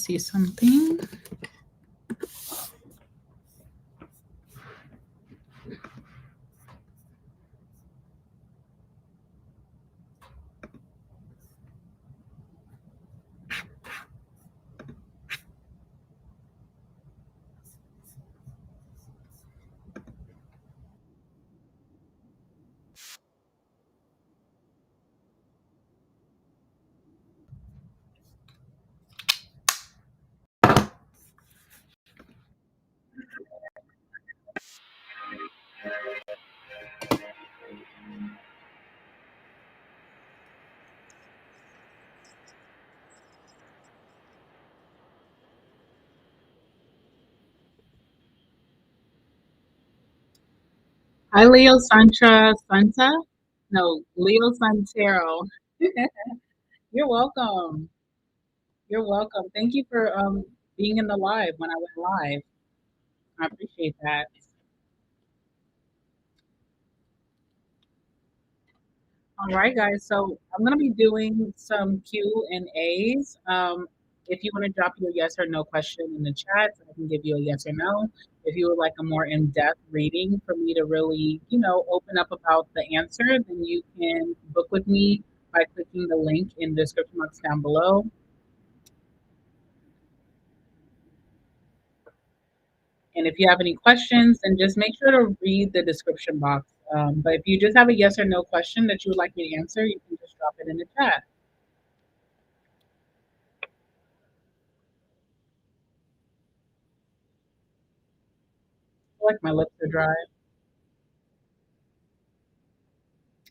see something. Hi, Leo Santra Santa. No, Leo Santero. You're welcome. You're welcome. Thank you for being in the live when I went live. I appreciate that. All right, guys. So I'm gonna be doing some Q and A's. If you want to drop your yes or no question in the chat, I can give you a yes or no. If you would like a more in-depth reading for me to really, open up about the answer, then you can book with me by clicking the link in the description box down below. And if you have any questions, then just make sure to read the description box. But if you just have a yes or no question that you would like me to answer, you can just drop it in the chat. I feel like my lips are dry.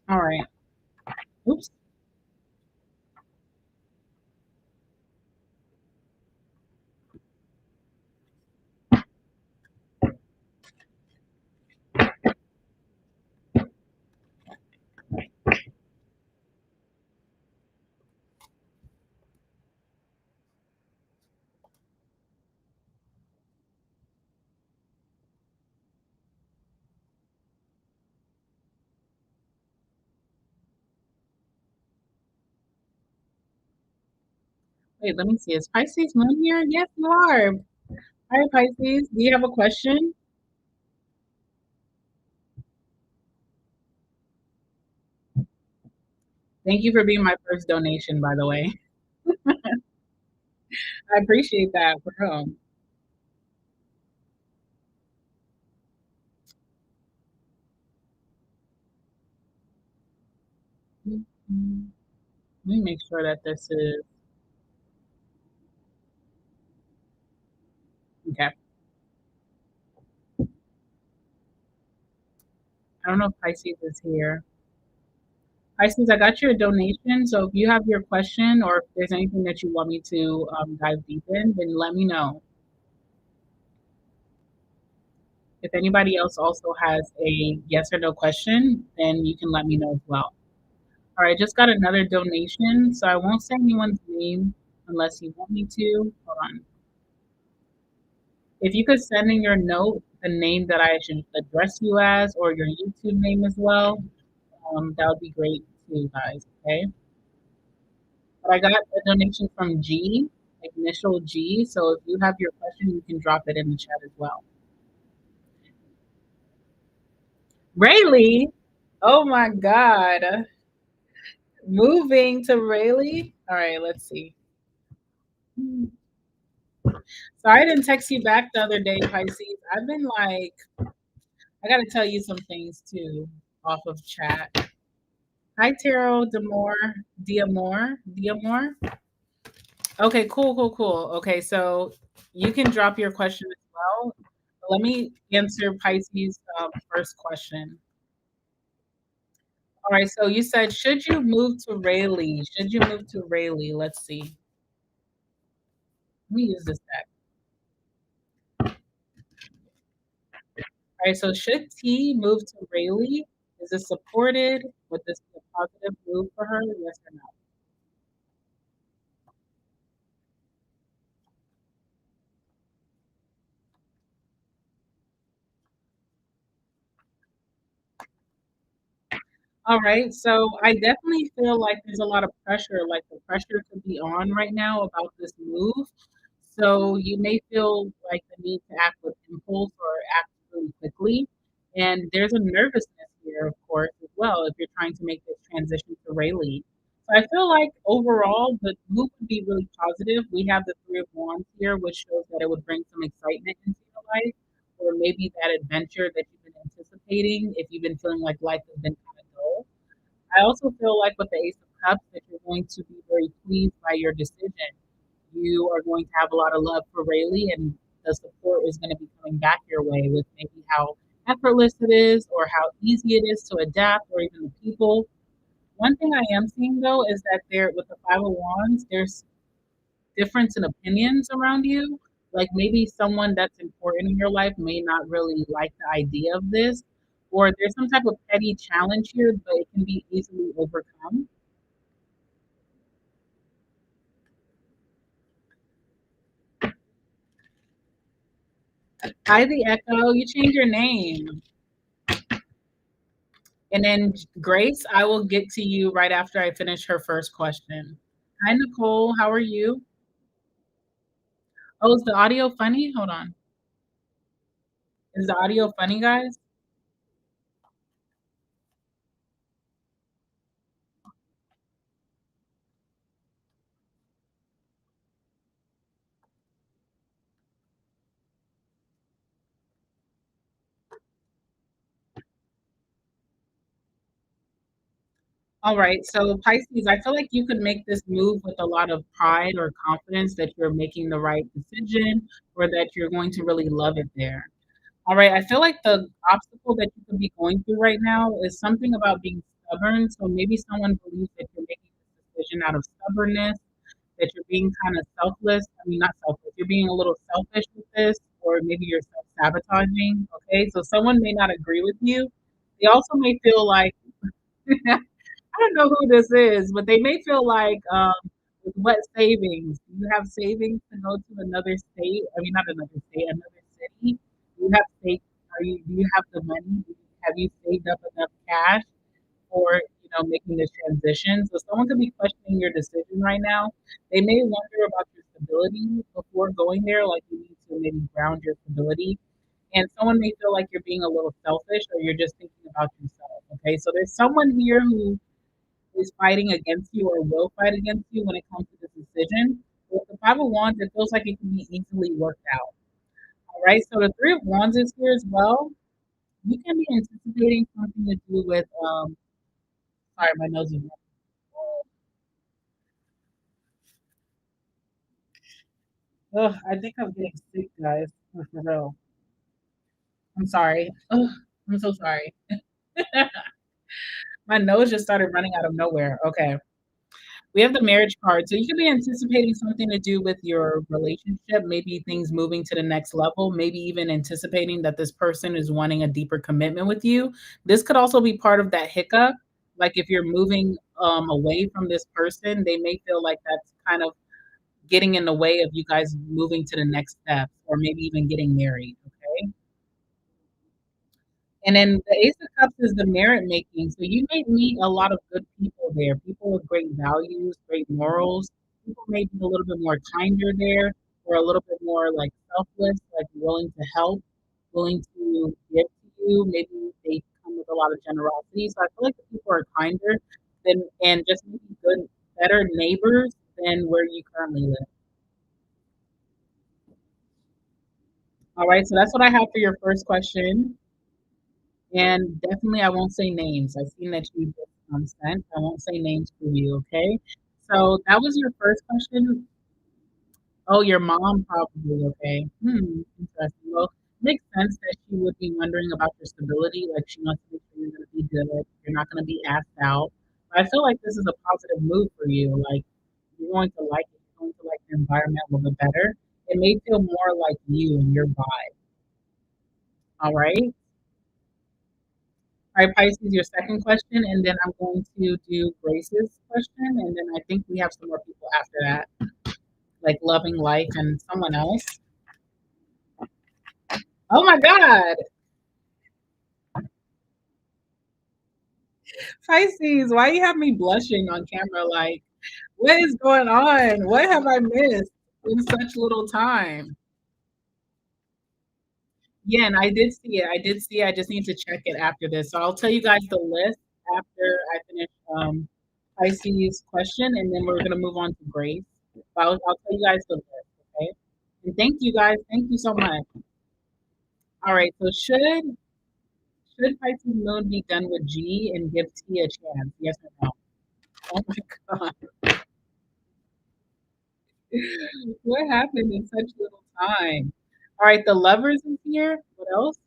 All right. Oops. Wait, let me see. Is Pisces moon here? Yes, you are. Hi, Pisces. Do you have a question? Thank you for being my first donation, by the way. I appreciate that for real. Mhm. Let me make sure that this is okay. I don't know if Pisces is here. Pisces, I got your donation. So if you have your question or if there's anything that you want me to dive deep in, then let me know. If anybody else also has a yes or no question, then you can let me know as well. All right, just got another donation, so I won't say anyone's name unless you want me to. Hold on. If you could send in your note the name that I should address you as or your YouTube name as well, that would be great too, guys. Okay. But I got a donation from G, initial G. So if you have your question, you can drop it in the chat as well. Rayleigh, oh my God, moving to Rayleigh. All right, let's see. Sorry, I didn't text you back the other day, Pisces. I've been like, I got to tell you some things too off of chat. Hi, Tarot Diamore. Okay, cool. Okay, so you can drop your question as well. Let me answer Pisces' first question. All right, so you said, should you move to Rayleigh? Should you move to Rayleigh? Let's see. Let me use this deck. All right, so should T move to Rayleigh? Is this supported? Would this be a positive move for her? Yes or no? All right, so I definitely feel like there's a lot of pressure, like the pressure could be on right now about this move. So you may feel like the need to act with impulse or act really quickly. And there's a nervousness here, of course, as well, if you're trying to make this transition to Rayleigh. So I feel like overall the move would be really positive. We have the Three of Wands here, which shows that it would bring some excitement into your life, or maybe that adventure that you've been anticipating if you've been feeling like life has been kind of dull. I also feel like with the Ace of Cups that you're going to be very pleased by your decision. You are going to have a lot of love for Rayleigh, and the support is going to be coming back your way with maybe how effortless it is, or how easy it is to adapt, or even the people. One thing I am seeing though is that there, with the Five of Wands, there's difference in opinions around you. Like maybe someone that's important in your life may not really like the idea of this, or there's some type of petty challenge here, but it can be easily overcome. Hi, the Echo. You change your name. And then Grace, I will get to you right after I finish her first question. Hi, Nicole. How are you? Oh, is the audio funny? Hold on. Is the audio funny, guys? All right. So, Pisces, I feel like you could make this move with a lot of pride or confidence that you're making the right decision, or that you're going to really love it there. All right. I feel like the obstacle that you could be going through right now is something about being stubborn. So, maybe someone believes that you're making this decision out of stubbornness, that you're being kind of selfless. I mean, not selfless, you're being a little selfish with this, or maybe you're self sabotaging. Okay. So, someone may not agree with you. They also may feel like, I don't know who this is, but they may feel like, with what savings? Do you have savings to go to another state? I mean, not another state, another city. Do you have savings? Do you have the money? Have you saved up enough cash for, making this transition? So someone could be questioning your decision right now. They may wonder about your stability before going there, like you need to maybe ground your stability. And someone may feel like you're being a little selfish, or you're just thinking about yourself. Okay, so there's someone here who is fighting against you, or will fight against you when it comes to this decision. With the Five of Wands, it feels like it can be easily worked out. All right. So the Three of Wands is here as well. You can be anticipating something to do with sorry, my nose is ugh, I think I'm getting sick, guys. For real. I'm sorry. Ugh, I'm so sorry. My nose just started running out of nowhere. Okay. We have the marriage card. So you could be anticipating something to do with your relationship, maybe things moving to the next level, maybe even anticipating that this person is wanting a deeper commitment with you. This could also be part of that hiccup. Like if you're moving away from this person, they may feel like that's kind of getting in the way of you guys moving to the next step, or maybe even getting married. Okay. And then the Ace of Cups is the merit making. So you may meet a lot of good people there, people with great values, great morals. People may be a little bit more kinder there, or a little bit more like selfless, like willing to help, willing to give to you. Maybe they come with a lot of generosity. So I feel like the people are kinder than, and just maybe good, better neighbors than where you currently live. All right, so that's what I have for your first question. And definitely, I won't say names. I've seen that you just sent. I won't say names for you, okay? So that was your first question. Oh, your mom probably, okay. Interesting. Well, makes sense that she would be wondering about your stability. Like she wants to make sure you're going to be good. You're not going to be asked out. I feel like this is a positive move for you. Like you're going to like it. You're going to like the environment a little bit better. It may feel more like you and your vibe. All right. All right, Pisces, your second question, and then I'm going to do Grace's question, and then I think we have some more people after that, like Loving Life and someone else. Oh my God, Pisces, why you have me blushing on camera? Like, what is going on? What have I missed? in such little time. Yeah, and I did see it. I did see it. I just need to check it after this. So I'll tell you guys the list after I finish Pisces question, and then we're gonna move on to Grace. But I'll tell you guys the list, okay? And thank you guys. Thank you so much. All right. So should Pisces moon be done with G and give T a chance? Yes or no? Oh my God. What happened in such little time? All right, the lovers is here. What else?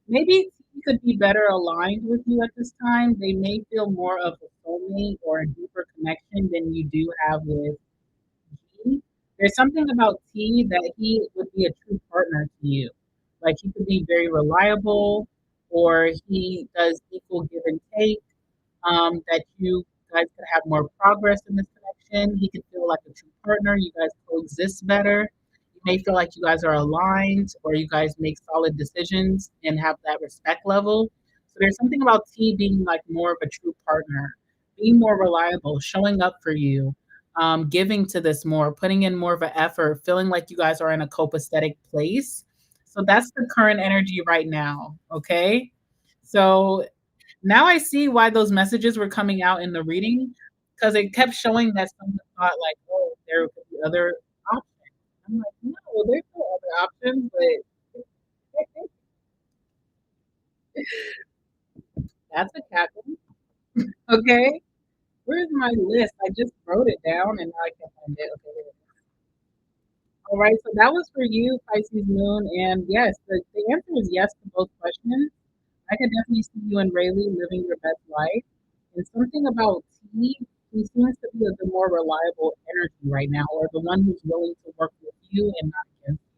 Maybe T could be better aligned with you at this time. They may feel more of a soulmate or a deeper connection than you do have with T. There's something about T that he would be a true partner to you. Like he could be very reliable, or he does equal give and take. That you guys could have more progress in this connection. He could feel like a true partner. You guys coexist better. You may feel like you guys are aligned or you guys make solid decisions and have that respect level. So there's something about T being like more of a true partner, being more reliable, showing up for you, giving to this more, putting in more of an effort, feeling like you guys are in a copacetic place. So that's the current energy right now. Okay. So now I see why those messages were coming out in the reading because it kept showing that someone thought like, oh, there could be other options. I'm like, no, there's no other options, but that's a captain. Okay. Where's my list? I just wrote it down and now I can't find it. Okay. Here it is. All right. So that was for you, Pisces Moon. And yes, the answer is yes to both questions. I could definitely see you and Rayleigh living your best life. And something about T, he seems to be the more reliable energy right now, or the one who's willing to work with you and not against you.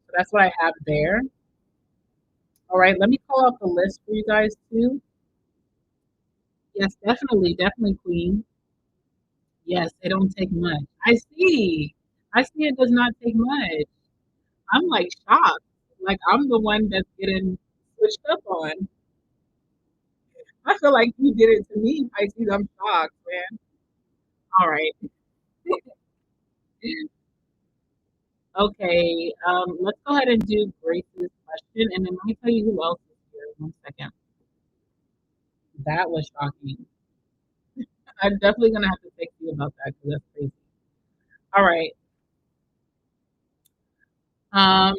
So that's what I have there. All right, let me call out the list for you guys too. Yes, definitely, definitely, Queen. Yes, they don't take much. I see. I see it does not take much. I'm like shocked. Like I'm the one that's getting switched up on. I feel like you did it to me, Pisces. I'm shocked, man. All right. Okay, let's go ahead and do Grace's question, and then let me tell you who else is here. One second. That was shocking. I'm definitely gonna have to text you about that because that's crazy. All right. Um,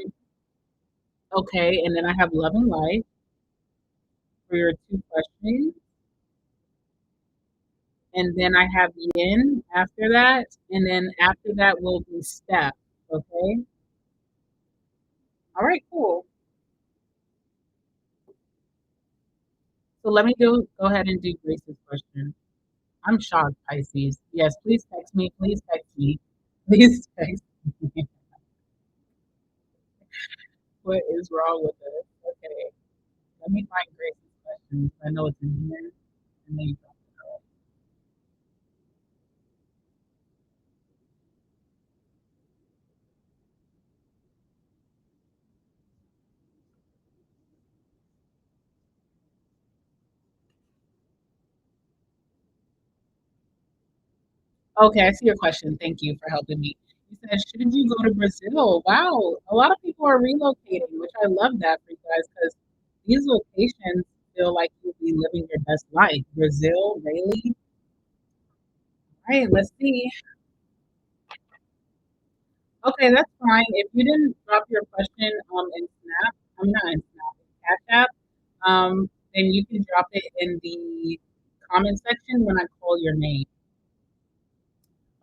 okay, and then I have Love and Life for your two questions, and then I have Yin after that, and then after that will be Step. Okay. All right. Cool. So let me go ahead and do Grace's question. I'm shocked, Pisces. Yes, please text me. Please text me. Please text me. What is wrong with us? Okay, let me find Grace's questions. I know it's in here. And then you don't know. Okay, I see your question. Thank you for helping me. You said, shouldn't you go to Brazil? Wow, a lot of people are relocating, which I love that for you guys because these locations feel like you'll be living your best life. Brazil, really? All right, let's see. Okay, that's fine. If you didn't drop your question in Snap, I'm not in Snap, in Cash App, then you can drop it in the comment section when I call your name.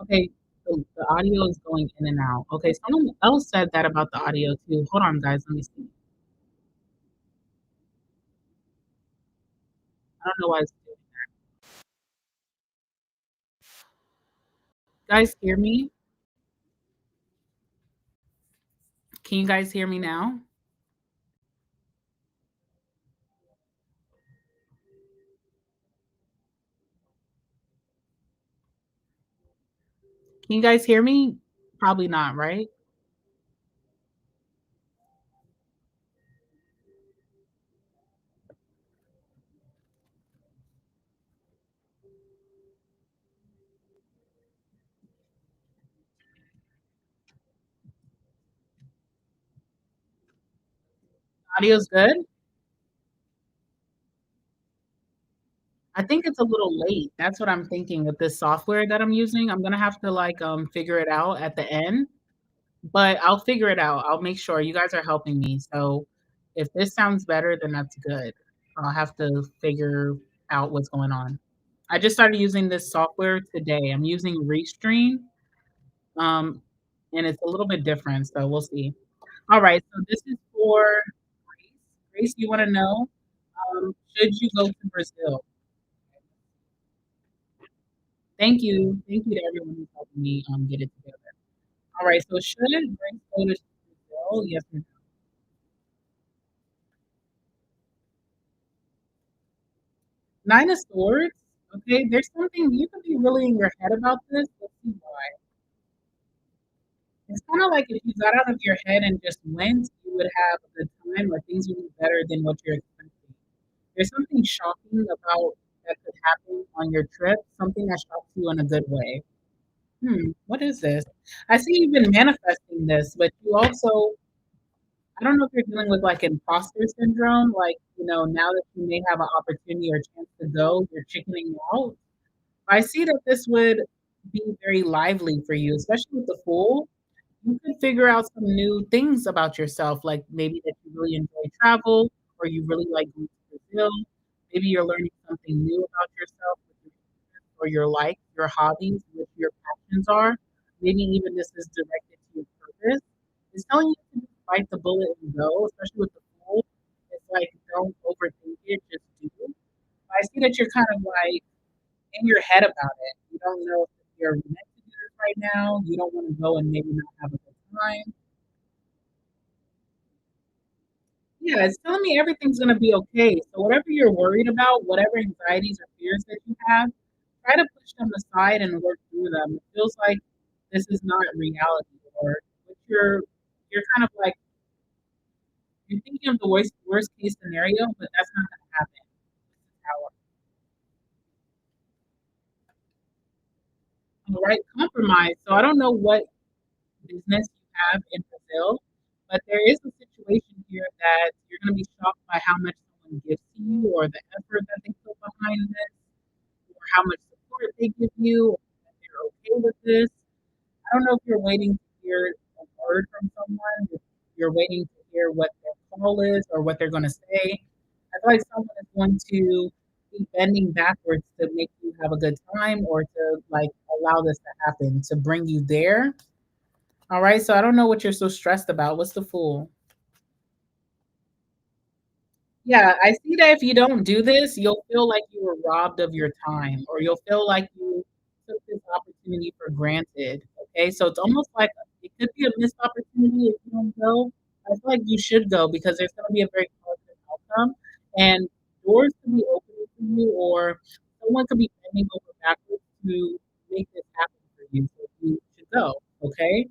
Okay, the audio is going in and out. Okay, someone else said that about the audio too. Hold on, guys. Let me see. I don't know why it's doing. Guys, hear me? Can you guys hear me now? Can you guys hear me? Probably not, right? Audio's good? I think it's a little late. That's what I'm thinking with this software that I'm using. I'm gonna have to, like, figure it out at the end, but I'll figure it out. I'll make sure. You guys are helping me, so if this sounds better, then that's good. I'll have to figure out what's going on. I just started using this software today. I'm using Restream, um, and it's a little bit different, so we'll see. Alright, so this is for Grace. Grace, you wanna know, should you go to Brazil? Thank you. Thank you to everyone who's helping me, get it together. Alright, so should Grace go to Brazil? Yes or no? 9 of Swords, okay, there's something you could be really in your head about this. Let's see why. It's kinda like if you got out of your head and just went, you would have a good time or things would be better than what you're expecting. There's something shocking about that could happen on your trip, something that shocks you in a good way. What is this? I see you've been manifesting this, but you also I don't know if you're dealing with, like, imposter syndrome, like, now that you may have an opportunity or chance to go, you're chickening out. I see that this would be very lively for you, especially with the Fool. You could figure out some new things about yourself, like maybe that you really enjoy travel or you really like going to Brazil. Maybe you're learning something new about yourself with your interests or your likes, your hobbies, what your passions are. Maybe even this is directed to your purpose. It's telling you to just bite the bullet and go, especially with the Fool. It's like don't overthink it, just do. I see that you're kind of like in your head about it. You don't know if you're meant to do this right now. You don't want to go and maybe not have a good time. Yeah, it's telling me everything's gonna be okay. So whatever you're worried about, whatever anxieties or fears that you have, try to push them aside and work through them. It feels like this is not reality, or what you're kind of like you're thinking of the worst case scenario, but that's not gonna happen. This is how all right, compromise. So I don't know what business you have in Brazil, but there is a situation here that you're going to be shocked by how much someone gives to you or the effort that they put behind this or how much support they give you or that they're okay with this. I don't know if you're waiting to hear a word from someone, if you're waiting to hear what their call is or what they're going to say. I feel like someone is going to be bending backwards to make you have a good time or to like allow this to happen to bring you there. All right, so I don't know what you're so stressed about. What's the Fool? Yeah, I see that if you don't do this, you'll feel like you were robbed of your time, or you'll feel like you took this opportunity for granted. Okay, so it's almost like it could be a missed opportunity if you don't go. I feel like you should go because there's going to be a very positive outcome, and doors could be opening for you, or someone could be bending over backwards to make this happen for you. So you should go. Okay.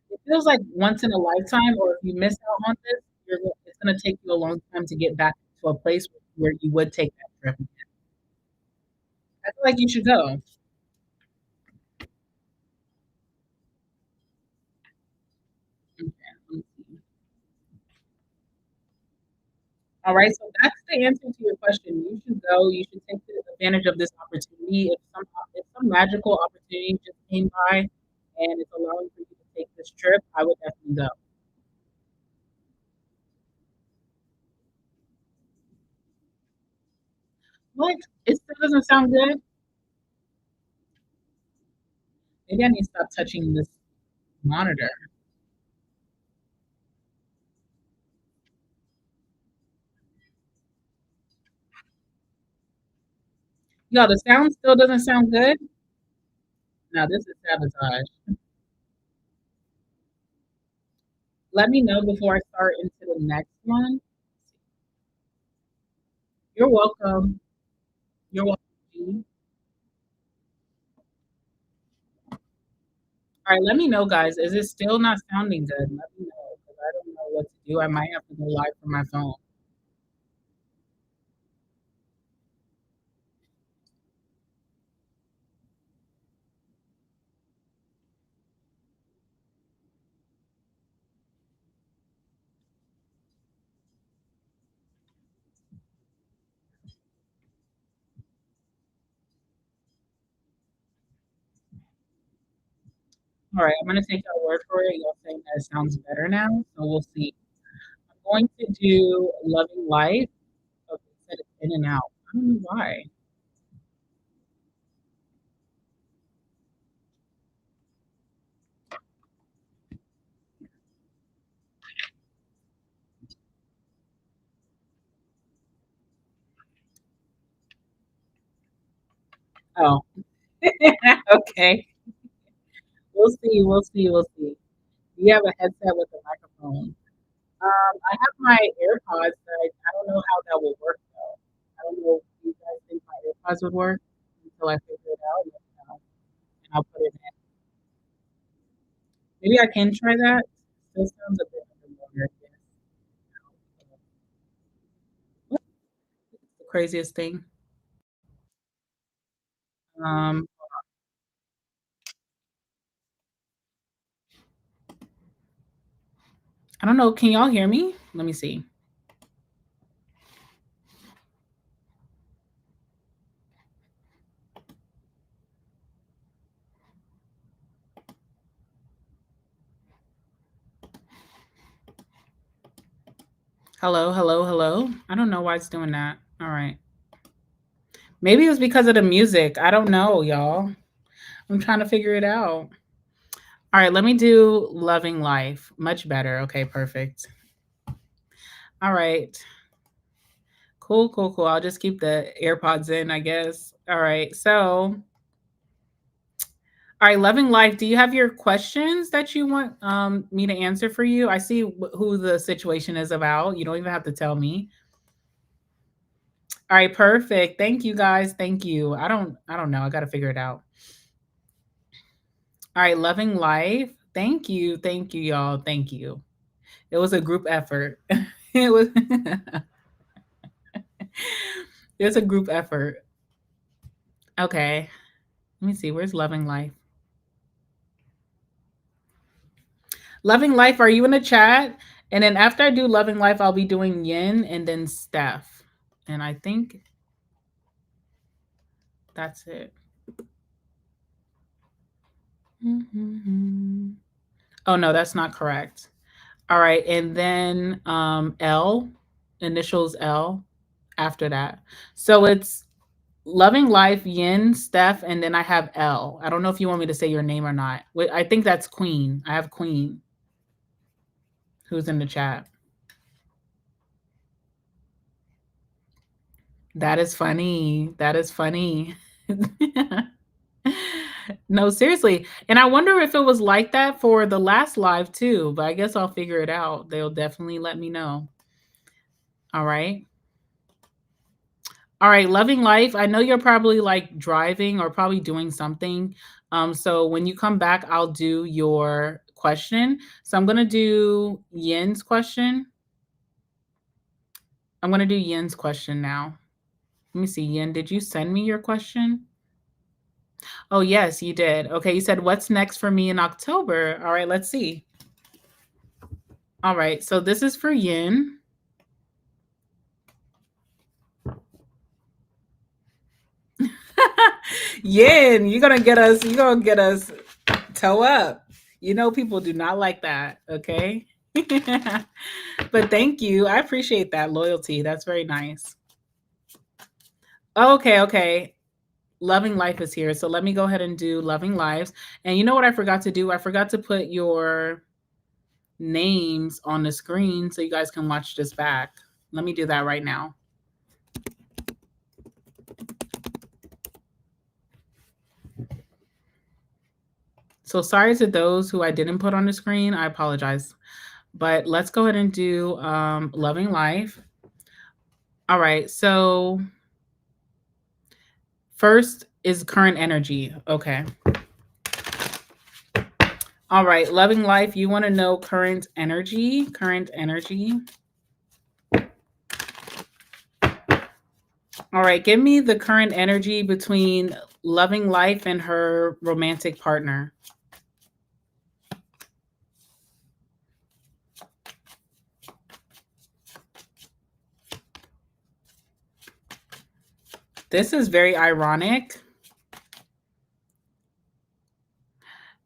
It feels like once in a lifetime, or if you miss out on this, it's gonna take you a long time to get back to a place where you would take that trip. I feel like you should go. Okay, let me see. All right, so that's the answer to your question. You should go. You should take advantage of this opportunity. If some magical opportunity just came by and it's allowing for you to take this trip, I would definitely go. What? It still doesn't sound good? Maybe I need to stop touching this monitor. Yo, the sound still doesn't sound good? Now this is sabotage. Let me know before I start into the next one. You're welcome. You're welcome. G. All right, let me know, guys. Is it still not sounding good? Let me know because I don't know what to do. I might have to go live from my phone. All right, I'm gonna take your word for it. You're saying that it sounds better now, so we'll see. I'm going to do Loving Life. Okay, it said it's in and out. I don't know why. Oh, okay. We'll see. We'll see. We'll see. You have a headset with a microphone. I have my AirPods, but I don't know how that will work though. I don't know if you guys think my AirPods would work until I figure it out. And I'll put it in. Maybe I can try that. Still sounds a bit underwater. Yes. What's the craziest thing? Um, I don't know. Can y'all hear me? Let me see. Hello, hello, hello. I don't know why it's doing that. All right. Maybe it was because of the music. I don't know, y'all. I'm trying to figure it out. All right, let me do Loving Life. Much better. Okay, perfect. All right. Cool, cool, cool. I'll just keep the AirPods in, I guess. All right. So, all right, Loving Life, do you have your questions that you want me to answer for you? I see who the situation is about. You don't even have to tell me. All right, perfect. Thank you guys. Thank you. I don't know. I got to figure it out. All right, Loving Life. Thank you. Thank you, y'all. Thank you. It was a group effort. It was it's a group effort. Okay. Let me see. Where's Loving Life? Loving Life, are you in the chat? And then after I do Loving Life, I'll be doing Yin and then Steph. And I think that's it. Mhm. Oh no, that's not correct. All right, and then L, initials L after that. So it's Loving Life, Yin, Steph, and then I have L. I don't know if you want me to say your name or not. I think that's Queen. I have Queen who's in the chat. That is funny. That is funny. No, seriously. And I wonder if it was like that for the last live too, but I guess I'll figure it out. They'll definitely let me know. All right. All right, Loving Life. I know you're probably like driving or probably doing something. So when you come back, I'll do your question. So I'm gonna do Yin's question. I'm gonna do Yin's question now. Let me see, Yin, did you send me your question? Oh, yes, you did. Okay, you said, what's next for me in October? All right, let's see. All right, so this is for Yin. Yin, you're gonna get us toe up. You know, people do not like that, okay? But thank you. I appreciate that loyalty. That's very nice. Okay, okay. Loving Life is here. So let me go ahead and do Loving Lives. And you know what I forgot to do? I forgot to put your names on the screen so you guys can watch this back. Let me do that right now. So sorry to those who I didn't put on the screen. I apologize. But let's go ahead and do Loving Life. All right. So first is current energy. Okay. All right. Loving Life. You want to know current energy? Current energy. All right. Give me the current energy between Loving Life and her romantic partner. This is very ironic.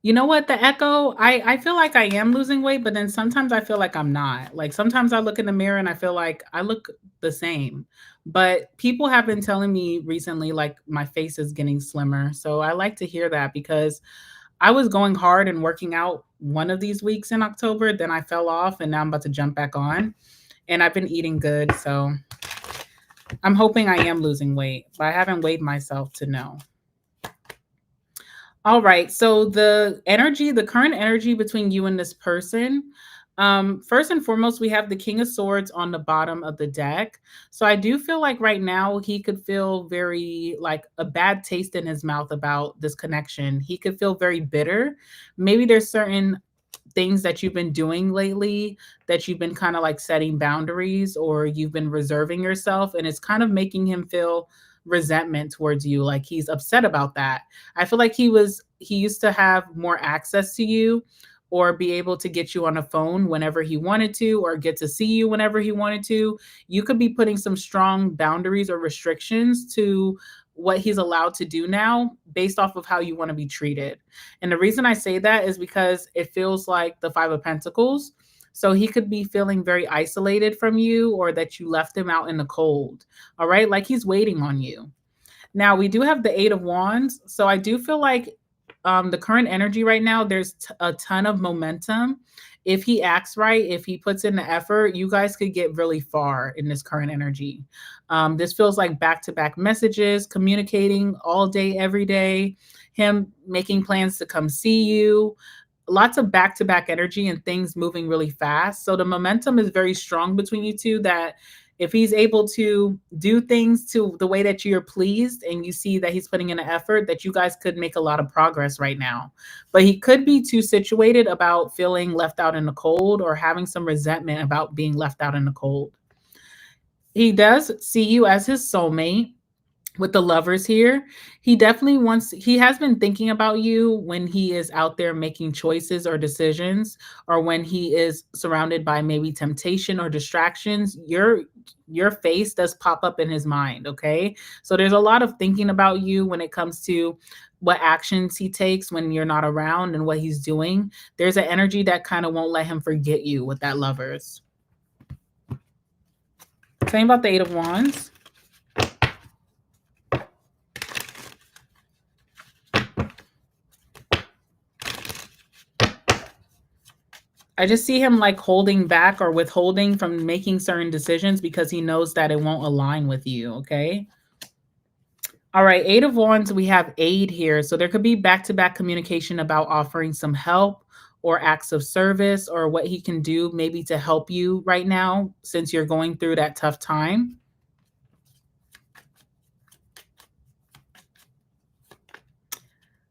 You know what? The echo, I feel like I am losing weight, but then sometimes I feel like I'm not. Like sometimes I look in the mirror and I feel like I look the same. But people have been telling me recently like my face is getting slimmer. So I like to hear that because I was going hard and working out one of these weeks in October, then I fell off and now I'm about to jump back on. And I've been eating good, so I'm hoping I am losing weight, but I haven't weighed myself to know. All right. So the current energy between you and this person. First and foremost, we have the King of Swords on the bottom of the deck. So I do feel like right now he could feel very like a bad taste in his mouth about this connection. He could feel very bitter. Maybe there's certain things that you've been doing lately that you've been kind of like setting boundaries or you've been reserving yourself and it's kind of making him feel resentment towards you like he's upset about that. I feel like he used to have more access to you or be able to get you on a phone whenever he wanted to or get to see you whenever he wanted to. You could be putting some strong boundaries or restrictions to what he's allowed to do now based off of how you want to be treated. And the reason I say that is because it feels like the 5 of Pentacles. So he could be feeling very isolated from you or that you left him out in the cold. All right. Like he's waiting on you. Now we do have the 8 of Wands. So I do feel like the current energy right now, there's a ton of momentum. If he acts right, if he puts in the effort, you guys could get really far in this current energy. This feels like back to back messages, communicating all day, every day, him making plans to come see you, lots of back to back energy and things moving really fast. So the momentum is very strong between you two that if he's able to do things to the way that you're pleased and you see that he's putting in an effort, that you guys could make a lot of progress right now. But he could be too situated about feeling left out in the cold or having some resentment about being left out in the cold. He does see you as his soulmate with the lovers here. He has been thinking about you when he is out there making choices or decisions, or when he is surrounded by maybe temptation or distractions. Your face does pop up in his mind, okay? So there's a lot of thinking about you when it comes to what actions he takes when you're not around and what he's doing. There's an energy that kind of won't let him forget you with that lovers. Same about the 8 of Wands. I just see him like holding back or withholding from making certain decisions because he knows that it won't align with you. Okay. All right. 8 of Wands, we have aid here. So there could be back to back communication about offering some help or acts of service or what he can do maybe to help you right now since you're going through that tough time.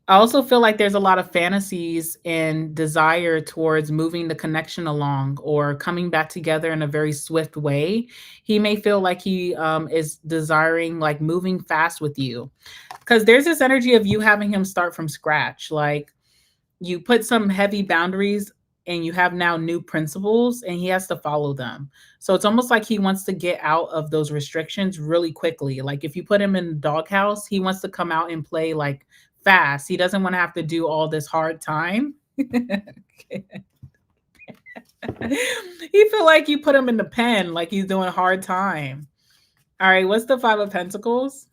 I also feel like there's a lot of fantasies and desire towards moving the connection along or coming back together in a very swift way. He may feel like he is desiring like moving fast with you because there's this energy of you having him start from scratch. Like you put some heavy boundaries and you have now new principles and he has to follow them. So it's almost like he wants to get out of those restrictions really quickly. Like if you put him in the doghouse, he wants to come out and play like fast. He doesn't want to have to do all this hard time. He feel like you put him in the pen like he's doing hard time. All right, what's the 5 of Pentacles?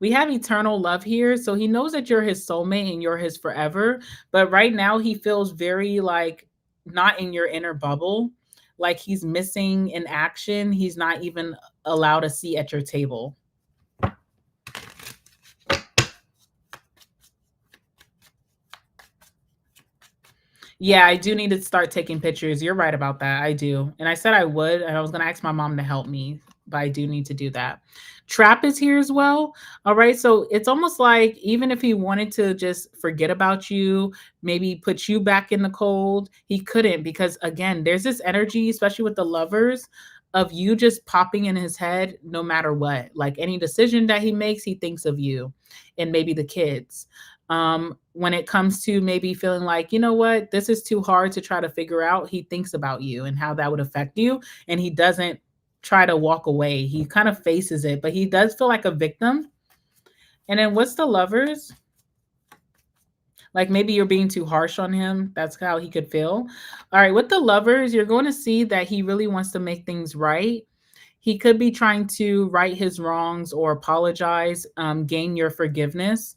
We have eternal love here. So he knows that you're his soulmate and you're his forever. But right now he feels very like not in your inner bubble. Like he's missing in action. He's not even allowed a seat at your table. Yeah, I do need to start taking pictures. You're right about that. I do. And I said I would, and I was going to ask my mom to help me, but I do need to do that. Trap is here as well. All right. So it's almost like even if he wanted to just forget about you, maybe put you back in the cold, he couldn't because, again, there's this energy, especially with the lovers, of you just popping in his head no matter what. Like any decision that he makes, he thinks of you and maybe the kids. When it comes to maybe feeling like, you know what, this is too hard to try to figure out, he thinks about you and how that would affect you. And he doesn't try to walk away. He kind of faces it, but he does feel like a victim. And then what's the lovers? Like maybe you're being too harsh on him. That's how he could feel. All right, with the lovers, you're going to see that he really wants to make things right. He could be trying to right his wrongs or apologize, gain your forgiveness.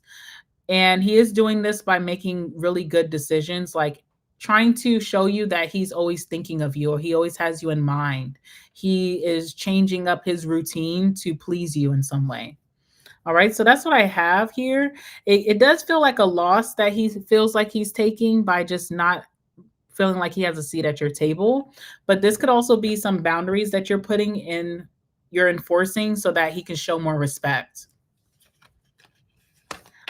And he is doing this by making really good decisions, like trying to show you that he's always thinking of you or he always has you in mind. He is changing up his routine to please you in some way. All right, so that's what I have here. It does feel like a loss that he feels like he's taking by just not feeling like he has a seat at your table. But this could also be some boundaries that you're enforcing so that he can show more respect.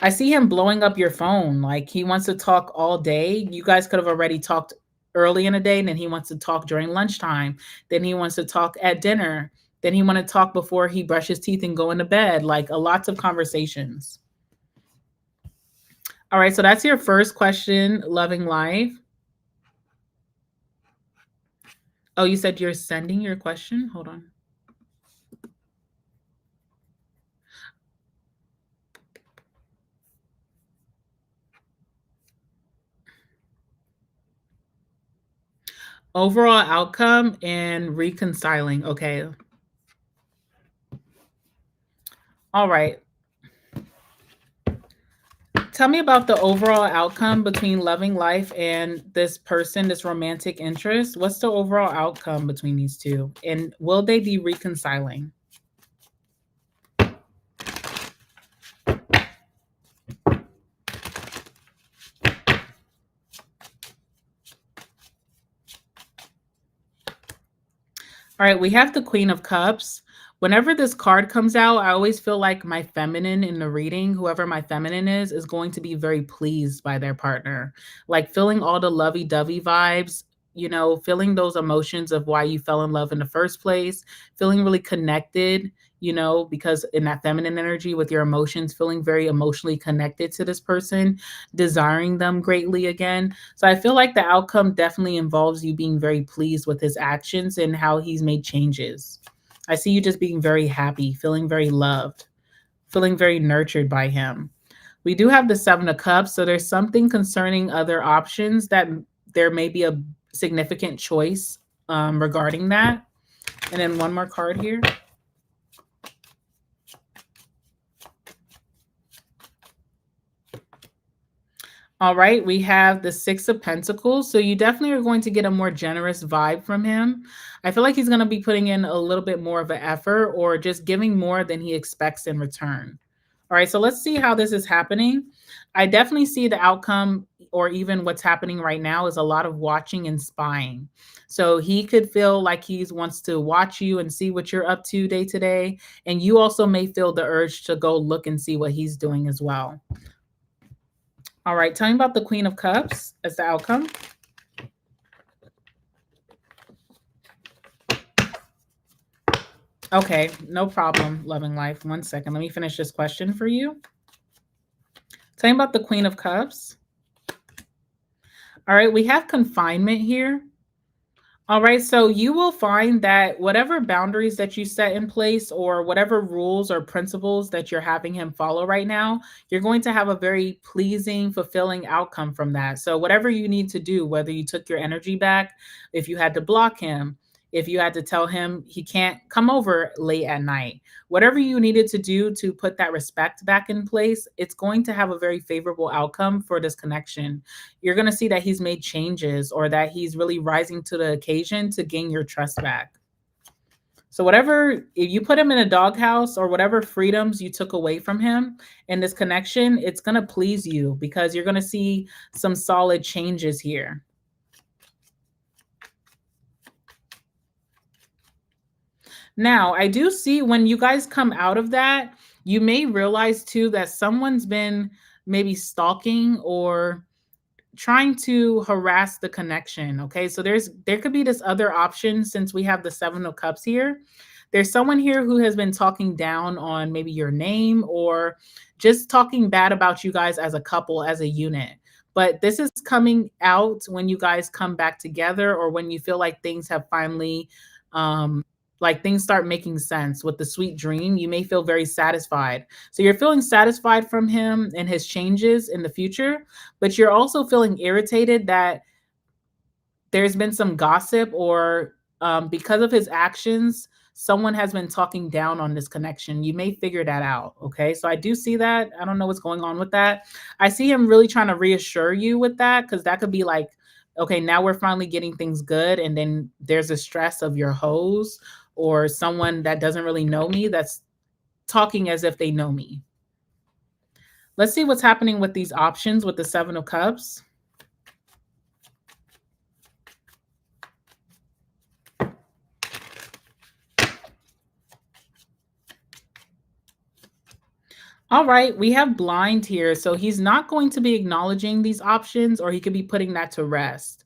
I see him blowing up your phone. Like he wants to talk all day. You guys could have already talked early in the day, and then he wants to talk during lunchtime. Then he wants to talk at dinner. Then he want to talk before he brushes teeth and go into bed. Like a lots of conversations. All right, so that's your first question, loving life. Oh, you said you're sending your question? Hold on. Overall outcome and reconciling. Okay. All right. Tell me about the overall outcome between loving life and this person, this romantic interest. What's the overall outcome between these two? And will they be reconciling? All right, we have the Queen of Cups. Whenever this card comes out, I always feel like my feminine in the reading, whoever my feminine is going to be very pleased by their partner. Like feeling all the lovey dovey vibes, feeling those emotions of why you fell in love in the first place, feeling really connected, because in that feminine energy with your emotions, feeling very emotionally connected to this person, desiring them greatly again. So I feel like the outcome definitely involves you being very pleased with his actions and how he's made changes. I see you just being very happy, feeling very loved, feeling very nurtured by him. We do have the Seven of Cups, so there's something concerning other options that there may be a significant choice regarding that. And then one more card here. All right, we have the Six of Pentacles. So you definitely are going to get a more generous vibe from him. I feel like he's going to be putting in a little bit more of an effort or just giving more than he expects in return. All right, so let's see how this is happening. I definitely see the outcome or even what's happening right now is a lot of watching and spying. So he could feel like he wants to watch you and see what you're up to day to day. And you also may feel the urge to go look and see what he's doing as well. All right, tell me about the Queen of Cups as the outcome. Okay, no problem, loving life. One second, let me finish this question for you. Tell me about the Queen of Cups. All right, we have confinement here. All right, so you will find that whatever boundaries that you set in place or whatever rules or principles that you're having him follow right now, you're going to have a very pleasing, fulfilling outcome from that. So, whatever you need to do, whether you took your energy back, if you had to block him, if you had to tell him he can't come over late at night, whatever you needed to do to put that respect back in place, it's going to have a very favorable outcome for this connection. You're going to see that he's made changes or that he's really rising to the occasion to gain your trust back. So whatever, if you put him in a doghouse or whatever freedoms you took away from him in this connection, it's going to please you because you're going to see some solid changes here. Now, I do see when you guys come out of that, you may realize too that someone's been maybe stalking or trying to harass the connection. Okay. So there could be this other option since we have the Seven of Cups here. There's someone here who has been talking down on maybe your name or just talking bad about you guys as a couple, as a unit. But this is coming out when you guys come back together or when you feel like things have finally like things start making sense with the sweet dream. You may feel very satisfied. So you're feeling satisfied from him and his changes in the future, but you're also feeling irritated that there's been some gossip or because of his actions, someone has been talking down on this connection. You may figure that out. Okay. So I do see that. I don't know what's going on with that. I see him really trying to reassure you with that because that could be like, okay, now we're finally getting things good. And then there's a stress of your hoes or someone that doesn't really know me that's talking as if they know me. Let's see what's happening with these options with the Seven of Cups. All right, we have blind here. So he's not going to be acknowledging these options, or he could be putting that to rest.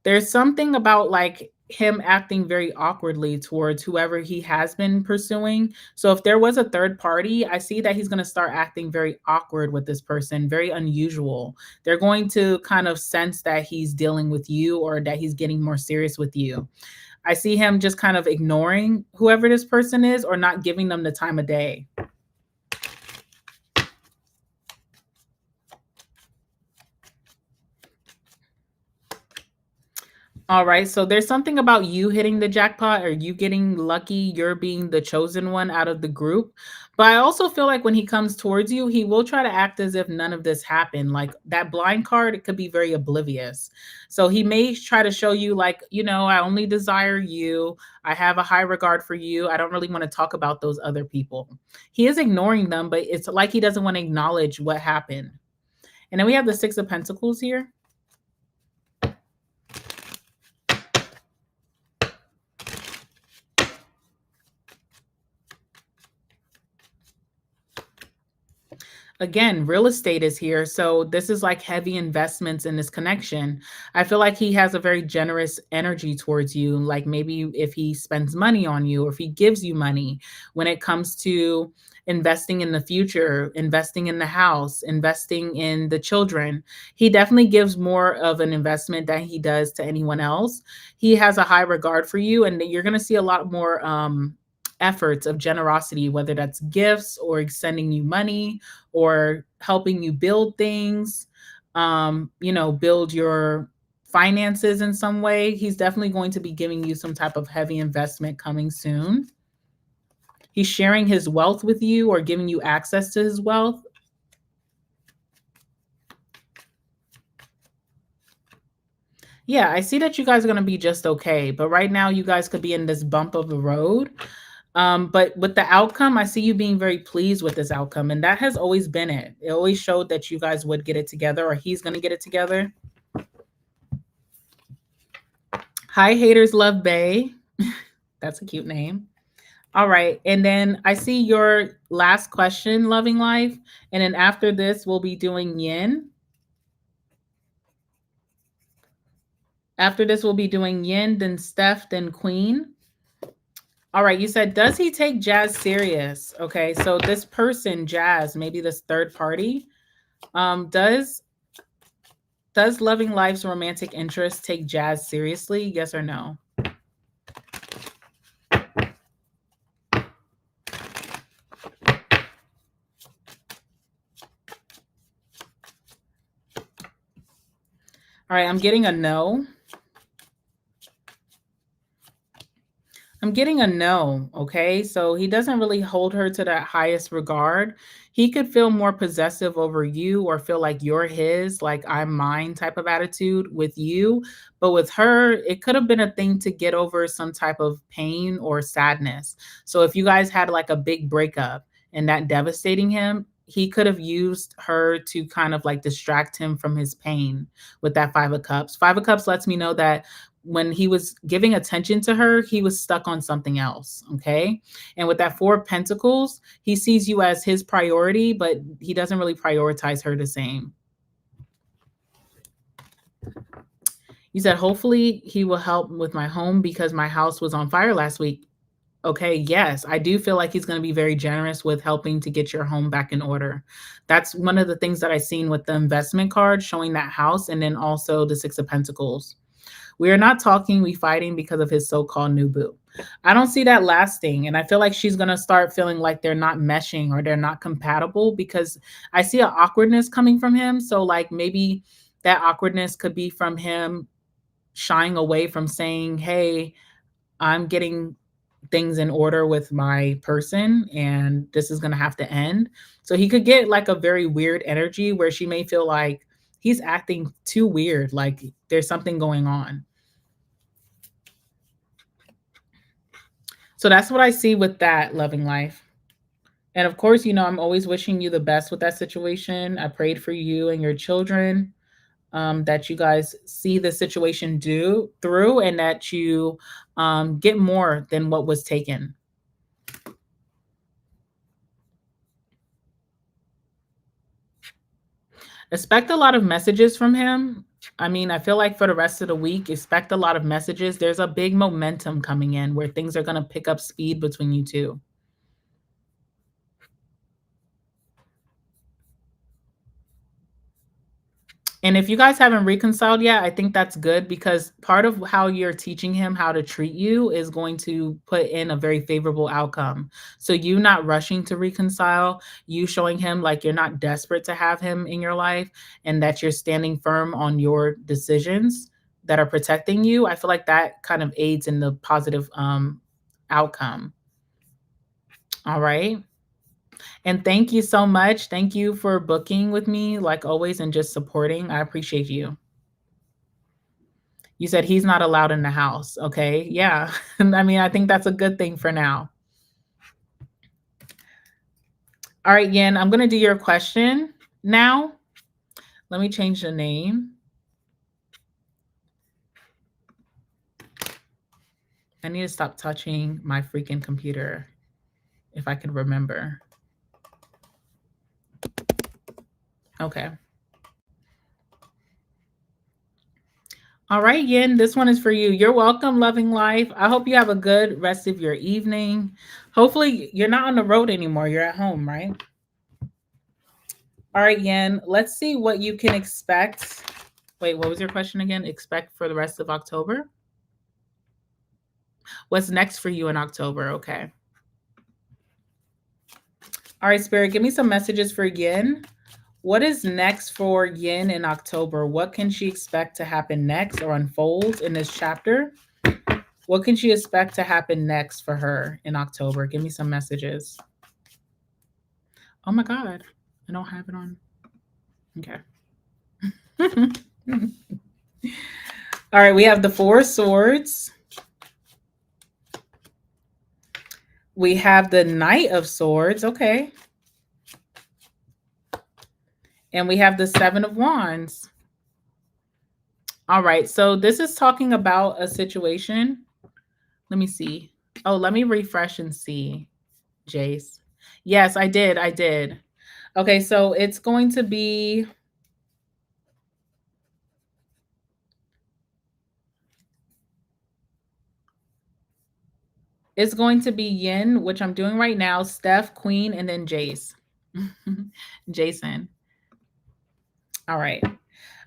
There's something about like him acting very awkwardly towards whoever he has been pursuing. So if there was a third party, I see that he's going to start acting very awkward with this person, very unusual. They're going to kind of sense that he's dealing with you or that he's getting more serious with you. I see him just kind of ignoring whoever this person is or not giving them the time of day. All right, so there's something about you hitting the jackpot or you getting lucky, you're being the chosen one out of the group. But I also feel like when he comes towards you, he will try to act as if none of this happened. Like that blind card, it could be very oblivious. So he may try to show you, like, I only desire you. I have a high regard for you. I don't really want to talk about those other people. He is ignoring them, but it's like he doesn't want to acknowledge what happened. And then we have the Six of Pentacles here. Again, real estate is here. So this is like heavy investments in this connection. I feel like he has a very generous energy towards you. Like maybe if he spends money on you or if he gives you money when it comes to investing in the future, investing in the house, investing in the children, he definitely gives more of an investment than he does to anyone else. He has a high regard for you, and you're going to see a lot more efforts of generosity, whether that's gifts or sending you money or helping you build things, build your finances in some way. He's definitely going to be giving you some type of heavy investment coming soon. He's sharing his wealth with you or giving you access to his wealth. Yeah, I see that you guys are going to be just okay. But right now, you guys could be in this bump of the road. But with the outcome, I see you being very pleased with this outcome. And that has always been it. It always showed that you guys would get it together or he's going to get it together. Hi, Haters Love Bay. That's a cute name. All right. And then I see your last question, Loving Life. And then after this, we'll be doing Yin. After this, we'll be doing Yin, then Steph, then Queen. All right, you said, does he take Jazz serious? Okay, so this person, Jazz, maybe this third party, does Loving Life's romantic interest take Jazz seriously? Yes or no? All right, I'm getting a no. I'm getting a no, okay? So he doesn't really hold her to that highest regard. He could feel more possessive over you or feel like you're his, like I'm mine type of attitude with you. But with her, it could have been a thing to get over some type of pain or sadness. So if you guys had like a big breakup and that devastating him, he could have used her to kind of like distract him from his pain with that Five of Cups. Five of Cups lets me know that when he was giving attention to her, he was stuck on something else. Okay. And with that Four of Pentacles, he sees you as his priority, but he doesn't really prioritize her the same. You said, hopefully he will help with my home because my house was on fire last week. Okay, yes, I do feel like he's going to be very generous with helping to get your home back in order. That's one of the things that I've seen with the investment card showing that house, and then also the Six of Pentacles. We are not talking, we fighting because of his so-called new boo. I don't see that lasting. And I feel like she's going to start feeling like they're not meshing or they're not compatible because I see an awkwardness coming from him. So, like, maybe that awkwardness could be from him shying away from saying, hey, I'm getting things in order with my person and this is going to have to end. So he could get like a very weird energy where she may feel like he's acting too weird, like there's something going on. So that's what I see with that, loving life. And of course, I'm always wishing you the best with that situation. I prayed for you and your children, that you guys see the situation do through and that you get more than what was taken. Expect a lot of messages from him. I mean, I feel like for the rest of the week, expect a lot of messages. There's a big momentum coming in where things are going to pick up speed between you two. And if you guys haven't reconciled yet, I think that's good because part of how you're teaching him how to treat you is going to put in a very favorable outcome. So you not rushing to reconcile, you showing him like you're not desperate to have him in your life and that you're standing firm on your decisions that are protecting you. I feel like that kind of aids in the positive outcome. All right. And thank you so much. Thank you for booking with me, like always, and just supporting. I appreciate you. You said he's not allowed in the house. Okay. Yeah. I mean, I think that's a good thing for now. All right, Yin, I'm going to do your question now. Let me change the name. I need to stop touching my freaking computer if I can remember. Okay. All right, Yin, this one is for you. You're welcome, loving life. I hope you have a good rest of your evening. Hopefully, you're not on the road anymore. You're at home, right? All right, Yin, let's see what you can expect. Wait, what was your question again? Expect for the rest of October? What's next for you in October? Okay. All right, Spirit, give me some messages for Yin. What is next for Yin in October? What can she expect to happen next or unfold in this chapter? What can she expect to happen next for her in October? Give me some messages. Oh my God, I don't have it on. Okay. All right, we have the Four Swords. We have the Knight of Swords. Okay. And we have the Seven of Wands. All right, so this is talking about a situation. Let me see. Oh, let me refresh and see, Jace. Yes, I did. I did. Okay, so it's going to be Yin, which I'm doing right now, Steph, Queen, and then Jace. Jason. All right.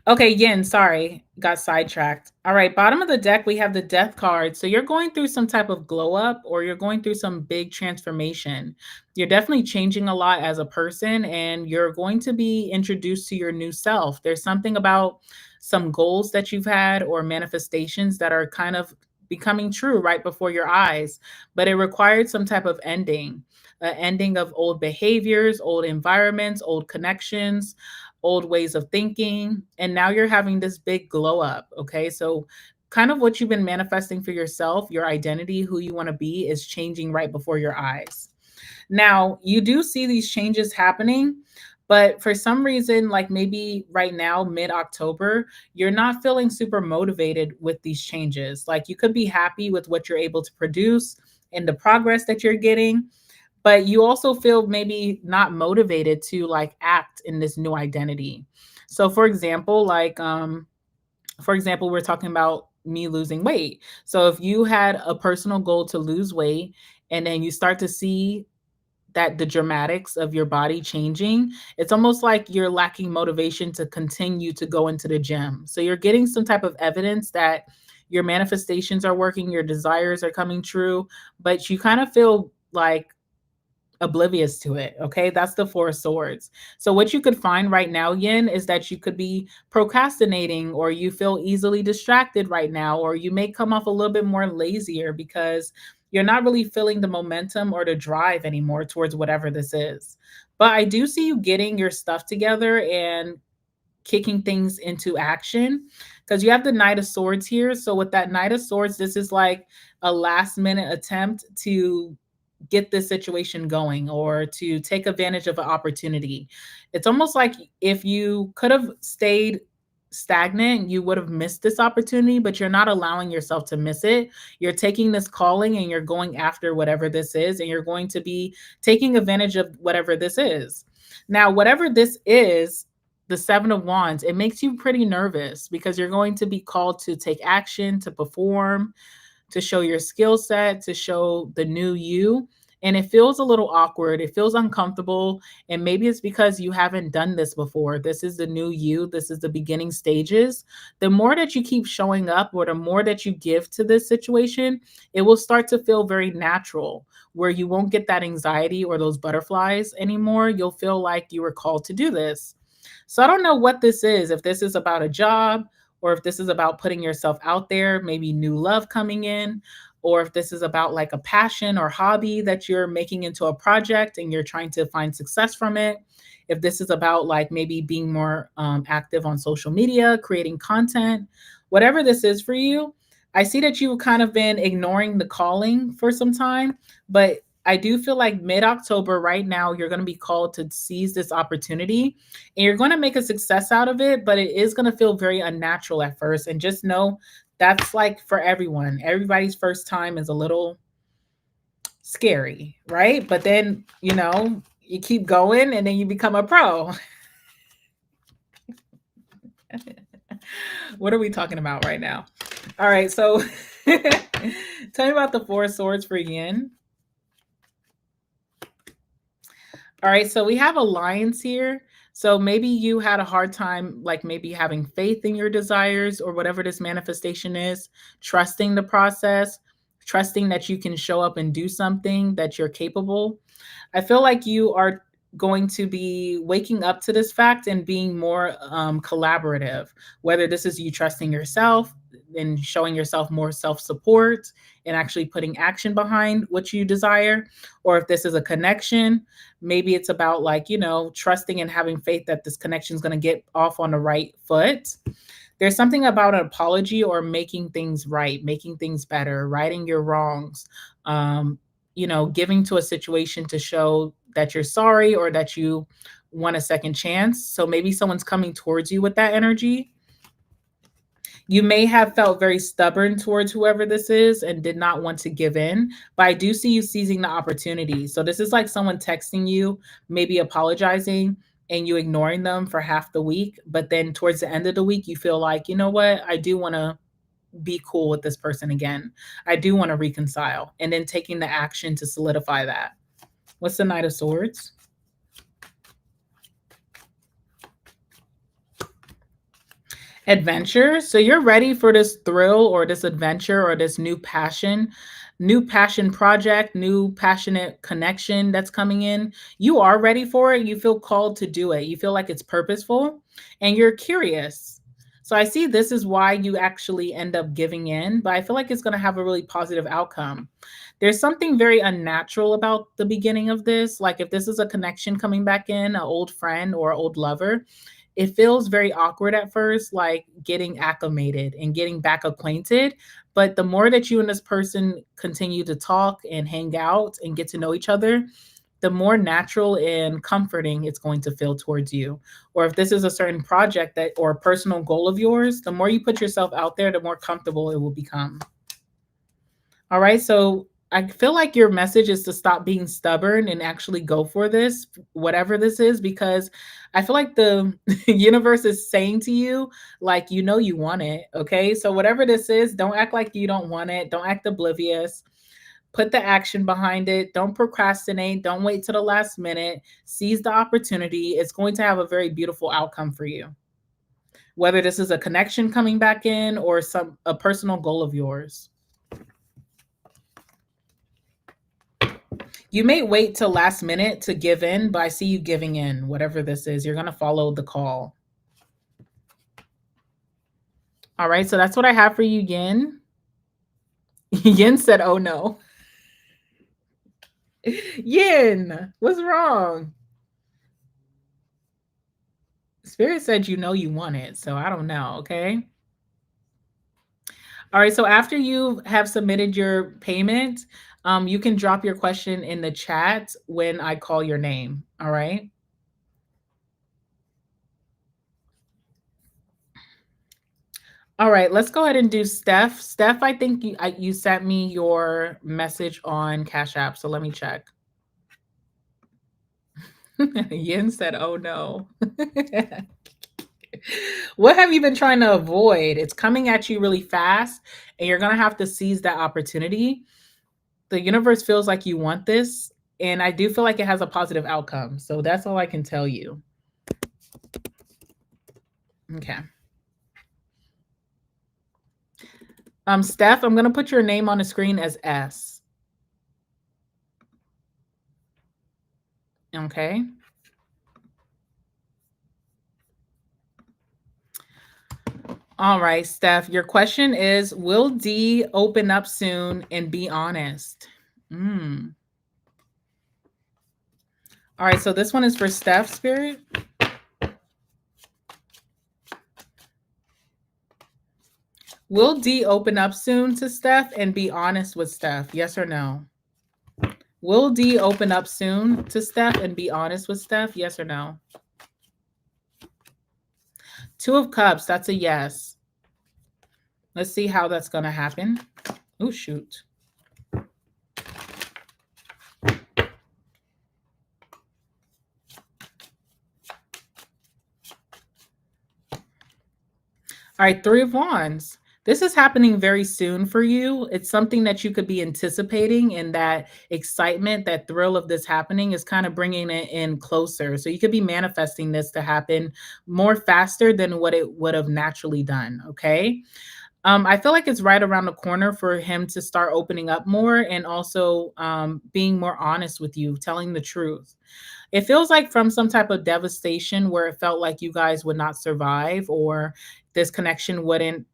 Okay, Yin, sorry, got sidetracked. All right, bottom of the deck, we have the Death card. So you're going through some type of glow up or you're going through some big transformation. You're definitely changing a lot as a person and you're going to be introduced to your new self. There's something about some goals that you've had or manifestations that are kind of becoming true right before your eyes, but it required some type of ending, an ending of old behaviors, old environments, old connections, old ways of thinking, and now you're having this big glow up. Okay, so kind of what you've been manifesting for yourself, your identity, who you want to be, is changing right before your eyes. Now you do see these changes happening, but for some reason, like maybe right now, mid-October, you're not feeling super motivated with these changes. Like you could be happy with what you're able to produce and the progress that you're getting, but you also feel maybe not motivated to like act in this new identity. So for example, we're talking about me losing weight. So if you had a personal goal to lose weight and then you start to see that the dramatics of your body changing, it's almost like you're lacking motivation to continue to go into the gym. So you're getting some type of evidence that Your manifestations are working, your desires are coming true, but you kind of feel like oblivious to it. Okay. That's the Four of Swords. So, what you could find right now, Yin, is that you could be procrastinating or you feel easily distracted right now, or you may come off a little bit more lazier because you're not really feeling the momentum or the drive anymore towards whatever this is. But I do see you getting your stuff together and kicking things into action because you have the Knight of Swords here. So, with that Knight of Swords, this is like a last minute attempt to get this situation going or to take advantage of an opportunity. It's almost like if you could have stayed stagnant, you would have missed this opportunity, but you're not allowing yourself to miss it. You're taking this calling and you're going after whatever this is, and you're going to be taking advantage of whatever this is. Now, whatever this is, the Seven of Wands, it makes you pretty nervous because you're going to be called to take action, to perform, to show your skill set, to show the new you. And it feels a little awkward. It feels uncomfortable. And maybe it's because you haven't done this before. This is the new you. This is the beginning stages. The more that you keep showing up or the more that you give to this situation, it will start to feel very natural where you won't get that anxiety or those butterflies anymore. You'll feel like you were called to do this. So I don't know what this is, if this is about a job or if this is about putting yourself out there, maybe new love coming in, or if this is about like a passion or hobby that you're making into a project and you're trying to find success from it. If this is about like maybe being more active on social media, creating content, whatever this is for you, I see that you've kind of been ignoring the calling for some time, but I do feel like mid October right now, you're going to be called to seize this opportunity and you're going to make a success out of it, but it is going to feel very unnatural at first. And just know that's like for everyone. Everybody's first time is a little scary, right? But then, you keep going and then you become a pro. What are we talking about right now? All right. So tell me about the Four of Swords for Yin. All right, so we have alliance here. So maybe you had a hard time, like maybe having faith in your desires or whatever this manifestation is, trusting the process, trusting that you can show up and do something, that you're capable. I feel like you are going to be waking up to this fact and being more collaborative, whether this is you trusting yourself and showing yourself more self support and actually putting action behind what you desire, or if this is a connection, maybe it's about like, trusting and having faith that this connection is going to get off on the right foot. There's something about an apology or making things right, making things better, righting your wrongs, giving to a situation to show that you're sorry or that you want a second chance. So maybe someone's coming towards you with that energy. You may have felt very stubborn towards whoever this is and did not want to give in, but I do see you seizing the opportunity. So this is like someone texting you, maybe apologizing, and you ignoring them for half the week. But then towards the end of the week, you feel like, you know what? I do want to be cool with this person again. I do want to reconcile. And then taking the action to solidify that. What's the Knight of Swords? Adventure. So you're ready for this thrill or this adventure or this new passion project, new passionate connection that's coming in. You are ready for it. You feel called to do it. You feel like it's purposeful and you're curious. So I see this is why you actually end up giving in, but I feel like it's going to have a really positive outcome. There's something very unnatural about the beginning of this. Like if this is a connection coming back in, an old friend or old lover, it feels very awkward at first, like getting acclimated and getting back acquainted. But the more that you and this person continue to talk and hang out and get to know each other, the more natural and comforting it's going to feel towards you. Or if this is a certain project that or a personal goal of yours, the more you put yourself out there, the more comfortable it will become. All right. So I feel like your message is to stop being stubborn and actually go for this, whatever this is, because I feel like the universe is saying to you, like, you want it. Okay. So whatever this is, don't act like you don't want it. Don't act oblivious. Put the action behind it. Don't procrastinate. Don't wait to the last minute. Seize the opportunity. It's going to have a very beautiful outcome for you. whether this is a connection coming back in or a personal goal of yours. You may wait till last minute to give in, but I see you giving in, whatever this is. You're going to follow the call. All right, so that's what I have for you, Yin. Yin said, oh no. Yin, what's wrong? Spirit said you know you want it, so I don't know, okay? All right, so after you have submitted your payment, you can drop your question in the chat when I call your name, all right? All right, let's go ahead and do Steph. Steph, I think you sent me your message on Cash App, so let me check. Yin said, oh no. What have you been trying to avoid? It's coming at you really fast, and you're going to have to seize that opportunity. The universe feels like you want this, and I do feel like it has a positive outcome. So that's all I can tell you. Okay. Steph, I'm going to put your name on the screen as S. Okay. All right, Steph, your question is, will D open up soon and be honest? All right, so this one is for Steph, Spirit. Will D open up soon to Steph and be honest with Steph? Yes or no? Will D open up soon to Steph and be honest with Steph? Yes or no? Two of Cups, that's a yes. Let's see how that's going to happen. Oh, shoot. All right, Three of Wands. This is happening very soon for you. It's something that you could be anticipating, and that excitement, that thrill of this happening is kind of bringing it in closer. So you could be manifesting this to happen more faster than what it would have naturally done, okay? I feel like it's right around the corner for him to start opening up more, and also being more honest with you, telling the truth. It feels like from some type of devastation where it felt like you guys would not survive, or this connection wouldn't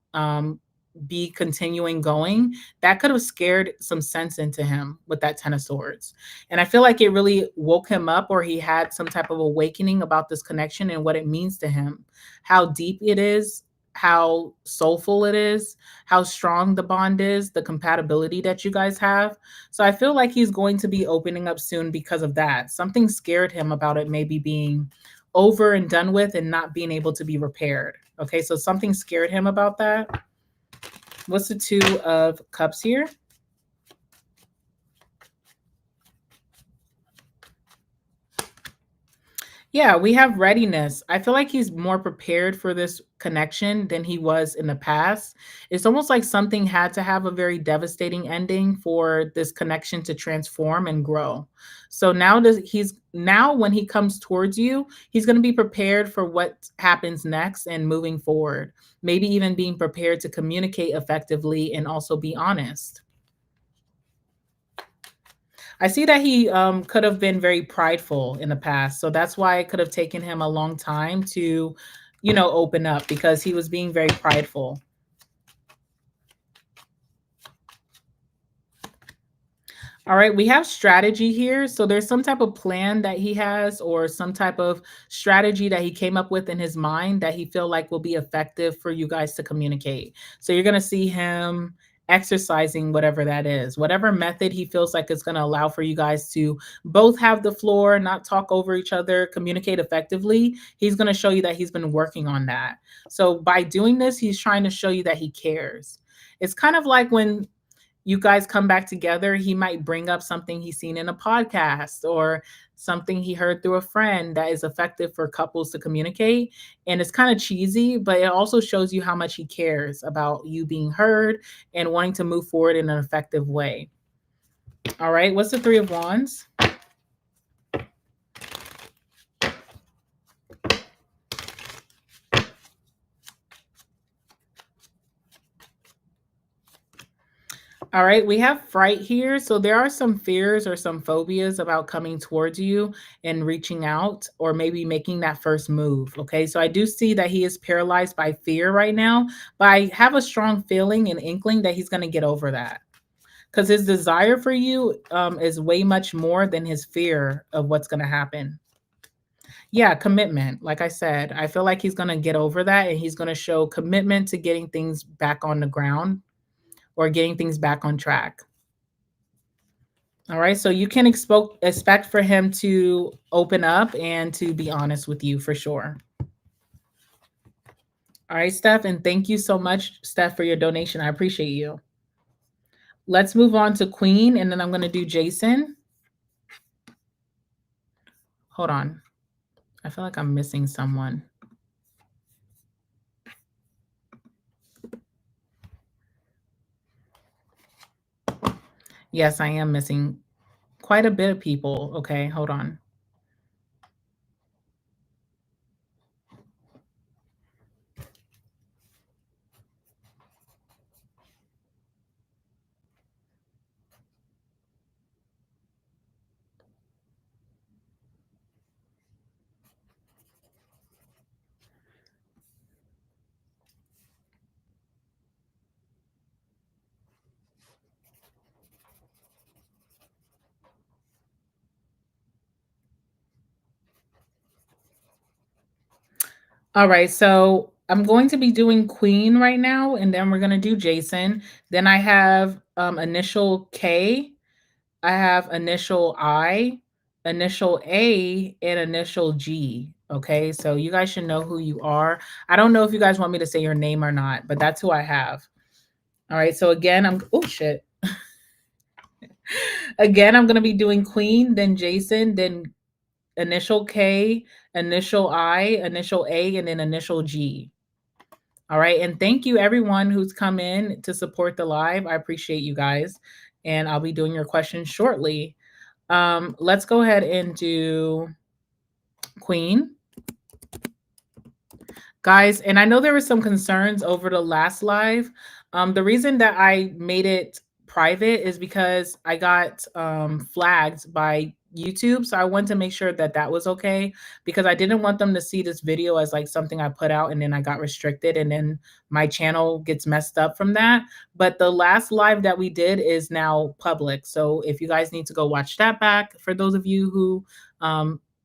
be continuing going, that could have scared some sense into him with that Ten of Swords. And I feel like it really woke him up, or he had some type of awakening about this connection and what it means to him, how deep it is, how soulful it is, how strong the bond is, the compatibility that you guys have. So I feel like he's going to be opening up soon because of that. Something scared him about it maybe being over and done with and not being able to be repaired. Okay, so something scared him about that. What's the Two of Cups here? Yeah, we have readiness. I feel like he's more prepared for this connection than he was in the past. It's almost like something had to have a very devastating ending for this connection to transform and grow. So now when he comes towards you, he's going to be prepared for what happens next and moving forward. Maybe even being prepared to communicate effectively and also be honest. I see that he could have been very prideful in the past. So that's why it could have taken him a long time to, open up, because he was being very prideful. All right, we have strategy here. So there's some type of plan that he has, or some type of strategy that he came up with in his mind that he feel like will be effective for you guys to communicate. So you're going to see him exercising whatever that is, whatever method he feels like is going to allow for you guys to both have the floor, not talk over each other, communicate effectively. He's going to show you that he's been working on that. So by doing this, he's trying to show you that he cares. It's kind of like when you guys come back together, he might bring up something he's seen in a podcast or something he heard through a friend that is effective for couples to communicate. And it's kind of cheesy, but it also shows you how much he cares about you being heard and wanting to move forward in an effective way. All right, what's the Three of Wands? All right, we have fright here. So there are some fears or some phobias about coming towards you and reaching out or maybe making that first move. Okay, so I do see that he is paralyzed by fear right now, but I have a strong feeling and inkling that he's going to get over that because his desire for you is way much more than his fear of what's going to happen. Yeah, commitment. Like I said, I feel like he's going to get over that and he's going to show commitment to getting things back on the ground or getting things back on track. All right. So you can expect for him to open up and to be honest with you for sure. All right, Steph. And thank you so much, Steph, for your donation. I appreciate you. Let's move on to Queen and then I'm going to do Jason. Hold on. I feel like I'm missing someone. Yes, I am missing quite a bit of people. Okay, hold on. All right, so I'm going to be doing Queen right now, and then we're gonna do Jason. Then I have initial K, I have initial I, initial A, and initial G. Okay, so you guys should know who you are. I don't know if you guys want me to say your name or not, but that's who I have. All right, so again, oh shit. Again, I'm gonna be doing Queen, then Jason, then initial K, initial I, initial A, and then initial G. All right. And thank you, everyone who's come in to support the live. I appreciate you guys. And I'll be doing your questions shortly. Let's go ahead and do Queen. Guys, and I know there were some concerns over the last live. The reason that I made it private is because I got flagged by YouTube. So I wanted to make sure that that was okay because I didn't want them to see this video as like something I put out and then I got restricted and then my channel gets messed up from that. But the last live that we did is now public. So if you guys need to go watch that back, for those of you who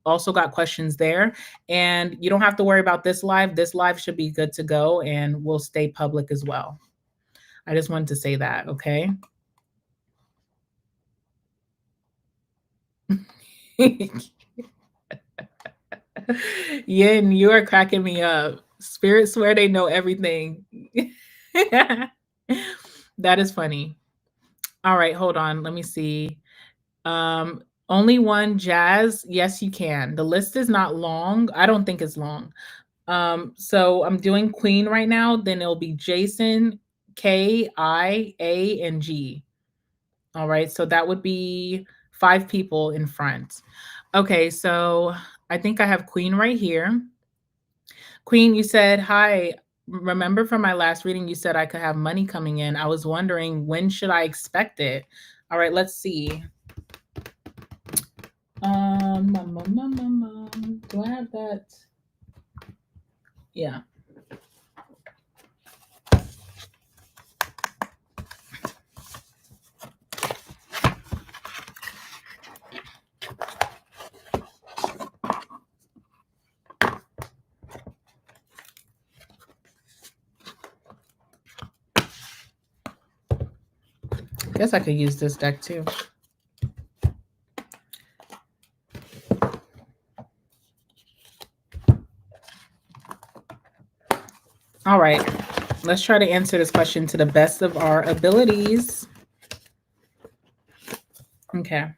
also got questions there. And you don't have to worry about this live. This live should be good to go and will stay public as well. I just wanted to say that, okay? Yin, you are cracking me up. Spirits swear they know everything. That is funny. All right, hold on. Let me see. Only one Jazz. Yes, you can. The list is not long. I don't think it's long. So I'm doing Queen right now. Then it'll be Jason, K, I, A, and G. All right. So that would be 5 people in front. Okay. So I think I have Queen right here. Queen, you said, hi. Remember from my last reading, you said I could have money coming in. I was wondering when should I expect it? All right. Let's see. Do I have that? Yeah. Guess I could use this deck too. All right, let's try to answer this question to the best of our abilities. Okay.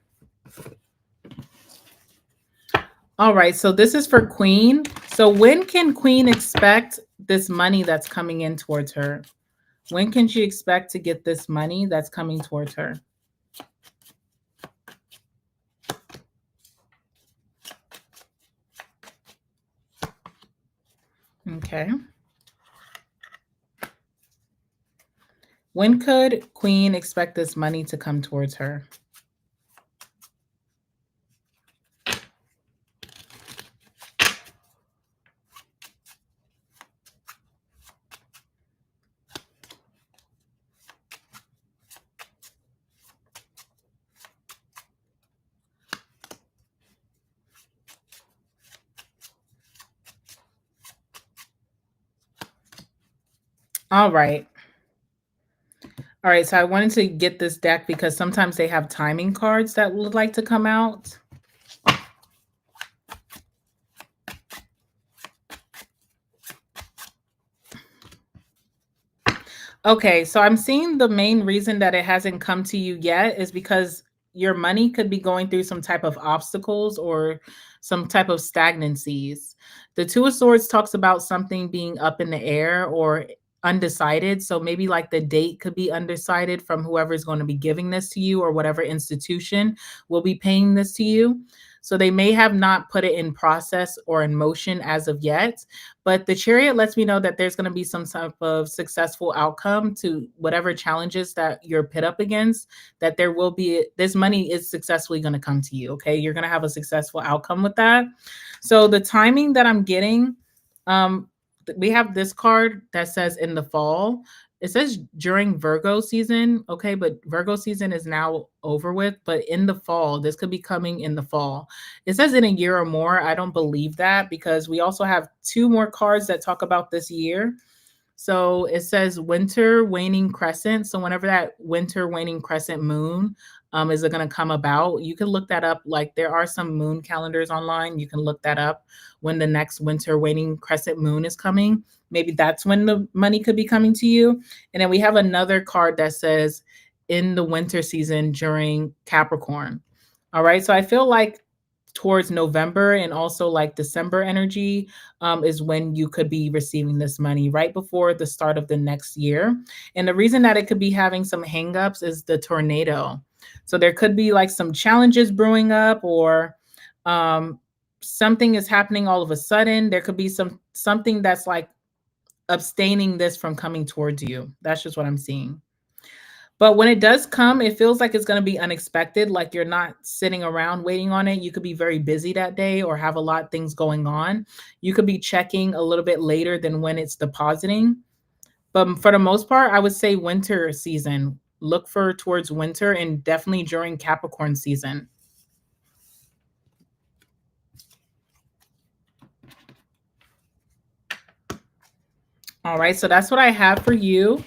All right, so this is for Queen. So when can Queen expect this money that's coming in towards her? When can she expect to get this money that's coming towards her? Okay. When could Queen expect this money to come towards her? All right. All right. So I wanted to get this deck because sometimes they have timing cards that would like to come out. Okay, so I'm seeing the main reason that it hasn't come to you yet is because your money could be going through some type of obstacles or some type of stagnancies. The Two of Swords talks about something being up in the air or undecided. So maybe like the date could be undecided from whoever's going to be giving this to you or whatever institution will be paying this to you. So they may have not put it in process or in motion as of yet. But the chariot lets me know that there's going to be some type of successful outcome to whatever challenges that you're pit up against, that there will be this money is successfully going to come to you. Okay. You're going to have a successful outcome with that. So the timing that I'm getting, we have this card that says in the fall. It says during Virgo season, okay, but Virgo season is now over with. But in the fall, this could be coming in the fall. It says in a year or more. I don't believe that because we also have two more cards that talk about this year. So it says winter waning crescent. So whenever that winter waning crescent moon is going to come about, you can look that up. Like there are some moon calendars online. You can look that up when the next winter waning crescent moon is coming. Maybe that's when the money could be coming to you. And then we have another card that says in the winter season during Capricorn. All right. So I feel like towards November and also like December energy is when you could be receiving this money right before the start of the next year. And the reason that it could be having some hangups is the tornado. So there could be like some challenges brewing up or something is happening all of a sudden. There could be something that's like abstaining this from coming towards you. That's just what I'm seeing. But when it does come, it feels like it's going to be unexpected. Like you're not sitting around waiting on it. You could be very busy that day or have a lot of things going on. You could be checking a little bit later than when it's depositing. But for the most part, I would say winter season. Look for towards winter and definitely during Capricorn season. All right, so that's what I have for you.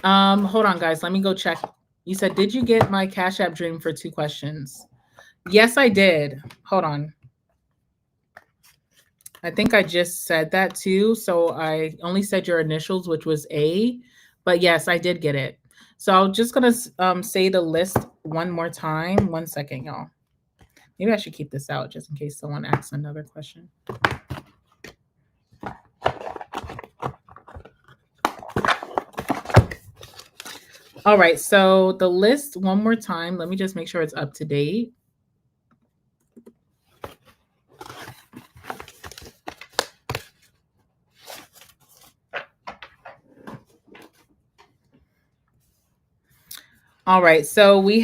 Hold on, guys. Let me go check. You said, did you get my Cash App dream for 2 questions? Yes, I did. Hold on. I think I just said that too. So I only said your initials, which was A, but yes, I did get it. So I'm just gonna say the list one more time. 1 second, y'all. Maybe I should keep this out just in case someone asks another question. All right, so the list one more time. Let me just make sure it's up to date. All right, so we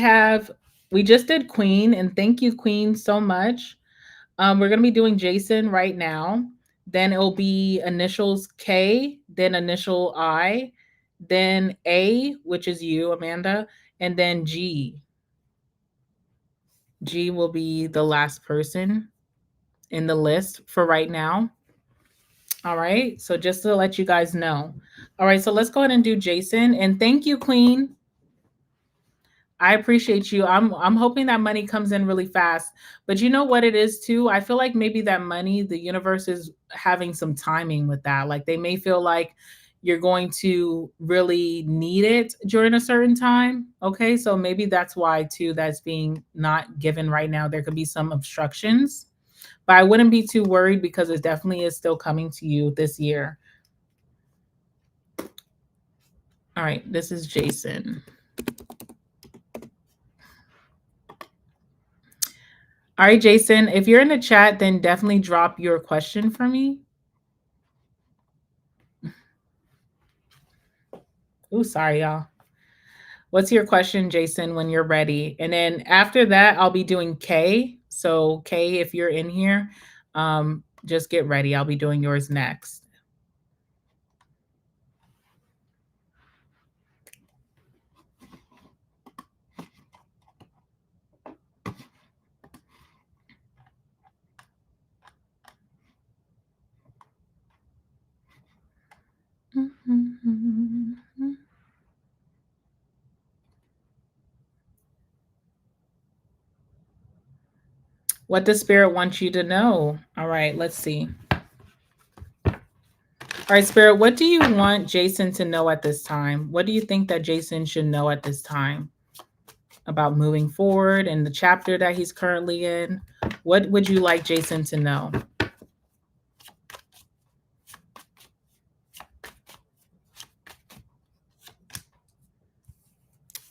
just did Queen, and thank you, Queen, so much. We're gonna be doing Jason right now. Then it'll be initials K, then initial I, then A, which is you, Amanda, and then G. G will be the last person in the list for right now. All right, so just to let you guys know. All right, so let's go ahead and do Jason. And thank you, Queen. I appreciate you. I'm hoping that money comes in really fast. But you know what it is too? I feel like maybe that money, the universe is having some timing with that. Like they may feel like you're going to really need it during a certain time. Okay? So maybe that's why too that's being not given right now. There could be some obstructions. But I wouldn't be too worried because it definitely is still coming to you this year. All right, this is Jason. All right, Jason, if you're in the chat, then definitely drop your question for me. Ooh, sorry, y'all. What's your question, Jason, when you're ready? And then after that, I'll be doing K. So, K, if you're in here, just get ready. I'll be doing yours next. What does Spirit want you to know? All right, let's see. All right, Spirit, what do you want Jason to know at this time? What do you think that Jason should know at this time about moving forward in the chapter that he's currently in? What would you like Jason to know?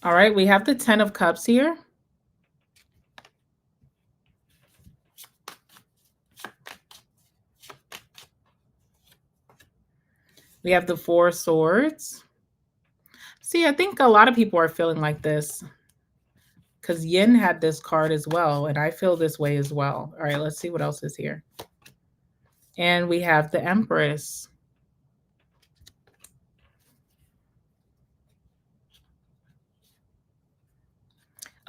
All right, we have the 10 of Cups here. We have the 4 of Swords. See, I think a lot of people are feeling like this because Yin had this card as well, and I feel this way as well. All right, let's see what else is here. And we have the Empress.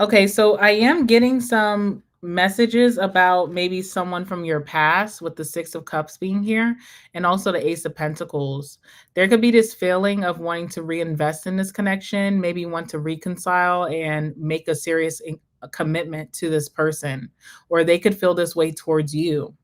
Okay, so I am getting some messages about maybe someone from your past with the 6 of Cups being here and also the Ace of Pentacles. There could be this feeling of wanting to reinvest in this connection, maybe want to reconcile and make a serious commitment to this person, or they could feel this way towards you.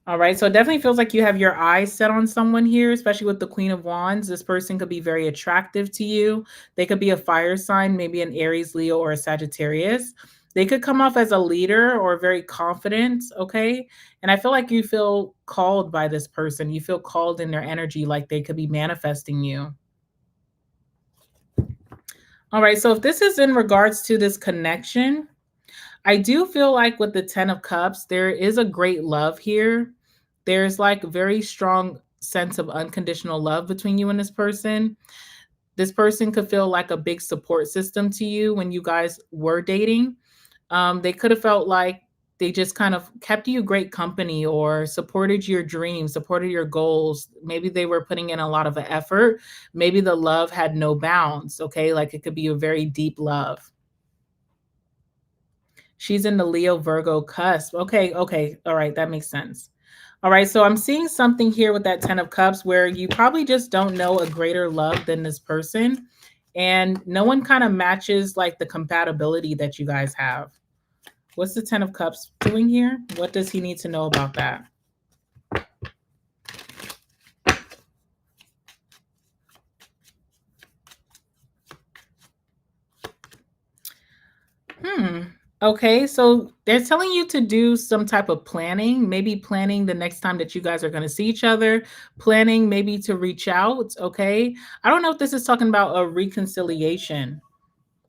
All right, so it definitely feels like you have your eyes set on someone here, especially with the Queen of Wands. This person could be very attractive to you. They could be a fire sign, maybe an Aries, Leo, or a Sagittarius. They could come off as a leader or very confident, okay? And I feel like you feel called by this person. You feel called in their energy, like they could be manifesting you. All right, so if this is in regards to this connection, I do feel like with the 10 of Cups, there is a great love here. There's like a very strong sense of unconditional love between you and this person. This person could feel like a big support system to you when you guys were dating. They could have felt like they just kind of kept you great company or supported your dreams, supported your goals. Maybe they were putting in a lot of effort. Maybe the love had no bounds, okay? Like it could be a very deep love. She's in the Leo Virgo cusp. Okay, okay. All right, that makes sense. All right, so I'm seeing something here with that 10 of Cups where you probably just don't know a greater love than this person. And no one kind of matches like the compatibility that you guys have. What's the 10 of Cups doing here? What does he need to know about that? Okay, so they're telling you to do some type of planning, maybe planning the next time that you guys are going to see each other, planning maybe to reach out, okay? I don't know if this is talking about a reconciliation.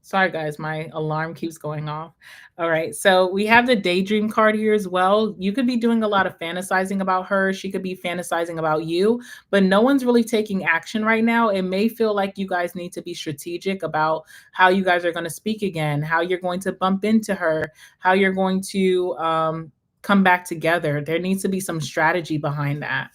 Sorry, guys, my alarm keeps going off. All right, so we have the daydream card here as well. You could be doing a lot of fantasizing about her. She could be fantasizing about you, but no one's really taking action right now. It may feel like you guys need to be strategic about how you guys are going to speak again, how you're going to bump into her, how you're going to come back together. There needs to be some strategy behind that.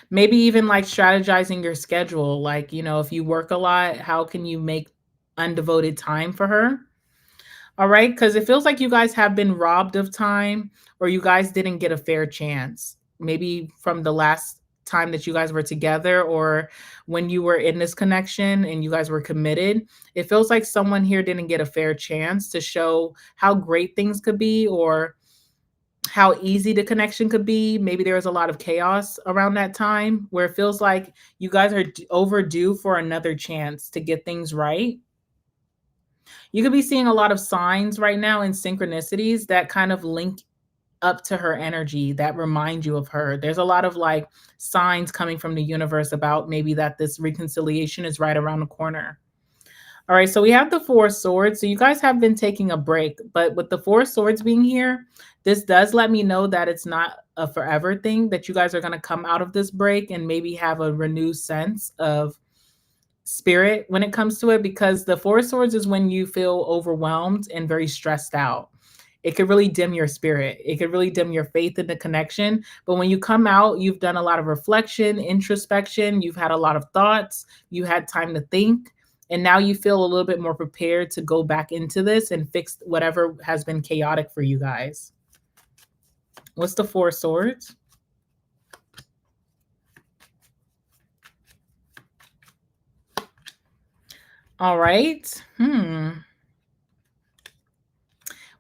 Maybe even like strategizing your schedule. Like, you know, if you work a lot, how can you make undevoted time for her? All right. Because it feels like you guys have been robbed of time or you guys didn't get a fair chance. Maybe from the last time that you guys were together or when you were in this connection and you guys were committed. It feels like someone here didn't get a fair chance to show how great things could be or how easy the connection could be. Maybe there was a lot of chaos around that time where it feels like you guys are overdue for another chance to get things right. You could be seeing a lot of signs right now and synchronicities that kind of link up to her energy that remind you of her. There's a lot of like signs coming from the universe about maybe that this reconciliation is right around the corner. All right, so we have the Four Swords. So you guys have been taking a break, but with the Four Swords being here, this does let me know that it's not a forever thing, that you guys are going to come out of this break and maybe have a renewed sense of spirit when it comes to it, because the Four Swords is when you feel overwhelmed and very stressed out. It could really dim your spirit. It could really dim your faith in the connection. But when you come out, you've done a lot of reflection, introspection, you've had a lot of thoughts, you had time to think, and now you feel a little bit more prepared to go back into this and fix whatever has been chaotic for you guys. What's the Four Swords? All right.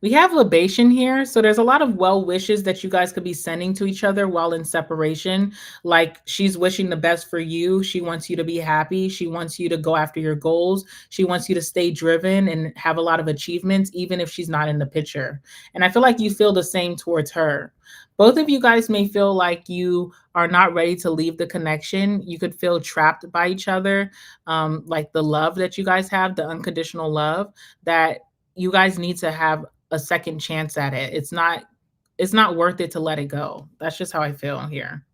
We have libation here. So there's a lot of well wishes that you guys could be sending to each other while in separation. Like she's wishing the best for you. She wants you to be happy. She wants you to go after your goals. She wants you to stay driven and have a lot of achievements, even if she's not in the picture. And I feel like you feel the same towards her. Both of you guys may feel like you are not ready to leave the connection. You could feel trapped by each other. Like the love that you guys have, the unconditional love, that you guys need to have a second chance at it. It's not worth it to let it go. That's just how I feel here.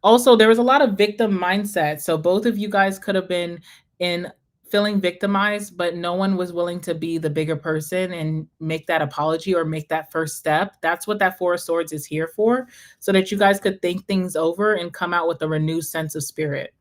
Also, there was a lot of victim mindset. So both of you guys could have been in feeling victimized, but no one was willing to be the bigger person and make that apology or make that first step. That's what that Four of Swords is here for, so that you guys could think things over and come out with a renewed sense of spirit.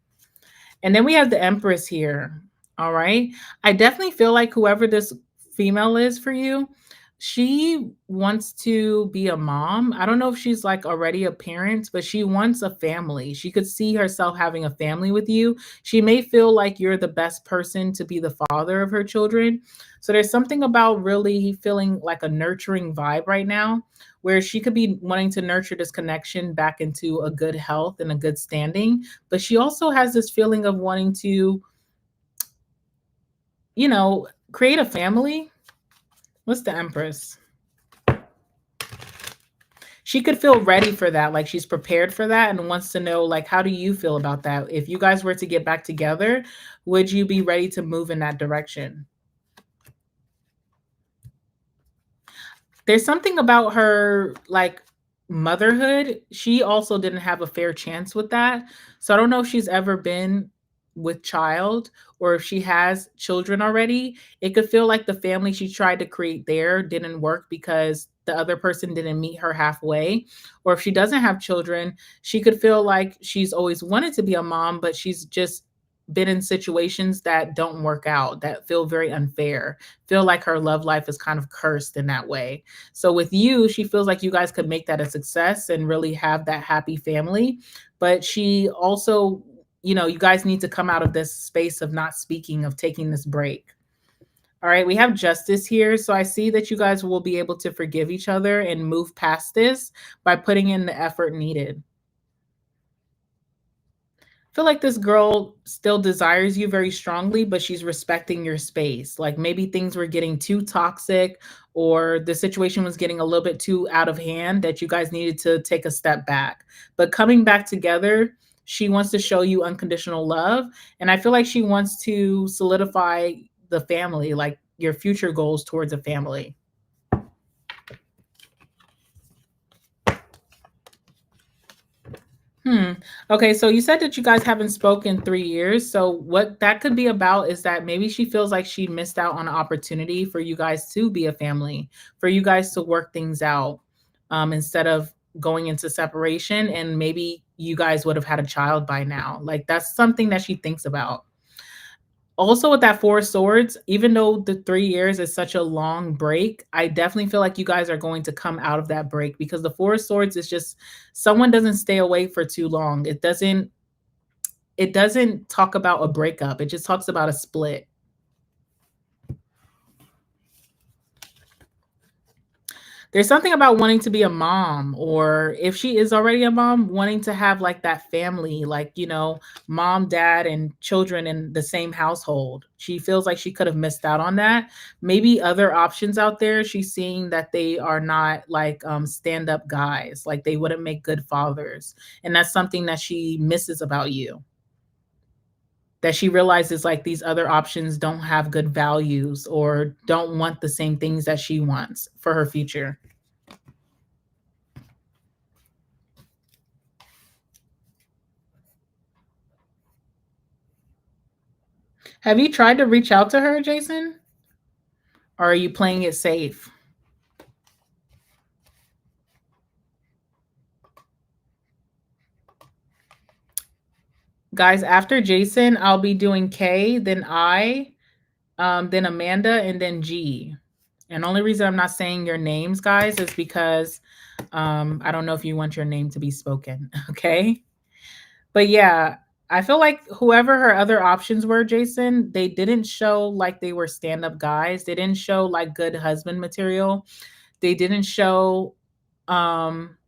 And then we have the Empress here. All right. I definitely feel like whoever this female is for you, she wants to be a mom. I don't know if she's like already a parent, but she wants a family. She could see herself having a family with you. She may feel like you're the best person to be the father of her children. So there's something about really feeling like a nurturing vibe right now, where she could be wanting to nurture this connection back into a good health and a good standing. But she also has this feeling of wanting to, create a family. What's the Empress? She could feel ready for that, like she's prepared for that and wants to know, like, how do you feel about that? If you guys were to get back together, would you be ready to move in that direction? There's something about her, like, motherhood. She also didn't have a fair chance with that. So I don't know if she's ever been with child or if she has children already. It could feel like the family she tried to create there didn't work because the other person didn't meet her halfway. Or if she doesn't have children, she could feel like she's always wanted to be a mom, but she's just been in situations that don't work out, that feel very unfair, feel like her love life is kind of cursed in that way. So with you, she feels like you guys could make that a success and really have that happy family. But she also, you guys need to come out of this space of not speaking, of taking this break. All right, we have Justice here. So I see that you guys will be able to forgive each other and move past this by putting in the effort needed. Feel like this girl still desires you very strongly, but she's respecting your space. Like maybe things were getting too toxic or the situation was getting a little bit too out of hand that you guys needed to take a step back. But coming back together, she wants to show you unconditional love. And I feel like she wants to solidify the family, like your future goals towards a family. Hmm. Okay, so you said that you guys haven't spoken 3 years. So what that could be about is that maybe she feels like she missed out on an opportunity for you guys to be a family, for you guys to work things out, instead of going into separation. And maybe you guys would have had a child by now. Like that's something that she thinks about. Also, with that Four of Swords, even though the 3 years is such a long break, I definitely feel like you guys are going to come out of that break, because the Four of Swords is just someone doesn't stay away for too long. It doesn't talk about a breakup. It just talks about a split. There's something about wanting to be a mom, or if she is already a mom, wanting to have like that family, like, mom, dad, and children in the same household. She feels like she could have missed out on that. Maybe other options out there, she's seeing that they are not like stand up guys, like they wouldn't make good fathers. And that's something that she misses about you. that she realizes like these other options don't have good values or don't want the same things that she wants for her future. Have you tried to reach out to her, Jason? Or are you playing it safe? Guys, after Jason, I'll be doing K, then I, then Amanda, and then G. And only reason I'm not saying your names, guys, is because I don't know if you want your name to be spoken. Okay. But yeah, I feel like whoever her other options were, Jason, they didn't show like they were stand up guys. They didn't show like good husband material. They didn't show, um,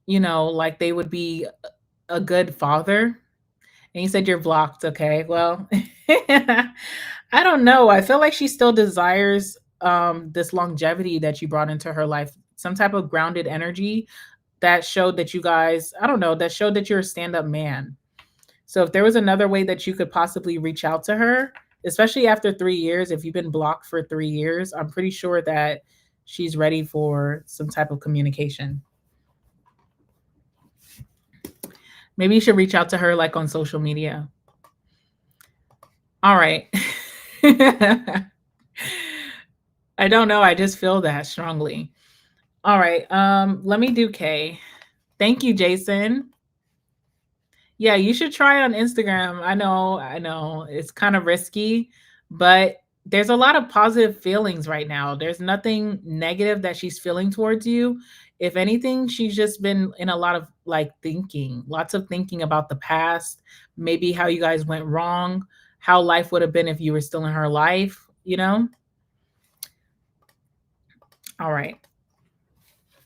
like they would be a good father. And you said you're blocked. Okay. Well, I don't know. I feel like she still desires this longevity that you brought into her life, some type of grounded energy that showed that you guys, I don't know, that showed that you're a stand-up man. So if there was another way that you could possibly reach out to her, especially after 3 years, if you've been blocked for 3 years, I'm pretty sure that she's ready for some type of communication. Maybe you should reach out to her like on social media. All right. I don't know. I just feel that strongly. All right. Let me do K. Thank you, Jason. Yeah, you should try it on Instagram. I know. It's kind of risky, but there's a lot of positive feelings right now. There's nothing negative that she's feeling towards you. If anything, she's just been in a lot of like thinking, lots of thinking about the past, maybe how you guys went wrong, how life would have been if you were still in her life, you know? All right.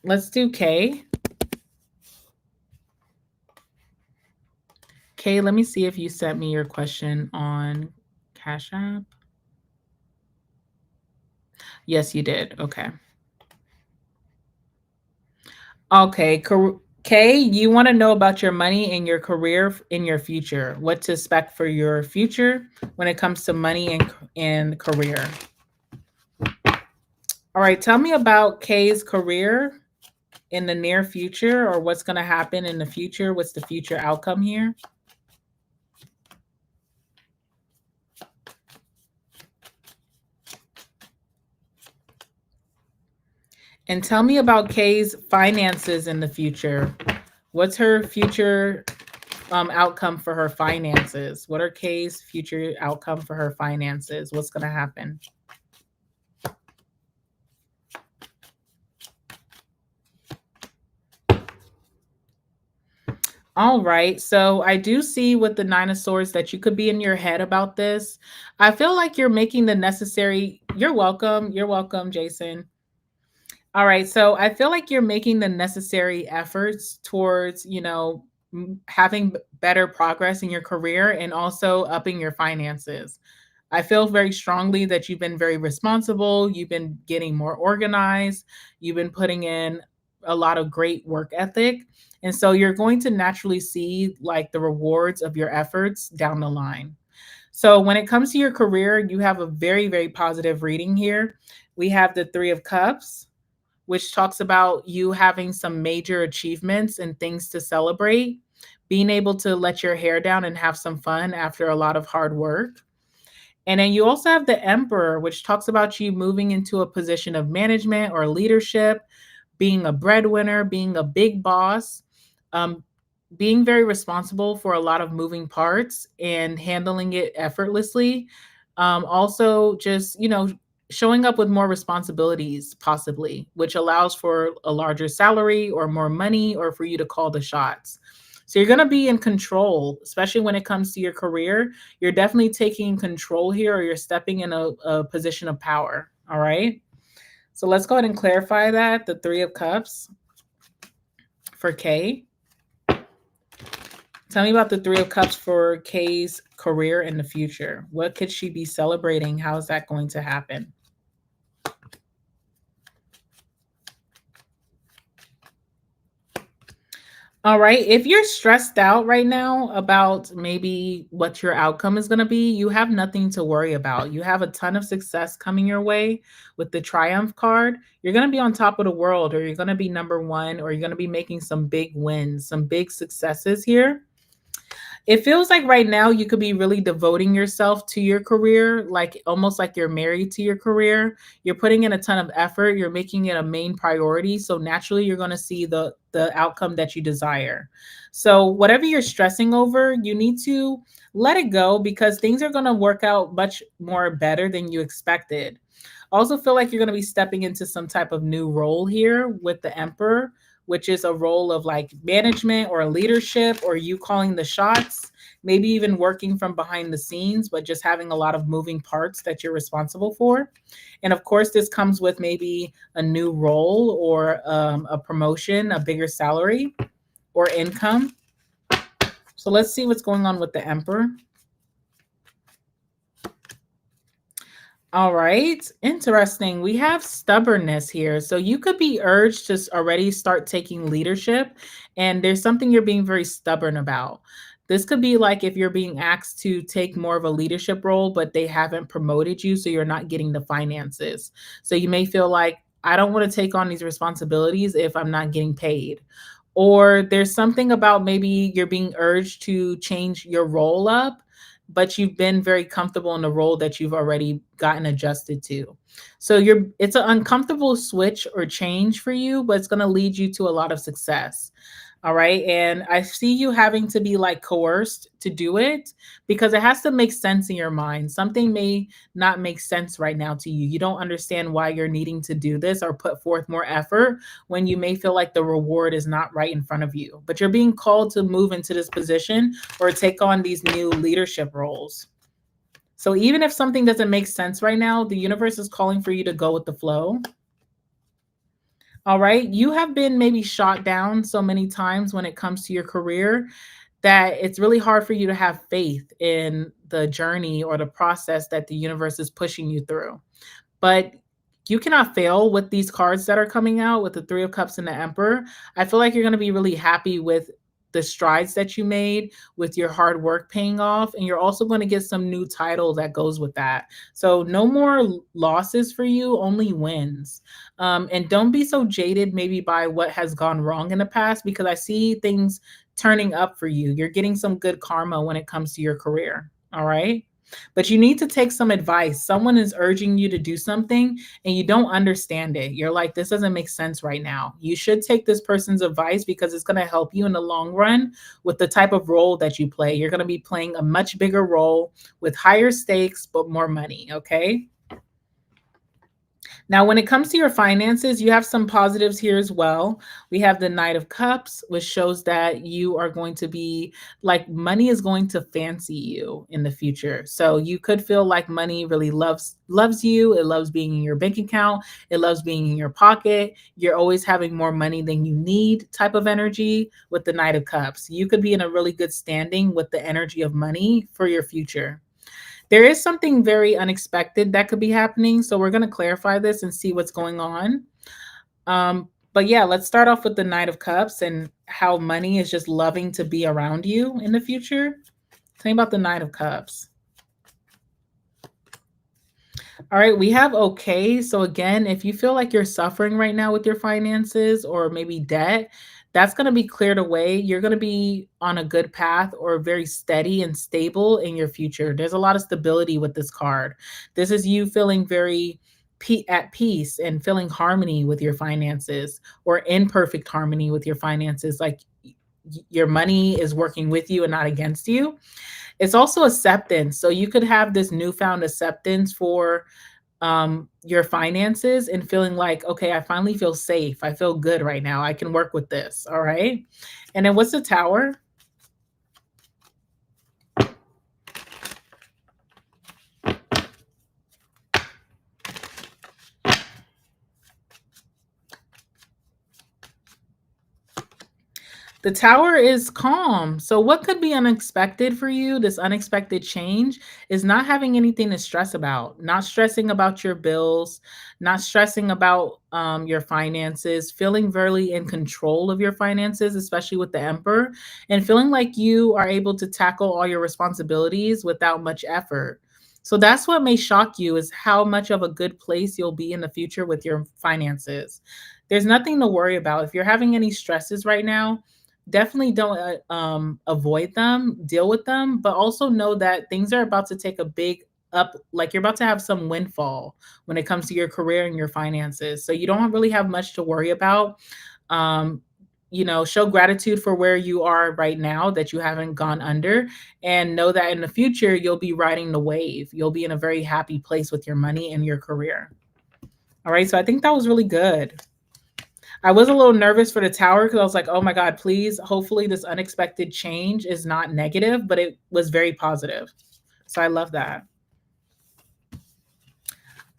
Let's do K. Kay, let me see if you sent me your question on Cash App. Yes, you did. Okay. Okay. Kay, you want to know about your money and your career in your future. What to expect for your future when it comes to money and career. All right. Tell me about Kay's career in the near future or what's going to happen in the future. What's the future outcome here? And tell me about Kay's finances in the future. What's her future outcome for her finances? What are Kay's future outcome for her finances? What's going to happen? All right. So I do see with the Nine of Swords that you could be in your head about this. I feel like you're making the necessary. You're welcome. You're welcome, Jason. All right. So I feel like you're making the necessary efforts towards, having better progress in your career and also upping your finances. I feel very strongly that you've been very responsible. You've been getting more organized. You've been putting in a lot of great work ethic. And so you're going to naturally see like the rewards of your efforts down the line. So when it comes to your career, you have a very, very positive reading here. We have the Three of Cups, which talks about you having some major achievements and things to celebrate, being able to let your hair down and have some fun after a lot of hard work. And then you also have the Emperor, which talks about you moving into a position of management or leadership, being a breadwinner, being a big boss, um, being very responsible for a lot of moving parts and handling it effortlessly. Also, just, showing up with more responsibilities, possibly, which allows for a larger salary or more money or for you to call the shots. So you're going to be in control, especially when it comes to your career. You're definitely taking control here or you're stepping in a position of power. All right. So let's go ahead and clarify that. The Three of Cups for Kay. Tell me about the Three of Cups for Kay's career in the future. What could she be celebrating? How is that going to happen? All right. If you're stressed out right now about maybe what your outcome is going to be, you have nothing to worry about. You have a ton of success coming your way with the Triumph card. You're going to be on top of the world, or you're going to be number one, or you're going to be making some big wins, some big successes here. It feels like right now you could be really devoting yourself to your career, like almost like you're married to your career. You're putting in a ton of effort, you're making it a main priority, so naturally you're going to see the outcome that you desire. So whatever you're stressing over, you need to let it go because things are going to work out much more better than you expected. I also feel like you're going to be stepping into some type of new role here with the Emperor, which is a role of like management or leadership or you calling the shots, maybe even working from behind the scenes, but just having a lot of moving parts that you're responsible for. And of course, this comes with maybe a new role or a promotion, a bigger salary or income. So let's see what's going on with the Emperor. All right, interesting. We have stubbornness here. So you could be urged to already start taking leadership, and there's something you're being very stubborn about. This could be like if you're being asked to take more of a leadership role, but they haven't promoted you, so you're not getting the finances. So you may feel like, I don't want to take on these responsibilities if I'm not getting paid. Or there's something about maybe you're being urged to change your role up, but you've been very comfortable in the role that you've already gotten adjusted to. So it's an uncomfortable switch or change for you, but it's going to lead you to a lot of success. All right. And I see you having to be like coerced to do it because it has to make sense in your mind. Something may not make sense right now to you. You don't understand why you're needing to do this or put forth more effort when you may feel like the reward is not right in front of you. But you're being called to move into this position or take on these new leadership roles. So even if something doesn't make sense right now, the universe is calling for you to go with the flow. All right. You have been maybe shot down so many times when it comes to your career that it's really hard for you to have faith in the journey or the process that the universe is pushing you through. But you cannot fail with these cards that are coming out with the Three of Cups and the Emperor. I feel like you're going to be really happy with the strides that you made with your hard work paying off. And you're also going to get some new title that goes with that. So no more losses for you, only wins. And don't be so jaded maybe by what has gone wrong in the past, because I see things turning up for you. You're getting some good karma when it comes to your career. All right. But you need to take some advice. Someone is urging you to do something and you don't understand it. You're like, this doesn't make sense right now. You should take this person's advice because it's going to help you in the long run with the type of role that you play. You're going to be playing a much bigger role with higher stakes, but more money. Okay. Now, when it comes to your finances, you have some positives here as well. We have the Knight of Cups, which shows that you are going to be like money is going to fancy you in the future. So you could feel like money really loves you. It loves being in your bank account. It loves being in your pocket. You're always having more money than you need type of energy with the Knight of Cups. You could be in a really good standing with the energy of money for your future. There is something very unexpected that could be happening. So we're going to clarify this and see what's going on. But yeah, let's start off with the Knight of Cups and how money is just loving to be around you in the future. Tell me about the Knight of Cups. All right, we have okay. So again, if you feel like you're suffering right now with your finances or maybe debt, that's going to be cleared away. You're going to be on a good path or very steady and stable in your future. There's a lot of stability with this card. This is you feeling very at peace and feeling harmony with your finances or in perfect harmony with your finances. Like your money is working with you and not against you. It's also acceptance. So you could have this newfound acceptance for your finances and feeling like, okay, I finally feel safe. I feel good right now. I can work with this. All right. And then what's the Tower? The tower is calm. So, what could be unexpected for you? This unexpected change is not having anything to stress about, not stressing about your bills, not stressing about your finances, feeling very in control of your finances, especially with the emperor, and feeling like you are able to tackle all your responsibilities without much effort. So, that's what may shock you is how much of a good place you'll be in the future with your finances. There's nothing to worry about. If you're having any stresses right now, definitely don't avoid them, deal with them, but also know that things are about to take a big up, like you're about to have some windfall when it comes to your career and your finances. So you don't really have much to worry about. Um, show gratitude for where you are right now, that you haven't gone under, and know that in the future you'll be riding the wave. You'll be in a very happy place with your money and your career. All right, so I think that was really good. I was a little nervous for the tower because I was like, oh my God, please, hopefully this unexpected change is not negative, but it was very positive. So I love that.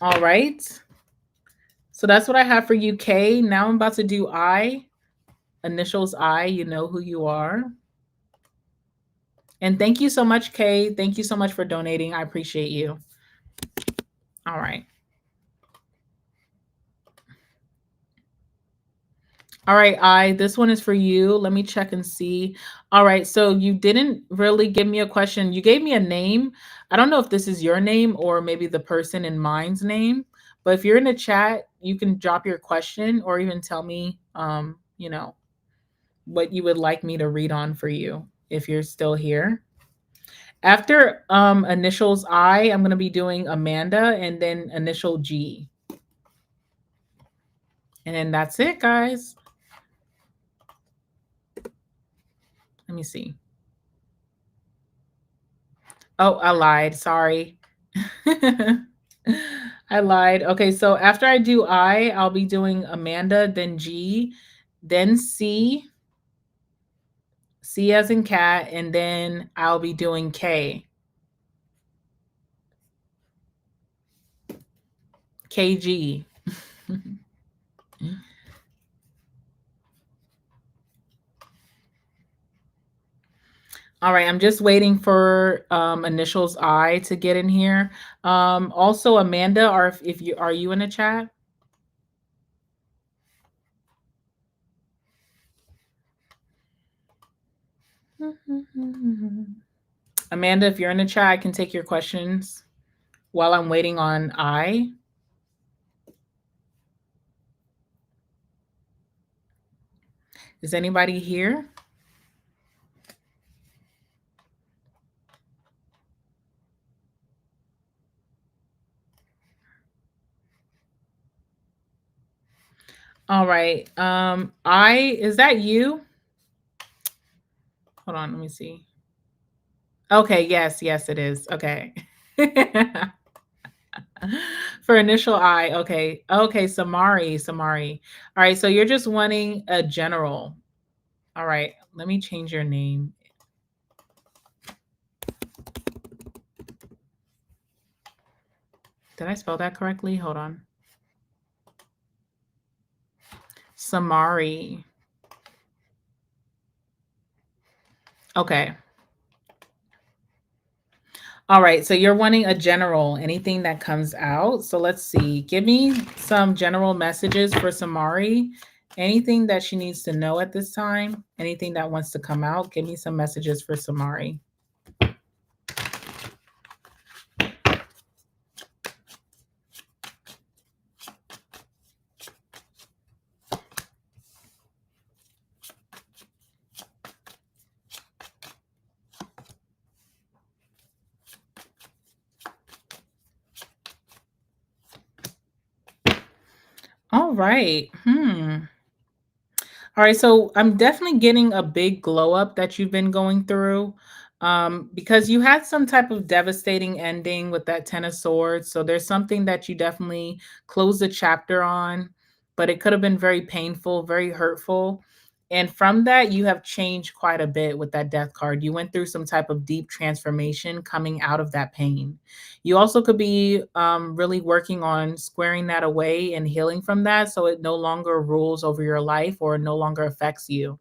All right. So that's what I have for you, K. Now I'm about to do I. Initials I, you know who you are. And thank you so much, Kay. Thank you so much for donating. I appreciate you. All right. All right, this one is for you. Let me check and see. All right, so you didn't really give me a question. You gave me a name. I don't know if this is your name or maybe the person in mine's name, but if you're in the chat, you can drop your question or even tell me, what you would like me to read on for you if you're still here. After initials I'm going to be doing Amanda and then initial G. And then that's it, guys. Let me see. Oh, I lied. Sorry. I lied. Okay, so after I do I'll be doing Amanda, then G, then C, C as in cat, and then I'll be doing K. KG. All right, I'm just waiting for initials I to get in here. Also, Amanda, or if you are you in the chat? Amanda, if you're in the chat, I can take your questions while I'm waiting on I. Is anybody here? All right. Is that you? Hold on, let me see. Okay, yes, it is. Okay. For initial I, okay. Okay, Samari. All right, so you're just wanting a general. All right, let me change your name. Did I spell that correctly? Hold on. Samari. Okay. All right, so you're wanting a general, anything that comes out. So let's see. Give me some general messages for Samari. Anything that she needs to know at this time, anything that wants to come out, give me some messages for Samari. All right. All right, so I'm definitely getting a big glow up that you've been going through because you had some type of devastating ending with that Ten of Swords. So there's something that you definitely closed the chapter on, but it could have been very painful, very hurtful. And from that, you have changed quite a bit with that death card. You went through some type of deep transformation coming out of that pain. You also could be really working on squaring that away and healing from that so it no longer rules over your life or no longer affects you.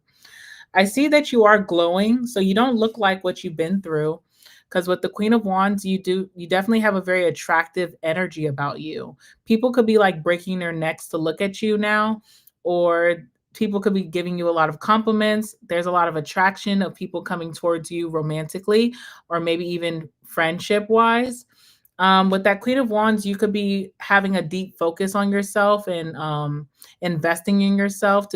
I see that you are glowing, so you don't look like what you've been through. Because with the Queen of Wands, you definitely have a very attractive energy about you. People could be like breaking their necks to look at you now, or people could be giving you a lot of compliments. There's a lot of attraction of people coming towards you romantically, or maybe even friendship wise. With that Queen of Wands, you could be having a deep focus on yourself and investing in yourself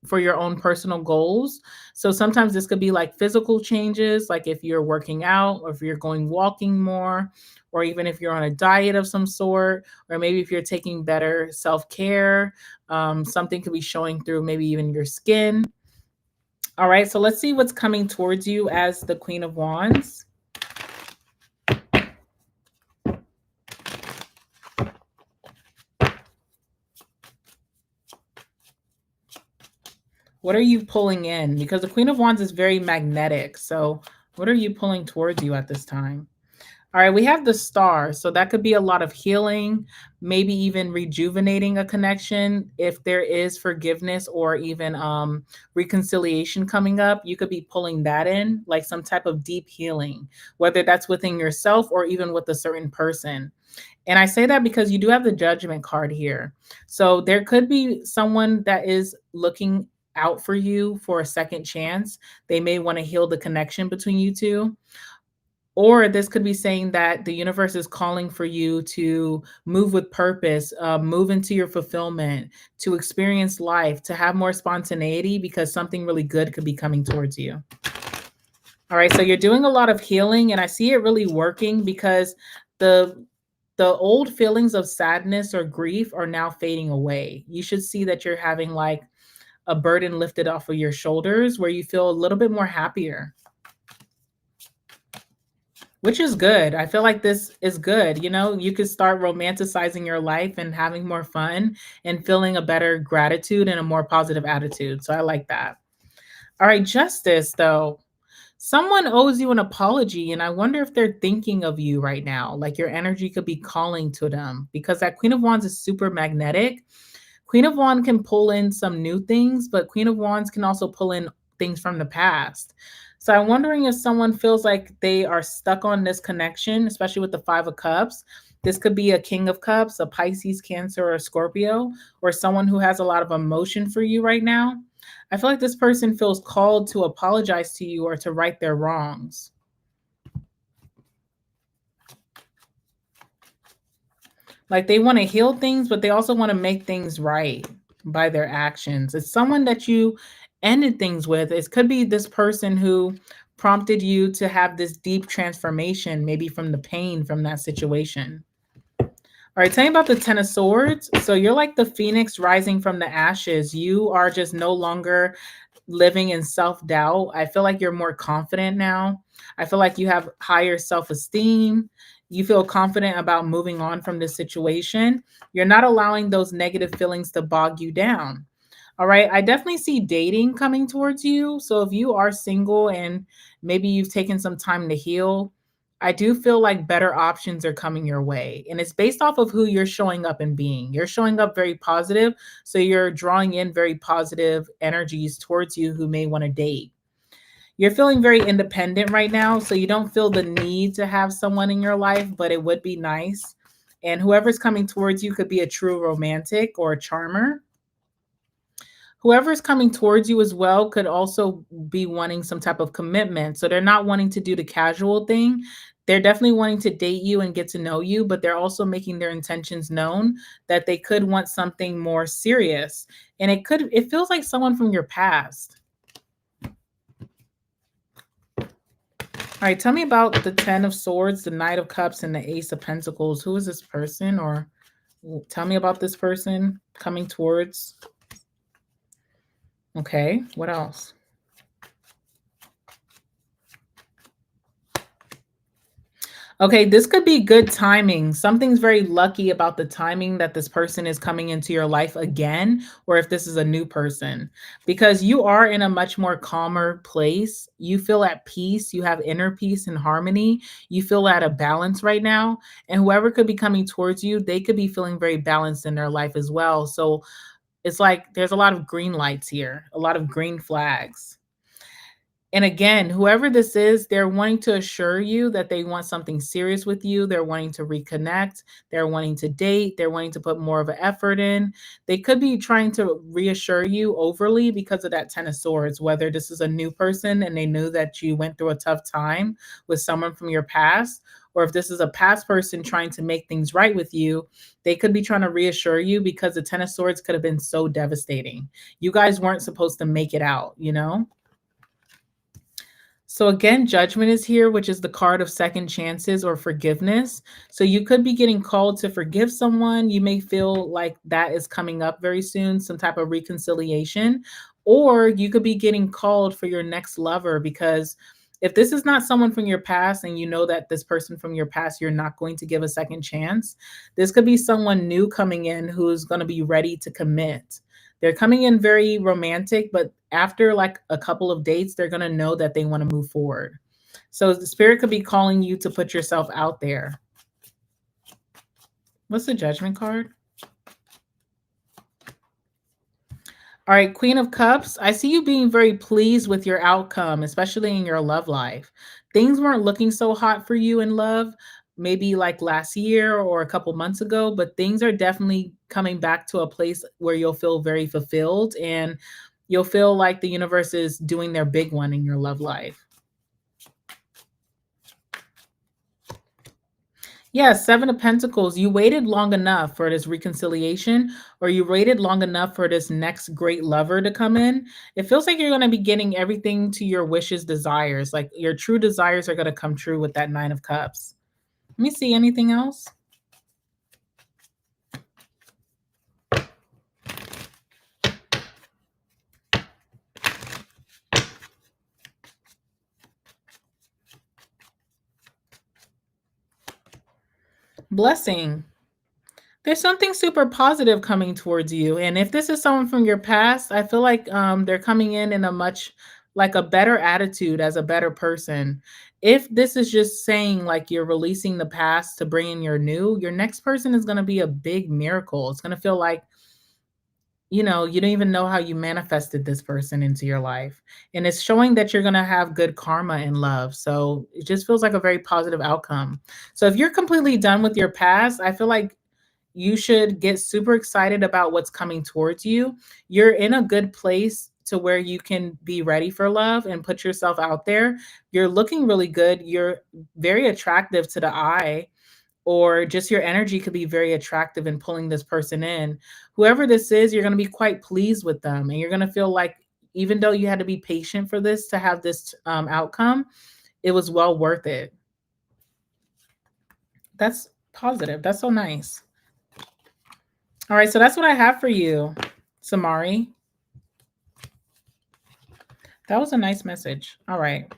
for your own personal goals. So sometimes this could be like physical changes, like if you're working out, or if you're going walking more, or even if you're on a diet of some sort, or maybe if you're taking better self care. Something could be showing through maybe even your skin. All right, so let's see what's coming towards you as the Queen of Wands. What are you pulling in? Because the Queen of Wands is very magnetic. So, what are you pulling towards you at this time? All right, we have the Star. So, that could be a lot of healing, maybe even rejuvenating a connection. If there is forgiveness or even reconciliation coming up, you could be pulling that in, like some type of deep healing, whether that's within yourself or even with a certain person. And I say that because you do have the Judgment card here. So there could be someone that is looking out for you for a second chance. They may want to heal the connection between you two. Or this could be saying that the universe is calling for you to move with purpose, move into your fulfillment, to experience life, to have more spontaneity because something really good could be coming towards you. All right, so you're doing a lot of healing, and I see it really working because the the old feelings of sadness or grief are now fading away. You should see that you're having like a burden lifted off of your shoulders where you feel a little bit more happier, which is good. I feel like this is good. You know, you could start romanticizing your life and having more fun and feeling a better gratitude and a more positive attitude. So I like that. All right, Justice, though. Someone owes you an apology, and I wonder if they're thinking of you right now. Like your energy could be calling to them because that Queen of Wands is super magnetic. Queen of Wands can pull in some new things, but Queen of Wands can also pull in things from the past. So I'm wondering if someone feels like they are stuck on this connection, especially with the Five of Cups. This could be a King of Cups, a Pisces, Cancer, or a Scorpio, or someone who has a lot of emotion for you right now. I feel like this person feels called to apologize to you or to right their wrongs. Like they want to heal things, but they also want to make things right by their actions. It's someone that you ended things with. It could be this person who prompted you to have this deep transformation, maybe from the pain from that situation. All right, tell me about the Ten of Swords. So you're like the phoenix rising from the ashes. You are just no longer living in self-doubt. I feel like you're more confident now. I feel like you have higher self-esteem. You feel confident about moving on from this situation. You're not allowing those negative feelings to bog you down. All right. I definitely see dating coming towards you. So if you are single and maybe you've taken some time to heal, I do feel like better options are coming your way. And it's based off of who you're showing up and being. You're showing up very positive. So you're drawing in very positive energies towards you who may want to date. You're feeling very independent right now. So you don't feel the need to have someone in your life, but it would be nice. And whoever's coming towards you could be a true romantic or a charmer. Whoever's coming towards you as well could also be wanting some type of commitment. So they're not wanting to do the casual thing. They're definitely wanting to date you and get to know you, but they're also making their intentions known that they could want something more serious. And it feels like someone from your past. All right, tell me about the Ten of Swords, the Knight of Cups, and the Ace of Pentacles. Who is this person? Or tell me about this person coming towards. Okay, what else? Okay, this could be good timing. Something's very lucky about the timing that this person is coming into your life again, or if this is a new person, because you are in a much more calmer place. You feel at peace. You have inner peace and harmony. You feel at a balance right now. And whoever could be coming towards you, they could be feeling very balanced in their life as well. So it's like there's a lot of green lights here, a lot of green flags. And again, whoever this is, they're wanting to assure you that they want something serious with you. They're wanting to reconnect. They're wanting to date. They're wanting to put more of an effort in. They could be trying to reassure you overly because of that Ten of Swords, whether this is a new person and they knew that you went through a tough time with someone from your past, or if this is a past person trying to make things right with you, they could be trying to reassure you because the Ten of Swords could have been so devastating. You guys weren't supposed to make it out, you know? So again, judgment is here, which is the card of second chances or forgiveness. So you could be getting called to forgive someone. You may feel like that is coming up very soon, some type of reconciliation, or you could be getting called for your next lover because if this is not someone from your past and you know that this person from your past you're not going to give a second chance, this could be someone new coming in who's going to be ready to commit. They're coming in very romantic, but after like a couple of dates, they're going to know that they want to move forward. So the spirit could be calling you to put yourself out there. What's the judgment card? All right, Queen of Cups. I see you being very pleased with your outcome, especially in your love life. Things weren't looking so hot for you in love, maybe like last year or a couple months ago, but things are definitely coming back to a place where you'll feel very fulfilled and you'll feel like the universe is doing their big one in your love life. Yeah, Seven of Pentacles. You waited long enough for this reconciliation, or you waited long enough for this next great lover to come in. It feels like you're going to be getting everything to your wishes, desires. Like your true desires are going to come true with that Nine of Cups. Let me see anything else. Blessing. There's something super positive coming towards you, and if this is someone from your past, I feel like, they're coming in a much like, a better attitude as a better person. If this is just saying, like, you're releasing the past to bring in your next person is gonna be a big miracle. It's gonna feel like, you don't even know how you manifested this person into your life, and it's showing that you're gonna have good karma in love, so it just feels like a very positive outcome. So if you're completely done with your past, I feel like you should get super excited about what's coming towards you. You're in a good place to where you can be ready for love and put yourself out there. You're looking really good. You're very attractive to the eye, or just your energy could be very attractive in pulling this person in. Whoever this is, you're going to be quite pleased with them. And you're going to feel like, even though you had to be patient for this to have this outcome, it was well worth it. That's positive. That's so nice. All right, so that's what I have for you, Samari. That was a nice message. All right.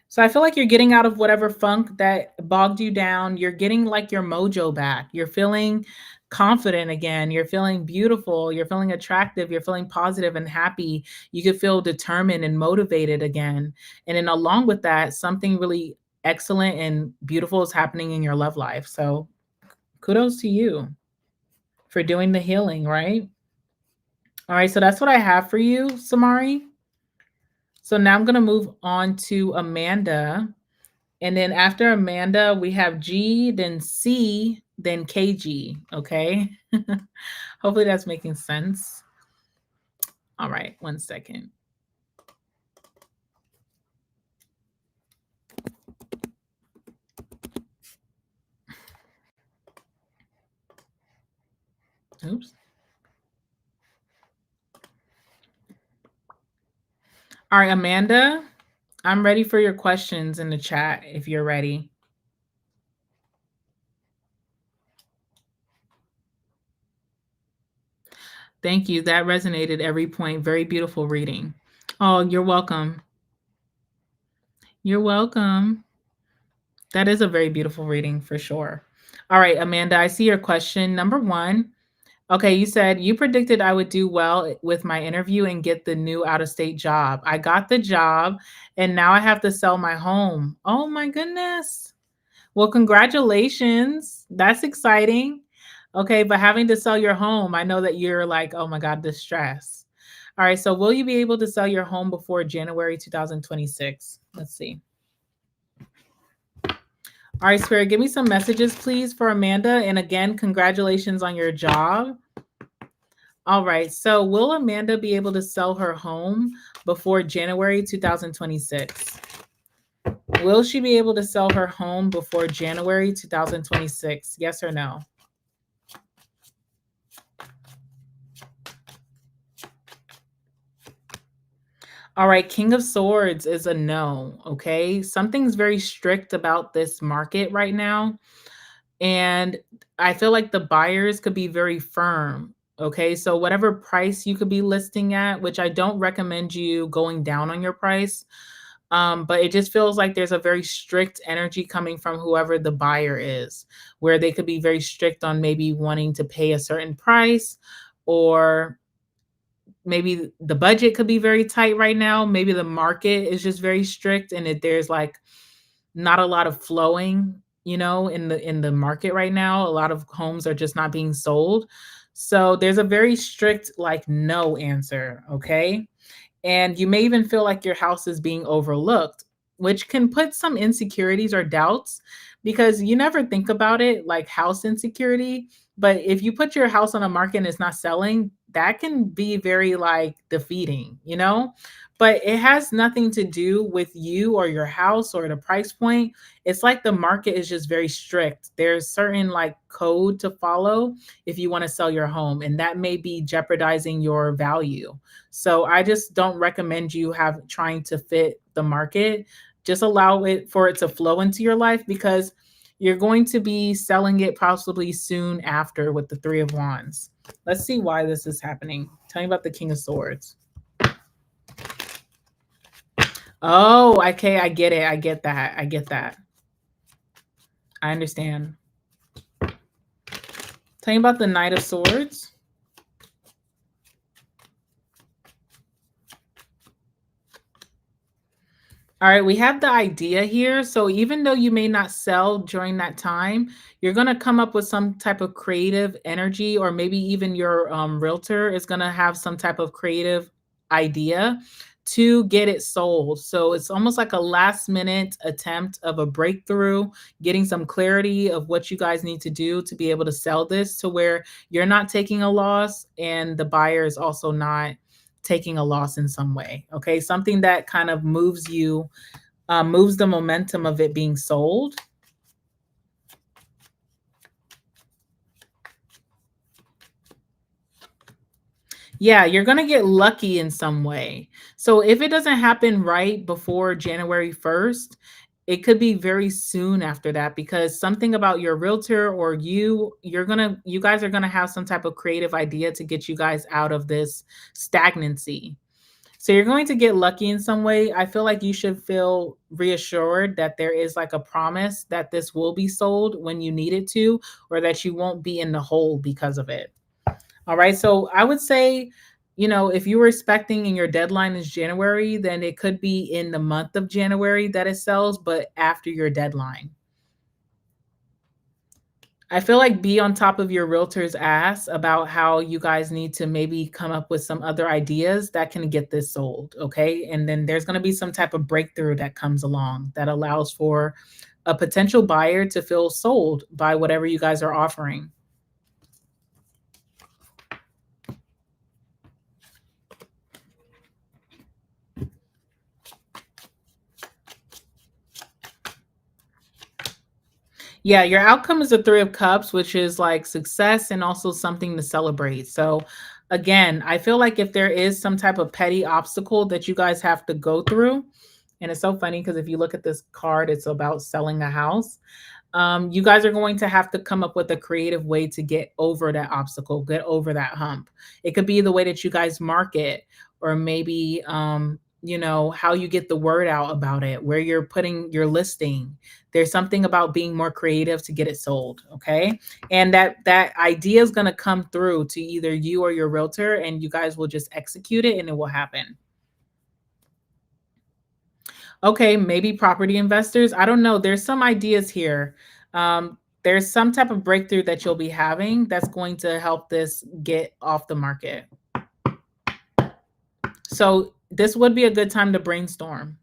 So I feel like you're getting out of whatever funk that bogged you down. You're getting like your mojo back. You're feeling confident again. You're feeling beautiful. You're feeling attractive. You're feeling positive and happy. You could feel determined and motivated again. And then along with that, something really excellent and beautiful is happening in your love life. So kudos to you for doing the healing, right? All right, so that's what I have for you, Samari. So now I'm going to move on to Amanda. And then after Amanda, we have G, then C, then KG. Okay. Hopefully that's making sense. All right, 1 second. Oops. All right, Amanda, I'm ready for your questions in the chat if you're ready. Thank you. That resonated every point. Very beautiful reading. Oh, you're welcome. You're welcome. That is a very beautiful reading for sure. All right, Amanda, I see your question. Number one. Okay, you said you predicted I would do well with my interview and get the new out of state job. I got the job and now I have to sell my home. Oh my goodness. Well, congratulations. That's exciting. Okay, but having to sell your home, I know that you're like, oh my God, distressed. All right, so will you be able to sell your home before January 2026? Let's see. All right, Spirit, give me some messages, please, for Amanda. And again, congratulations on your job. All right, so will Amanda be able to sell her home before January 2026? Will she be able to sell her home before January 2026? Yes or no? All right, King of Swords is a no, okay? Something's very strict about this market right now. And I feel like the buyers could be very firm. Okay. So, whatever price you could be listing at, which I don't recommend you going down on your price, but it just feels like there's a very strict energy coming from whoever the buyer is, where they could be very strict on maybe wanting to pay a certain price, or maybe the budget could be very tight right now. Maybe the market is just very strict and there's like not a lot of flowing, in the market right now. A lot of homes are just not being sold. So there's a very strict like no answer, okay? And you may even feel like your house is being overlooked, which can put some insecurities or doubts because you never think about it like house insecurity. But if you put your house on a market and it's not selling, that can be very like defeating, you know? But it has nothing to do with you or your house or the price point. It's like the market is just very strict. There's certain like code to follow if you want to sell your home, and that may be jeopardizing your value. So I just don't recommend you have trying to fit the market. Just allow it for it to flow into your life because you're going to be selling it possibly soon after with the 3 of Wands. Let's see why this is happening. Tell me about the King of Swords. Oh, okay, I get it. I get that. I get that. I understand. Tell me about the Knight of Swords. All right, we have the idea here. So even though you may not sell during that time, you're going to come up with some type of creative energy, or maybe even your realtor is going to have some type of creative idea to get it sold. So it's almost like a last minute attempt of a breakthrough, getting some clarity of what you guys need to do to be able to sell this to where you're not taking a loss and the buyer is also not taking a loss in some way. Okay. Something that kind of moves you, moves the momentum of it being sold. Yeah, you're going to get lucky in some way. So if it doesn't happen right before January 1st, it could be very soon after that because something about your realtor or you guys are going to have some type of creative idea to get you guys out of this stagnancy. So you're going to get lucky in some way. I feel like you should feel reassured that there is like a promise that this will be sold when you need it to, or that you won't be in the hole because of it. All right. So I would say, if you were expecting and your deadline is January, then it could be in the month of January that it sells, but after your deadline. I feel like be on top of your realtor's ass about how you guys need to maybe come up with some other ideas that can get this sold. Okay. And then there's going to be some type of breakthrough that comes along that allows for a potential buyer to feel sold by whatever you guys are offering. Yeah, your outcome is a 3 of cups, which is like success and also something to celebrate. So again, I feel like if there is some type of petty obstacle that you guys have to go through, and it's so funny because if you look at this card, it's about selling a house. You guys are going to have to come up with a creative way to get over that obstacle, get over that hump. It could be the way that you guys market, or maybe how you get the word out about it, where you're putting your listing. There's something about being more creative to get it sold, okay? And that idea is going to come through to either you or your realtor, and you guys will just execute it and it will happen. Okay, maybe property investors. I don't know. There's some ideas here. There's some type of breakthrough that you'll be having that's going to help this get off the market. So this would be a good time to brainstorm,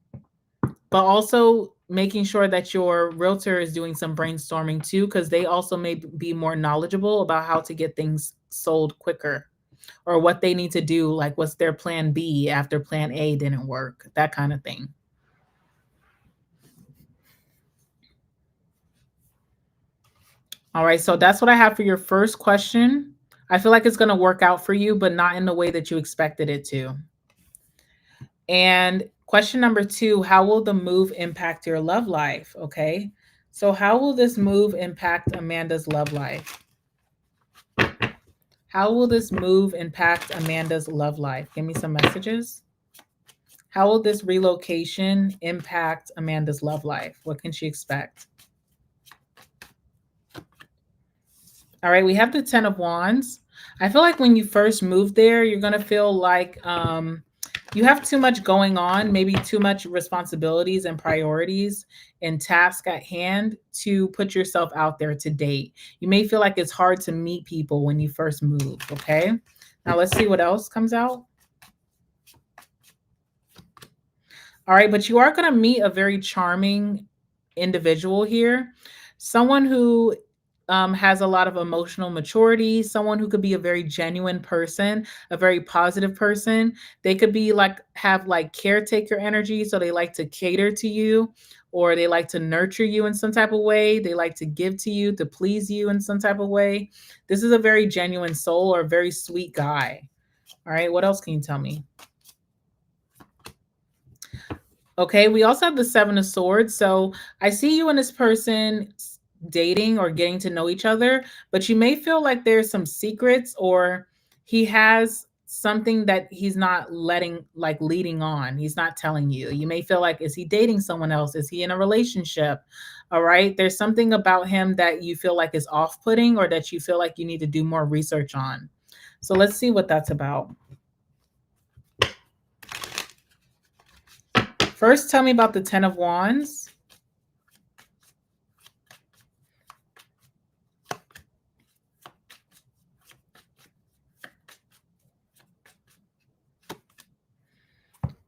but also making sure that your realtor is doing some brainstorming too, because they also may be more knowledgeable about how to get things sold quicker or what they need to do, like what's their plan B after plan A didn't work, that kind of thing. All right, so that's what I have for your first question. I feel like it's going to work out for you, but not in the way that you expected it to. And question number two, how will the move impact your love life? Okay, so how will this move impact Amanda's love life? How will this move impact Amanda's love life? Give me some messages. How will this relocation impact Amanda's love life? What can she expect? All right, we have the 10 of Wands. I feel like when you first move there, you're going to feel like you have too much going on, maybe too much responsibilities and priorities and tasks at hand to put yourself out there to date. You may feel like it's hard to meet people when you first move, okay? Now let's see what else comes out. All right, but you are going to meet a very charming individual here, someone who has a lot of emotional maturity, someone who could be a very genuine person, a very positive person. They could be like, have like caretaker energy. So they like to cater to you, or they like to nurture you in some type of way. They like to give to you, to please you in some type of way. This is a very genuine soul or a very sweet guy. All right, what else can you tell me? Okay, we also have the 7 of Swords. So I see you and this person dating or getting to know each other, but you may feel like there's some secrets or he has something that he's not letting, like leading on. He's not telling you. You may feel like, is he dating someone else? Is he in a relationship? All right. There's something about him that you feel like is off putting or that you feel like you need to do more research on. So let's see what that's about. First, tell me about the 10 of Wands.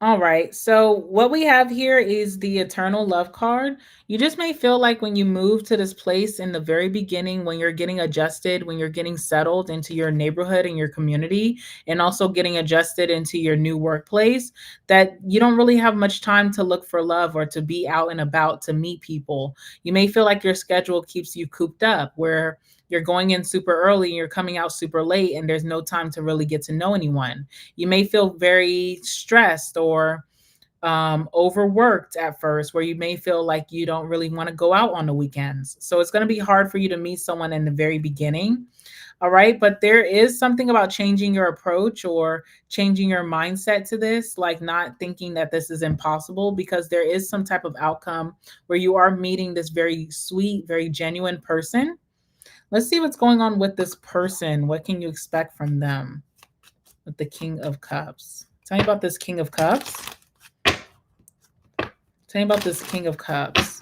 All right. So what we have here is the eternal love card. You just may feel like when you move to this place in the very beginning, when you're getting adjusted, when you're getting settled into your neighborhood and your community, and also getting adjusted into your new workplace, that you don't really have much time to look for love or to be out and about to meet people. You may feel like your schedule keeps you cooped up, where you're going in super early and you're coming out super late, and there's no time to really get to know anyone. You may feel very stressed or overworked at first, where you may feel like you don't really want to go out on the weekends. So it's going to be hard for you to meet someone in the very beginning. All right. But there is something about changing your approach or changing your mindset to this, like not thinking that this is impossible, because there is some type of outcome where you are meeting this very sweet, very genuine person. Let's see what's going on with this person. What can you expect from them with the King of Cups? Tell me about this King of Cups. Tell me about this King of Cups.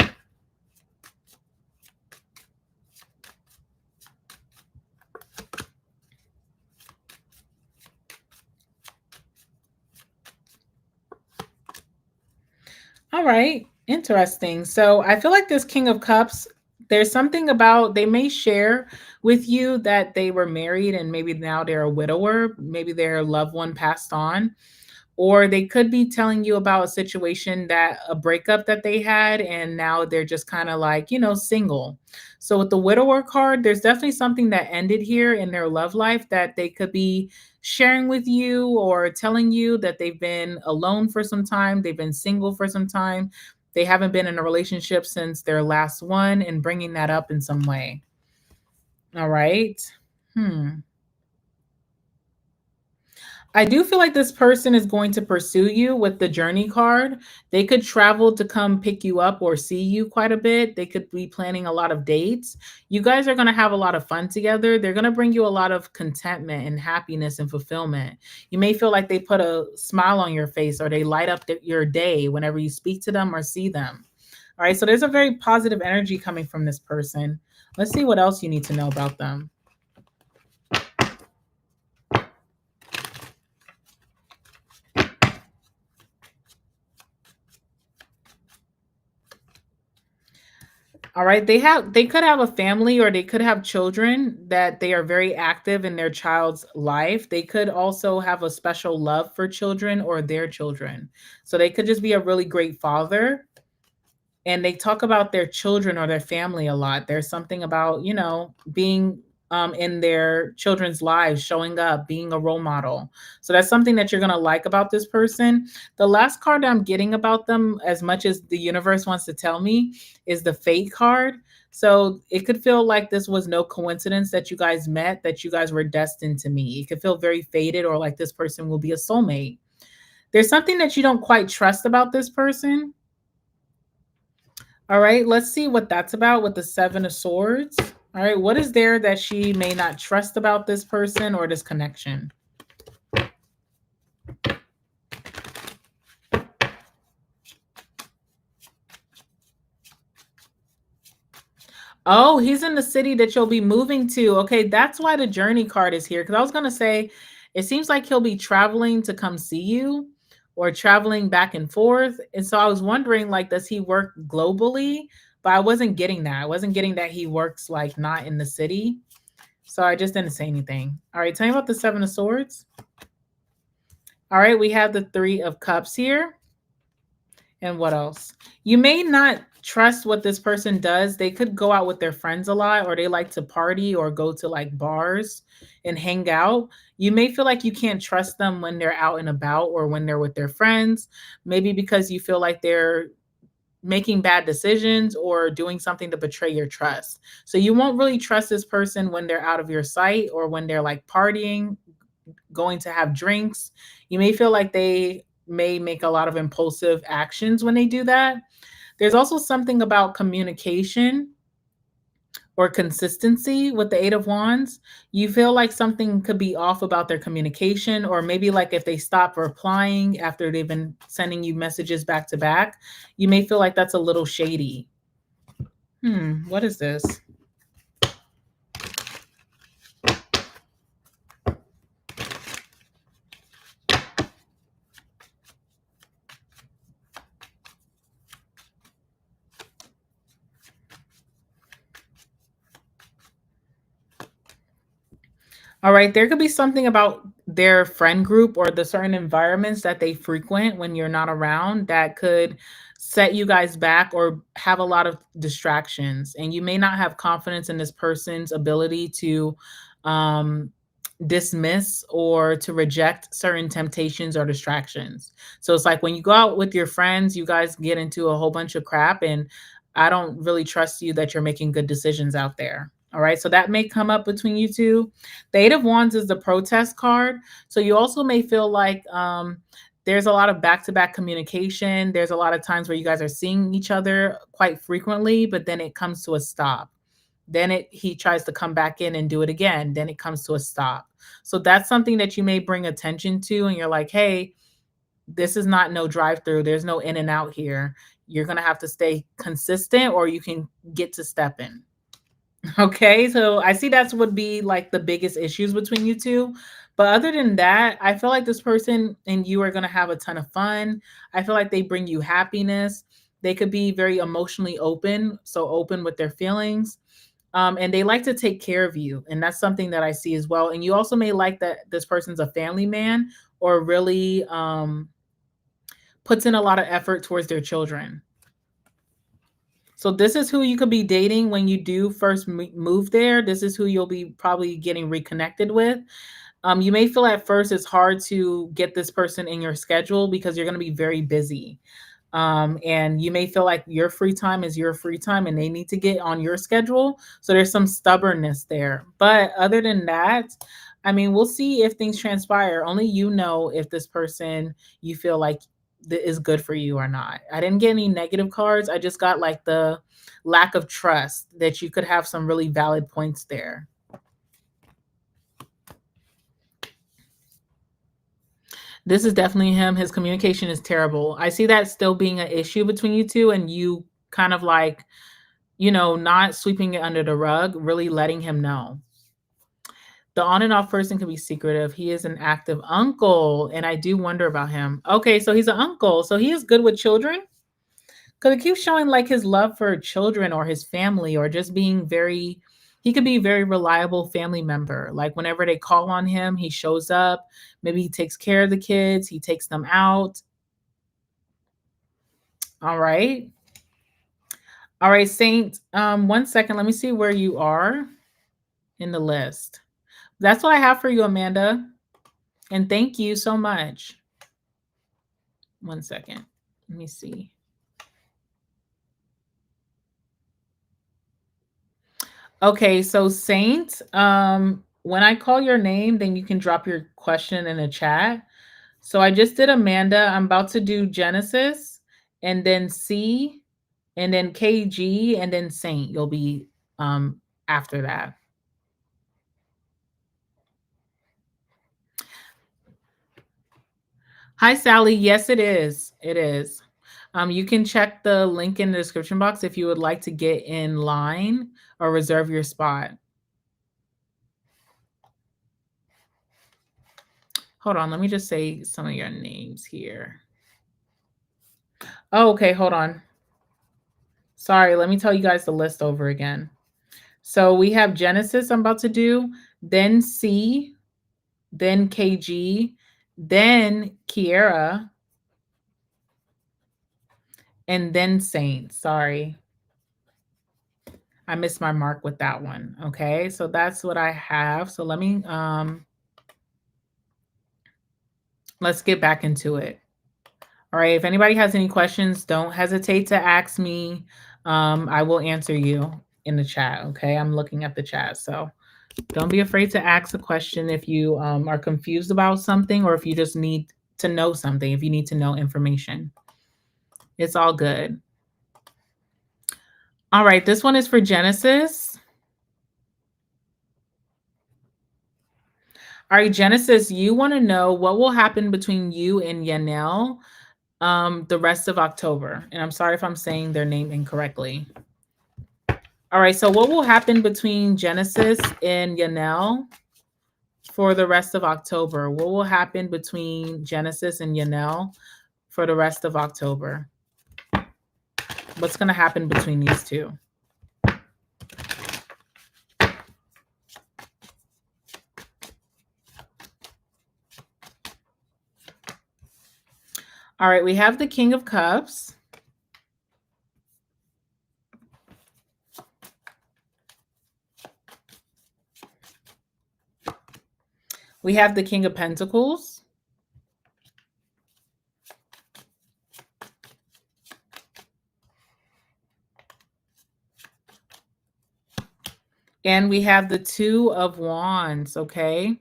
All right, interesting. So I feel like this King of Cups, there's something about, they may share with you that they were married and maybe now they're a widower, maybe their loved one passed on. Or they could be telling you about a situation, that a breakup that they had, and now they're just kind of like, single. So with the widower card, there's definitely something that ended here in their love life that they could be sharing with you or telling you that they've been alone for some time, they've been single for some time, they haven't been in a relationship since their last one, and bringing that up in some way. All right. I do feel like this person is going to pursue you with the journey card. They could travel to come pick you up or see you quite a bit. They could be planning a lot of dates. You guys are going to have a lot of fun together. They're going to bring you a lot of contentment and happiness and fulfillment. You may feel like they put a smile on your face or they light up your day whenever you speak to them or see them. All right, so there's a very positive energy coming from this person. Let's see what else you need to know about them. All right, they could have a family or they could have children that they are very active in their child's life. They could also have a special love for children or their children. So they could just be a really great father, and they talk about their children or their family a lot. There's something about, being in their children's lives, showing up, being a role model. So that's something that you're going to like about this person. The last card I'm getting about them, as much as the universe wants to tell me, is the fate card. So it could feel like this was no coincidence that you guys met, that you guys were destined to meet. It could feel very fated, or like this person will be a soulmate. There's something that you don't quite trust about this person. All right, let's see what that's about with the Seven of Swords. All right, what is there that she may not trust about this person or this connection? Oh, he's in the city that you'll be moving to. Okay, that's why the journey card is here. Because I was going to say, it seems like he'll be traveling to come see you or traveling back and forth. And so I was wondering, like, does he work globally? But I wasn't getting that. I wasn't getting that he works like not in the city. So I just didn't say anything. All right, tell me about the Seven of Swords. All right, we have the Three of Cups here. And what else? You may not trust what this person does. They could go out with their friends a lot, or they like to party or go to like bars and hang out. You may feel like you can't trust them when they're out and about or when they're with their friends, maybe because you feel like they're making bad decisions or doing something to betray your trust. So you won't really trust this person when they're out of your sight or when they're like partying, going to have drinks. You may feel like they may make a lot of impulsive actions when they do that. There's also something about communication or consistency with the Eight of Wands. You feel like something could be off about their communication, or maybe like if they stop replying after they've been sending you messages back to back, you may feel like that's a little shady. What is this? All right, there could be something about their friend group or the certain environments that they frequent when you're not around that could set you guys back or have a lot of distractions. And you may not have confidence in this person's ability to um, dismiss or to reject certain temptations or distractions. So it's like when you go out with your friends, you guys get into a whole bunch of crap, and I don't really trust you that you're making good decisions out there. All right, so that may come up between you two. The Eight of Wands is the protest card. So you also may feel like there's a lot of back-to-back communication. There's a lot of times where you guys are seeing each other quite frequently, but then it comes to a stop. Then he tries to come back in and do it again. Then it comes to a stop. So that's something that you may bring attention to, and you're like, hey, this is not no drive-through. There's no in and out here. You're gonna have to stay consistent, or you can get to stepping. Okay, so I see that's would be like the biggest issues between you two. But other than that, I feel like this person and you are going to have a ton of fun. I feel like they bring you happiness. They could be very emotionally open, so open with their feelings. And they like to take care of you. And that's something that I see as well. And you also may like that this person's a family man or really puts in a lot of effort towards their children. So this is who you could be dating when you do first move there. This is who you'll be probably getting reconnected with. You may feel at first it's hard to get this person in your schedule because you're going to be very busy. And you may feel like your free time is your free time and they need to get on your schedule. So there's some stubbornness there. But other than that, I mean, we'll see if things transpire. Only you know if this person you feel like is good for you or not. I didn't get any negative cards. I just got like the lack of trust that you could have some really valid points there. This is definitely him. His communication is terrible. I see that still being an issue between you two, and you kind of like, not sweeping it under the rug, really letting him know. The on and off person can be secretive. He is an active uncle, and I do wonder about him. Okay, so he's an uncle. So he is good with children. Because it keeps showing like his love for children or his family or just being very, he could be a very reliable family member. Like whenever they call on him, he shows up. Maybe he takes care of the kids, he takes them out. All right. All right, Saint. 1 second. Let me see where you are in the list. That's what I have for you, Amanda. And thank you so much. 1 second. Let me see. Okay, so Saint, when I call your name, then you can drop your question in the chat. So I just did Amanda. I'm about to do Genesis and then C and then KG and then Saint. You'll be after that. Hi, Sally. Yes, it is. It is. You can check the link in the description box if you would like to get in line or reserve your spot. Hold on. Let me just say some of your names here. Oh, okay. Hold on. Sorry. Let me tell you guys the list over again. So we have Genesis I'm about to do, then C, then KG, then Kiera, and then Saint. Sorry. I missed my mark with that one. Okay, so that's what I have. So let me let's get back into it. All right, if anybody has any questions, don't hesitate to ask me. I will answer you in the chat. Okay, I'm looking at the chat. So don't be afraid to ask a question if you are confused about something or if you just need to know something, if you need to know information. It's all good. All right, this one is for Genesis. All right, Genesis, you want to know what will happen between you and Yanel the rest of October. And I'm sorry if I'm saying their name incorrectly. All right, so what will happen between Genesis and Yanel for the rest of October? What will happen between Genesis and Yanel for the rest of October? What's going to happen between these two? All right, we have the King of Cups. We have the King of Pentacles. And we have the Two of Wands, okay?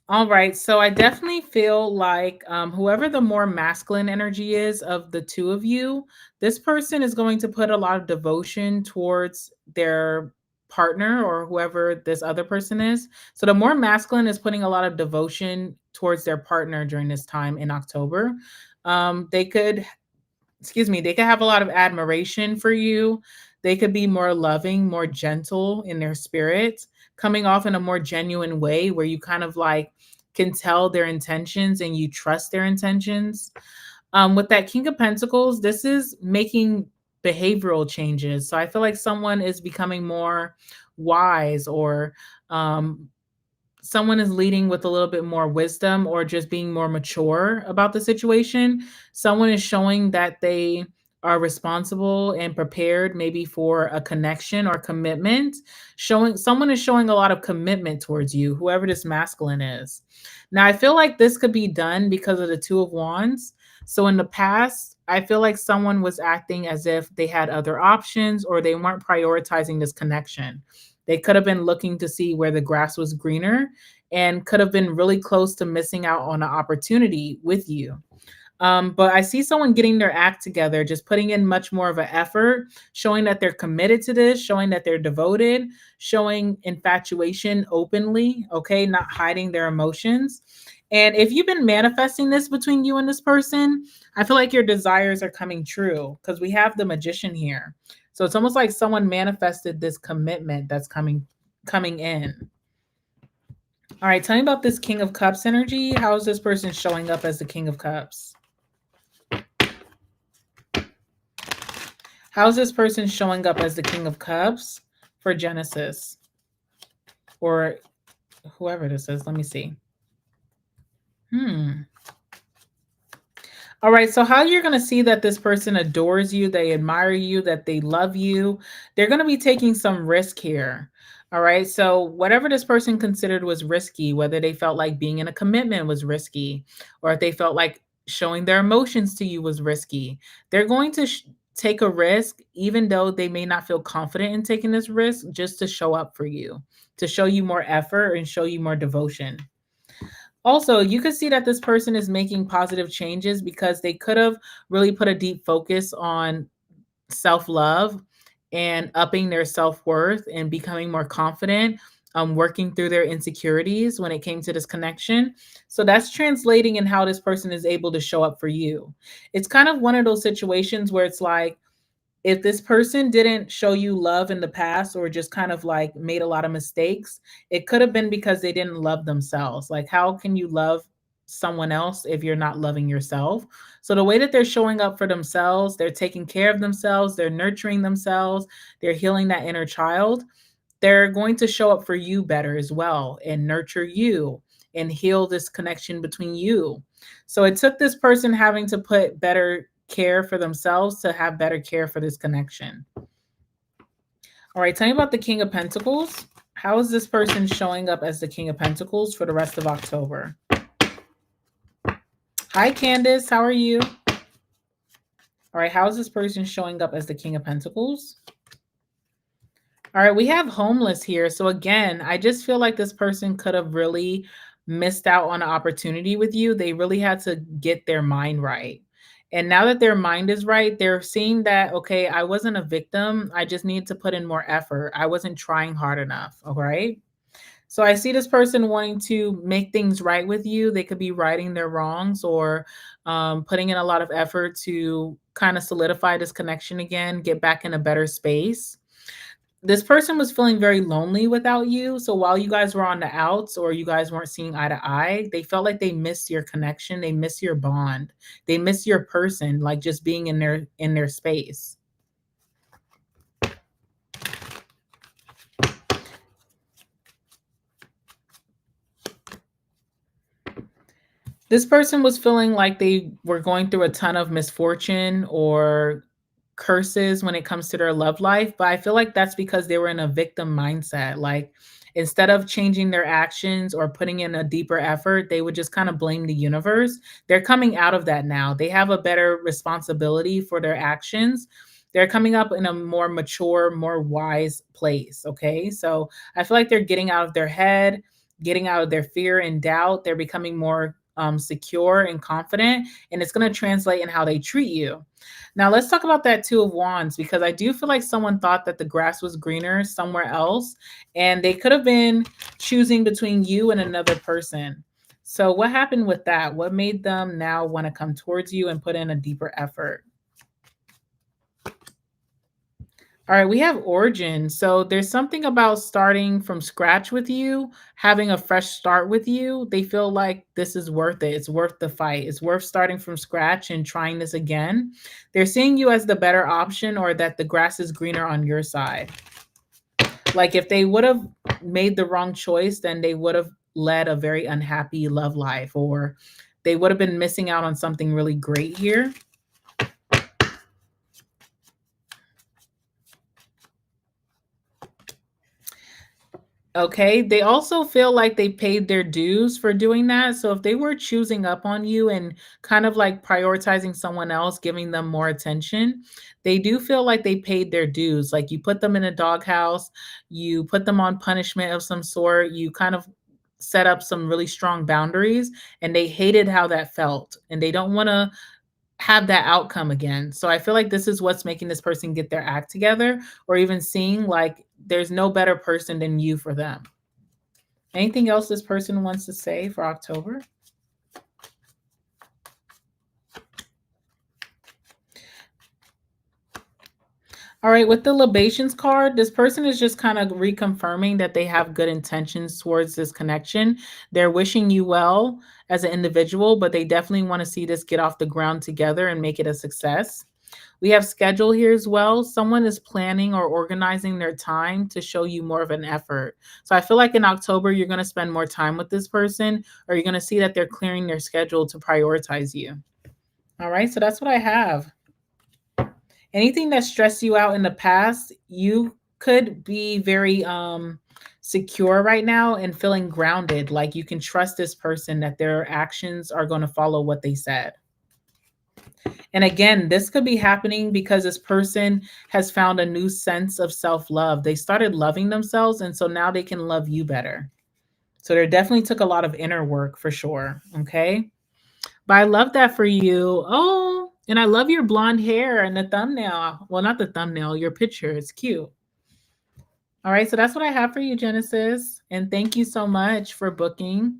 All right, so I definitely feel like whoever the more masculine energy is of the two of you, this person is going to put a lot of devotion towards their partner or whoever this other person is. So the more masculine is putting a lot of devotion towards their partner during this time in October. They could they could have a lot of admiration for you. They could be more loving, more gentle in their spirit, coming off in a more genuine way where you kind of like can tell their intentions and you trust their intentions. With that King of Pentacles, this is making behavioral changes. So I feel like someone is becoming more wise or someone is leading with a little bit more wisdom or just being more mature about the situation. Someone is showing that they are responsible and prepared maybe for a connection or commitment. Someone is showing a lot of commitment towards you, whoever this masculine is. Now, I feel like this could be done because of the Two of Wands. So in the past, I feel like someone was acting as if they had other options or they weren't prioritizing this connection. They could have been looking to see where the grass was greener and could have been really close to missing out on an opportunity with you. But I see someone getting their act together, just putting in much more of an effort, showing that they're committed to this, showing that they're devoted, showing infatuation openly, okay, not hiding their emotions. And if you've been manifesting this between you and this person, I feel like your desires are coming true because we have the Magician here. So it's almost like someone manifested this commitment that's coming in. All right, tell me about this King of Cups energy. How is this person showing up as the King of Cups? How's this person showing up as the King of Cups for Genesis or whoever this is? Let me see. Hmm. All right, so how you're going to see that this person adores you, they admire you, that they love you, they're going to be taking some risk here. All right, so whatever this person considered was risky, whether they felt like being in a commitment was risky, or if they felt like showing their emotions to you was risky, they're going to take a risk, even though they may not feel confident in taking this risk, just to show up for you, to show you more effort and show you more devotion. Also, you could see that this person is making positive changes because they could have really put a deep focus on self-love and upping their self-worth and becoming more confident, working through their insecurities when it came to this connection. So that's translating in how this person is able to show up for you. It's kind of one of those situations where it's like, if this person didn't show you love in the past or just kind of like made a lot of mistakes, it could have been because they didn't love themselves. Like, how can you love someone else if you're not loving yourself? So, the way that they're showing up for themselves, they're taking care of themselves, they're nurturing themselves, they're healing that inner child. They're going to show up for you better as well and nurture you and heal this connection between you. So it took this person having to put better care for themselves to have better care for this connection. All right, tell me about the King of Pentacles. How is this person showing up as the King of Pentacles for the rest of October? Hi, Candace. How are you? All right, how is this person showing up as the King of Pentacles? All right, we have homeless here. So again, I just feel like this person could have really missed out on an opportunity with you. They really had to get their mind right. And now that their mind is right, they're seeing that, okay, I wasn't a victim. I just need to put in more effort. I wasn't trying hard enough. All right. So I see this person wanting to make things right with you. They could be righting their wrongs or putting in a lot of effort to kind of solidify this connection again, get back in a better space. This person was feeling very lonely without you. So while you guys were on the outs or you guys weren't seeing eye to eye, they felt like they missed your connection. They miss your bond. They miss your person, like just being in their space. This person was feeling like they were going through a ton of misfortune or curses when it comes to their love life, but I feel like that's because they were in a victim mindset. Like instead of changing their actions or putting in a deeper effort, they would just kind of blame the universe. They're coming out of that now. They have a better responsibility for their actions. They're coming up in a more mature, more wise place. Okay. So I feel like they're getting out of their head, getting out of their fear and doubt. They're becoming more secure and confident, and it's going to translate in how they treat you. Now, let's talk about that Two of Wands, because I do feel like someone thought that the grass was greener somewhere else, and they could have been choosing between you and another person. So, what happened with that? What made them now want to come towards you and put in a deeper effort? All right, we have origin. So there's something about starting from scratch with you, having a fresh start with you. They feel like this is worth it. It's worth the fight. It's worth starting from scratch and trying this again. They're seeing you as the better option or that the grass is greener on your side. Like if they would have made the wrong choice, then they would have led a very unhappy love life, or they would have been missing out on something really great here. Okay, they also feel like they paid their dues for doing that. So if they were choosing up on you and kind of like prioritizing someone else, giving them more attention, they do feel like they paid their dues. Like you put them in a doghouse, you put them on punishment of some sort, you kind of set up some really strong boundaries, and they hated how that felt. And they don't want to have that outcome again. So I feel like this is what's making this person get their act together, or even seeing like there's no better person than you for them. Anything else this person wants to say for October? All right, with the libations card, this person is just kind of reconfirming that they have good intentions towards this connection. They're wishing you well as an individual, but they definitely want to see this get off the ground together and make it a success. We have schedule here as well. Someone is planning or organizing their time to show you more of an effort. So I feel like in October, you're going to spend more time with this person, or you're going to see that they're clearing their schedule to prioritize you. All right. So that's what I have. Anything that stressed you out in the past, you could be very secure right now and feeling grounded. Like you can trust this person that their actions are going to follow what they said. And again, this could be happening because this person has found a new sense of self love. They started loving themselves, and so now they can love you better. So there definitely took a lot of inner work for sure. Okay. But I love that for you. Oh, and I love your blonde hair and the thumbnail. Well, not the thumbnail, your picture. It's cute. All right. So that's what I have for you, Genesis. And thank you so much for booking.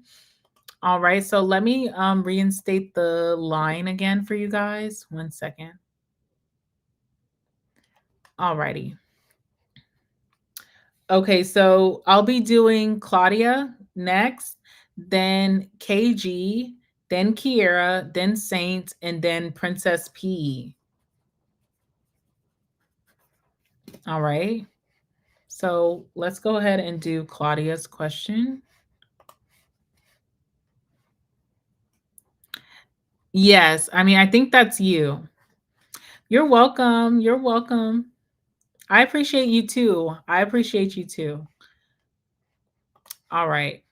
All right. So let me reinstate the line again for you guys. 1 second. All righty. Okay. So I'll be doing Claudia next, then KG, then Kiera, then Saint, and then Princess P. All right. So let's go ahead and do Claudia's question. Yes. I mean, I think that's you. You're welcome. You're welcome. I appreciate you too. I appreciate you too. All right.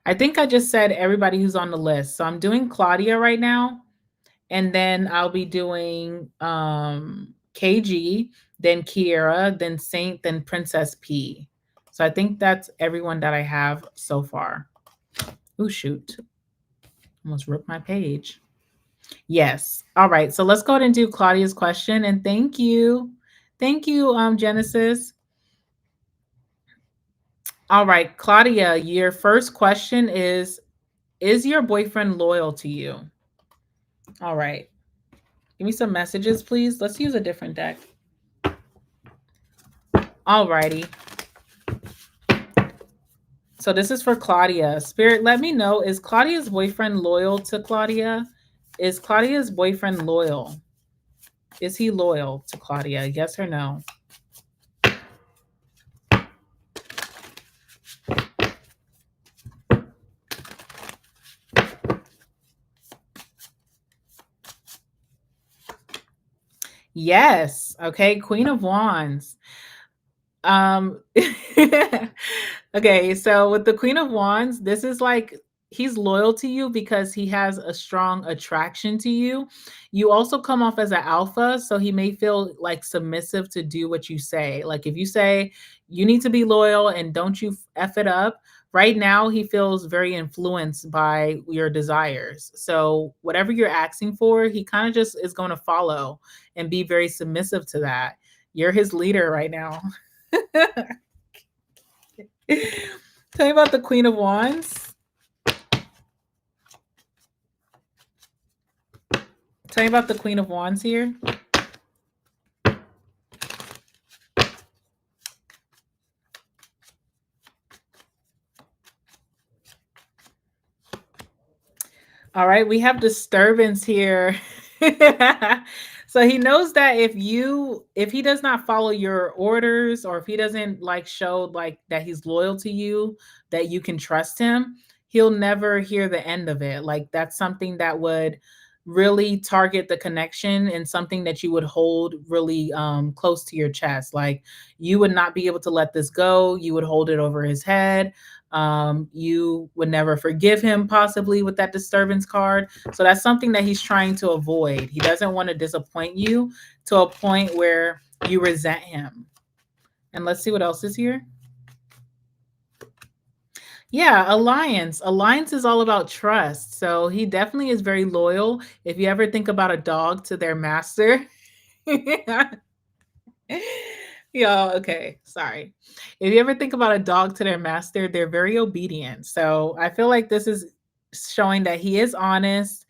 I think I just said everybody who's on the list. So I'm doing Claudia right now. And then I'll be doing KG, then Kiera, then Saint, then Princess P. So I think that's everyone that I have so far. Oh, shoot. Almost ripped my page. Yes. All right. So let's go ahead and do Claudia's question. And thank you. Thank you, Genesis. All right, Claudia, your first question is your boyfriend loyal to you? All right. Give me some messages, please. Let's use a different deck. All righty. So this is for Claudia. Spirit, let me know, is Claudia's boyfriend loyal to Claudia? Is Claudia's boyfriend loyal? Is he loyal to Claudia? Yes or no? Yes. Okay, Queen of Wands. Okay, so with the Queen of Wands, this is like he's loyal to you because he has a strong attraction to you. You also come off as an alpha, so he may feel like submissive to do what you say. Like if you say you need to be loyal and don't you F it up, right now he feels very influenced by your desires. So whatever you're asking for, he kind of just is going to follow and be very submissive to that. You're his leader right now. Tell me about the Queen of Wands. Tell me about the Queen of Wands here. All right, we have disturbance here. So he knows that if he does not follow your orders, or if he doesn't like show like that he's loyal to you, that you can trust him, he'll never hear the end of it. Like that's something that would really target the connection and something that you would hold really close to your chest. Like you would not be able to let this go. You would hold it over his head. You would never forgive him, possibly with that disturbance card. So that's something that he's trying to avoid. He doesn't want to disappoint you to a point where you resent him. And let's see what else is here. Yeah, alliance. Alliance is all about trust. So he definitely is very loyal. If you ever think about a dog to their master, yeah, okay. Sorry. If you ever think about a dog to their master, they're very obedient. So I feel like this is showing that he is honest.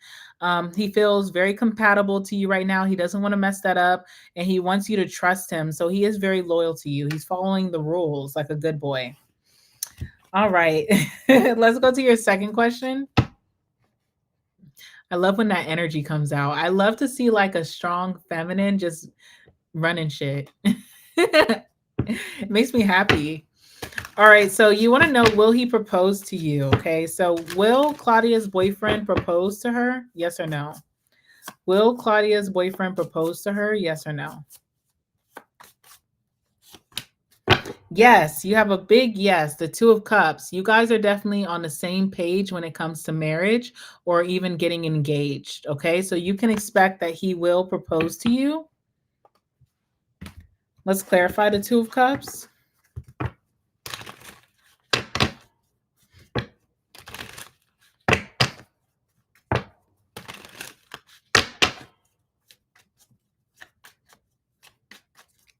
He feels very compatible to you right now. He doesn't want to mess that up, and he wants you to trust him. So he is very loyal to you. He's following the rules like a good boy. All right. Let's go to your second question. I love when that energy comes out. I love to see like a strong feminine just running shit. It makes me happy. All right, so you want to know, will he propose to you? Okay, so will Claudia's boyfriend propose to her? Yes or no? Will Claudia's boyfriend propose to her? Yes or no? Yes, you have a big yes, the Two of Cups. You guys are definitely on the same page when it comes to marriage or even getting engaged. Okay, so you can expect that he will propose to you. Let's clarify the Two of Cups.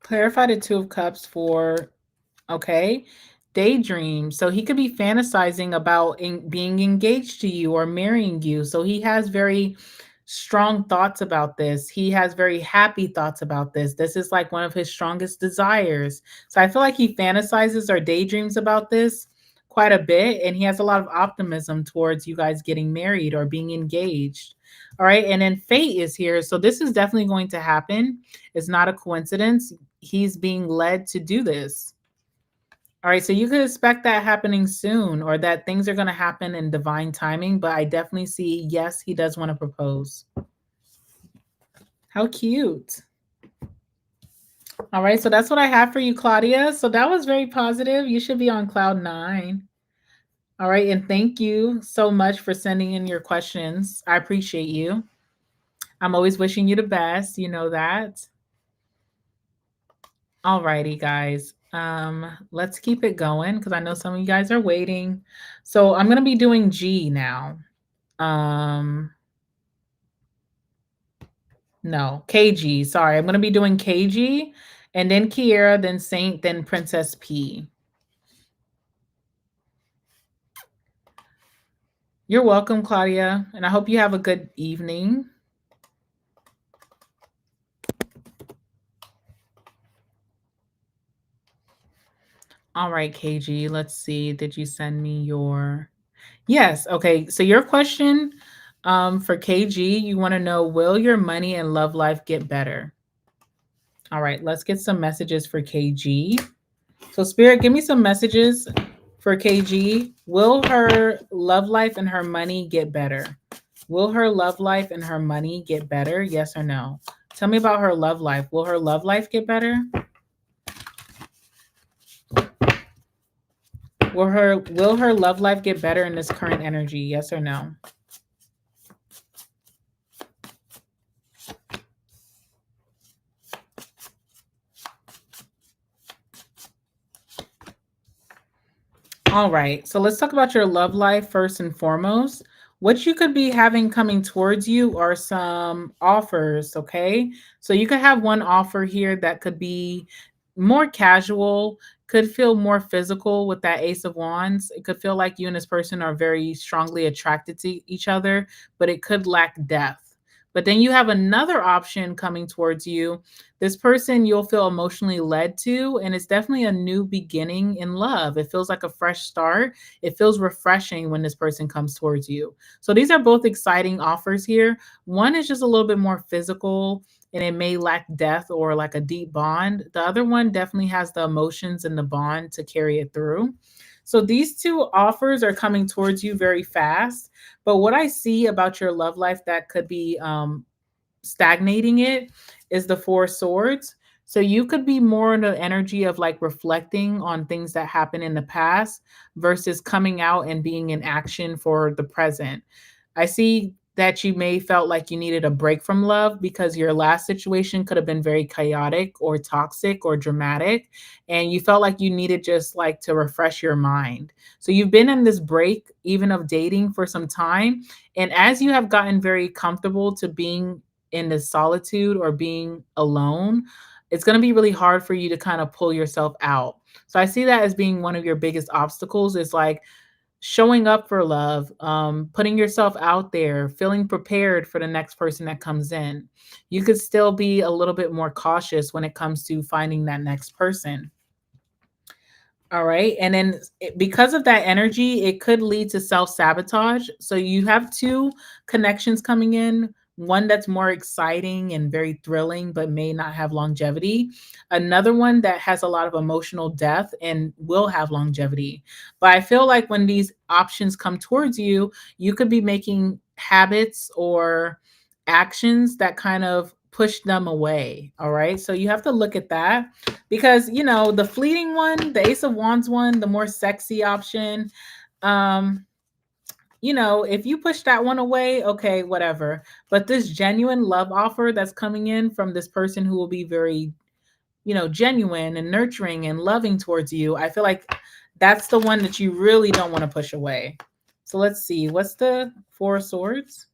Clarify the Two of Cups for, okay, daydream. So he could be fantasizing about being engaged to you or marrying you. So he has very strong thoughts about this. He has very happy thoughts about this. This is like one of his strongest desires. So I feel like he fantasizes or daydreams about this quite a bit. And he has a lot of optimism towards you guys getting married or being engaged. All right. And then fate is here. So this is definitely going to happen. It's not a coincidence. He's being led to do this. All right, so you could expect that happening soon or that things are going to happen in divine timing, but I definitely see, yes, he does want to propose. How cute. All right, so that's what I have for you, Claudia. So that was very positive. You should be on cloud nine. All right, and thank you so much for sending in your questions. I appreciate you. I'm always wishing you the best. You know that. All righty, guys. Let's keep it going because I know some of you guys are waiting. So I'm gonna be doing G now. Um, no, KG. Sorry, I'm gonna be doing KG, and then Kiera, then Saint, then Princess P. You're welcome, Claudia, and I hope you have a good evening. All right, KG. Let's see. Did you send me your? Yes. Okay. So your question for KG, you want to know, will your money and love life get better? All right. Let's get some messages for KG. So Spirit, give me some messages for KG. Will her love life and her money get better? Will her love life and her money get better? Yes or no? Tell me about her love life. Will her love life get better? Will her love life get better in this current energy? Yes or no? All right. So let's talk about your love life first and foremost. What you could be having coming towards you are some offers, okay? So you could have one offer here that could be more casual, could feel more physical with that Ace of Wands. It could feel like you and this person are very strongly attracted to each other, but it could lack depth. But then you have another option coming towards you. This person you'll feel emotionally led to, and it's definitely a new beginning in love. It feels like a fresh start. It feels refreshing when this person comes towards you. So these are both exciting offers here. One is just a little bit more physical and it may lack depth or like a deep bond. The other one definitely has the emotions and the bond to carry it through. So these two offers are coming towards you very fast. But what I see about your love life that could be stagnating it is the Four Swords. So you could be more in the energy of like reflecting on things that happened in the past versus coming out and being in action for the present. I see that you may felt like you needed a break from love because your last situation could have been very chaotic or toxic or dramatic, and you felt like you needed just like to refresh your mind. So you've been in this break even of dating for some time, and as you have gotten very comfortable to being in this solitude or being alone, it's going to be really hard for you to kind of pull yourself out. So I see that as being one of your biggest obstacles is like showing up for love, putting yourself out there, feeling prepared for the next person that comes in. You could still be a little bit more cautious when it comes to finding that next person. All right. And then because of that energy, it could lead to self sabotage. So you have two connections coming in, one that's more exciting and very thrilling, but may not have longevity. Another one that has a lot of emotional depth and will have longevity. But I feel like when these options come towards you, you could be making habits or actions that kind of push them away. All right. So you have to look at that because the fleeting one, the Ace of Wands one, the more sexy option, um if you push that one away, okay, whatever. But this genuine love offer that's coming in from this person who will be very genuine and nurturing and loving towards you, I feel like that's the one that you really don't want to push away. So let's see, what's the Four of Swords?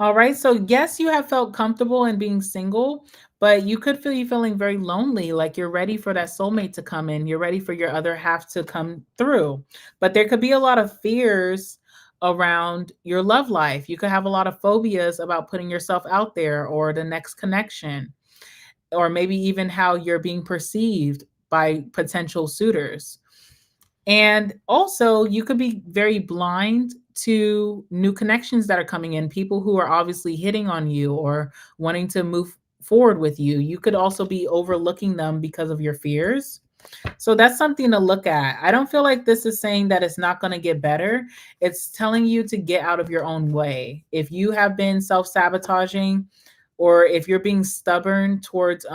All right. So yes, you have felt comfortable in being single, but you could feel you feeling very lonely, like you're ready for that soulmate to come in. You're ready for your other half to come through. But there could be a lot of fears around your love life. You could have a lot of phobias about putting yourself out there or the next connection, or maybe even how you're being perceived by potential suitors. And also, you could be very blind to new connections that are coming in, people who are obviously hitting on you or wanting to move forward with you. You could also be overlooking them because of your fears. So that's something to look at. I don't feel like this is saying that it's not going to get better. It's telling you to get out of your own way. If you have been self sabotaging, or if you're being stubborn towards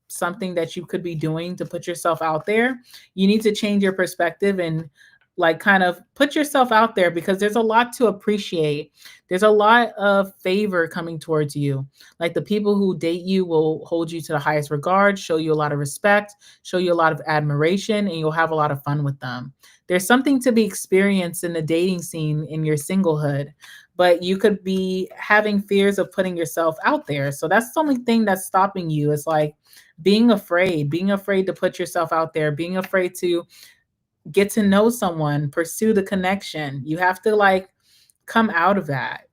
something that you could be doing to put yourself out there, you need to change your perspective and like kind of put yourself out there because there's a lot to appreciate. There's a lot of favor coming towards you. Like the people who date you will hold you to the highest regard, show you a lot of respect, show you a lot of admiration, and you'll have a lot of fun with them. There's something to be experienced in the dating scene in your singlehood, but you could be having fears of putting yourself out there. So that's the only thing that's stopping you. It's like being afraid to put yourself out there, being afraid to get to know someone, pursue the connection. You have to like come out of that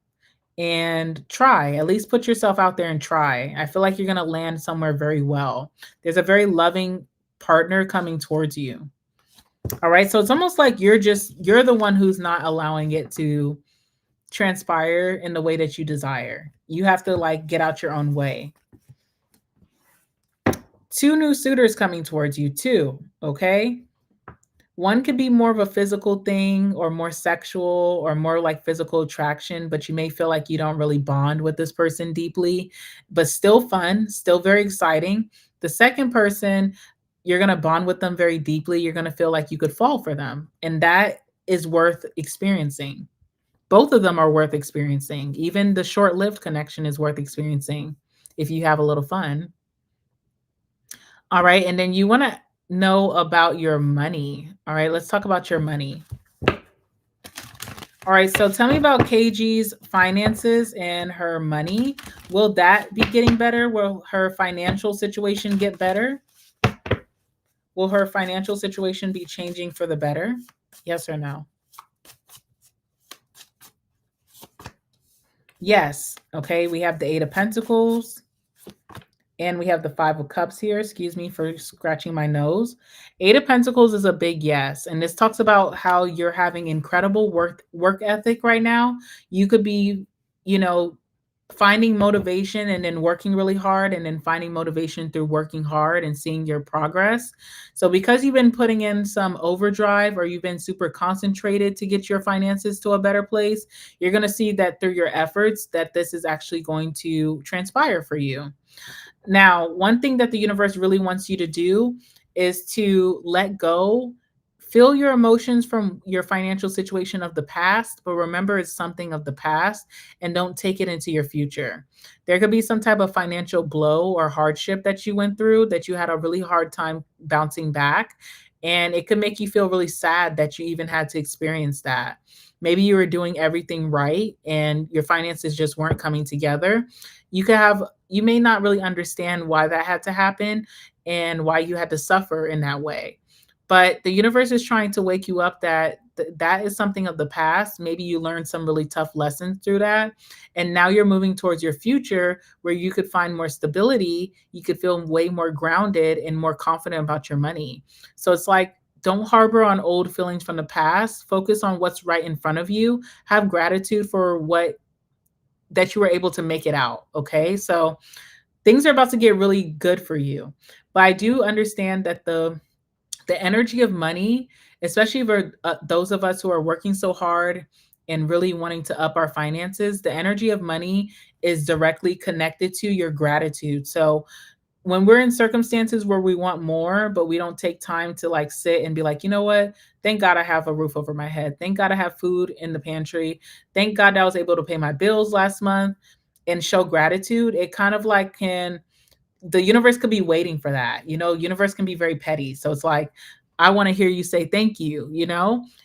and try, at least put yourself out there and try. I feel like you're going to land somewhere very well. There's a very loving partner coming towards you. All right. So it's almost like you're the one who's not allowing it to transpire in the way that you desire. You have to like get out your own way. Two new suitors coming towards you too. Okay. One could be more of a physical thing or more sexual or more like physical attraction, but you may feel like you don't really bond with this person deeply, but still fun, still very exciting. The second person, you're going to bond with them very deeply. You're going to feel like you could fall for them. And that is worth experiencing. Both of them are worth experiencing. Even the short lived connection is worth experiencing if you have a little fun. All right. And then you want to know about your money. All right. Let's talk about your money. All right. So tell me about KG's finances and her money. Will that be getting better? Will her financial situation get better? Will her financial situation be changing for the better? Yes or no? Yes. Okay. We have the Eight of Pentacles. And we have the Five of Cups here. Excuse me for scratching my nose. Eight of Pentacles is a big yes. And this talks about how you're having incredible work ethic right now. You could be, finding motivation and then working really hard and then finding motivation through working hard and seeing your progress. So because you've been putting in some overdrive or you've been super concentrated to get your finances to a better place, you're going to see that through your efforts that this is actually going to transpire for you. Now, one thing that the universe really wants you to do is to let go, feel your emotions from your financial situation of the past, but remember it's something of the past and don't take it into your future. There could be some type of financial blow or hardship that you went through that you had a really hard time bouncing back. And it could make you feel really sad that you even had to experience that. Maybe you were doing everything right and your finances just weren't coming together. You may not really understand why that had to happen and why you had to suffer in that way. But the universe is trying to wake you up that that is something of the past. Maybe you learned some really tough lessons through that. And now you're moving towards your future where you could find more stability. You could feel way more grounded and more confident about your money. So it's like, don't harbor on old feelings from the past. Focus on what's right in front of you. Have gratitude for what that you were able to make it out. Okay. So things are about to get really good for you. But I do understand that the energy of money, especially for those of us who are working so hard and really wanting to up our finances, the energy of money is directly connected to your gratitude. So when we're in circumstances where we want more, but we don't take time to like sit and be like, you know what? Thank God I have a roof over my head. Thank God I have food in the pantry. Thank God that I was able to pay my bills last month and show gratitude. It kind of like the universe could be waiting for that. Universe can be very petty. So it's like, I want to hear you say thank you.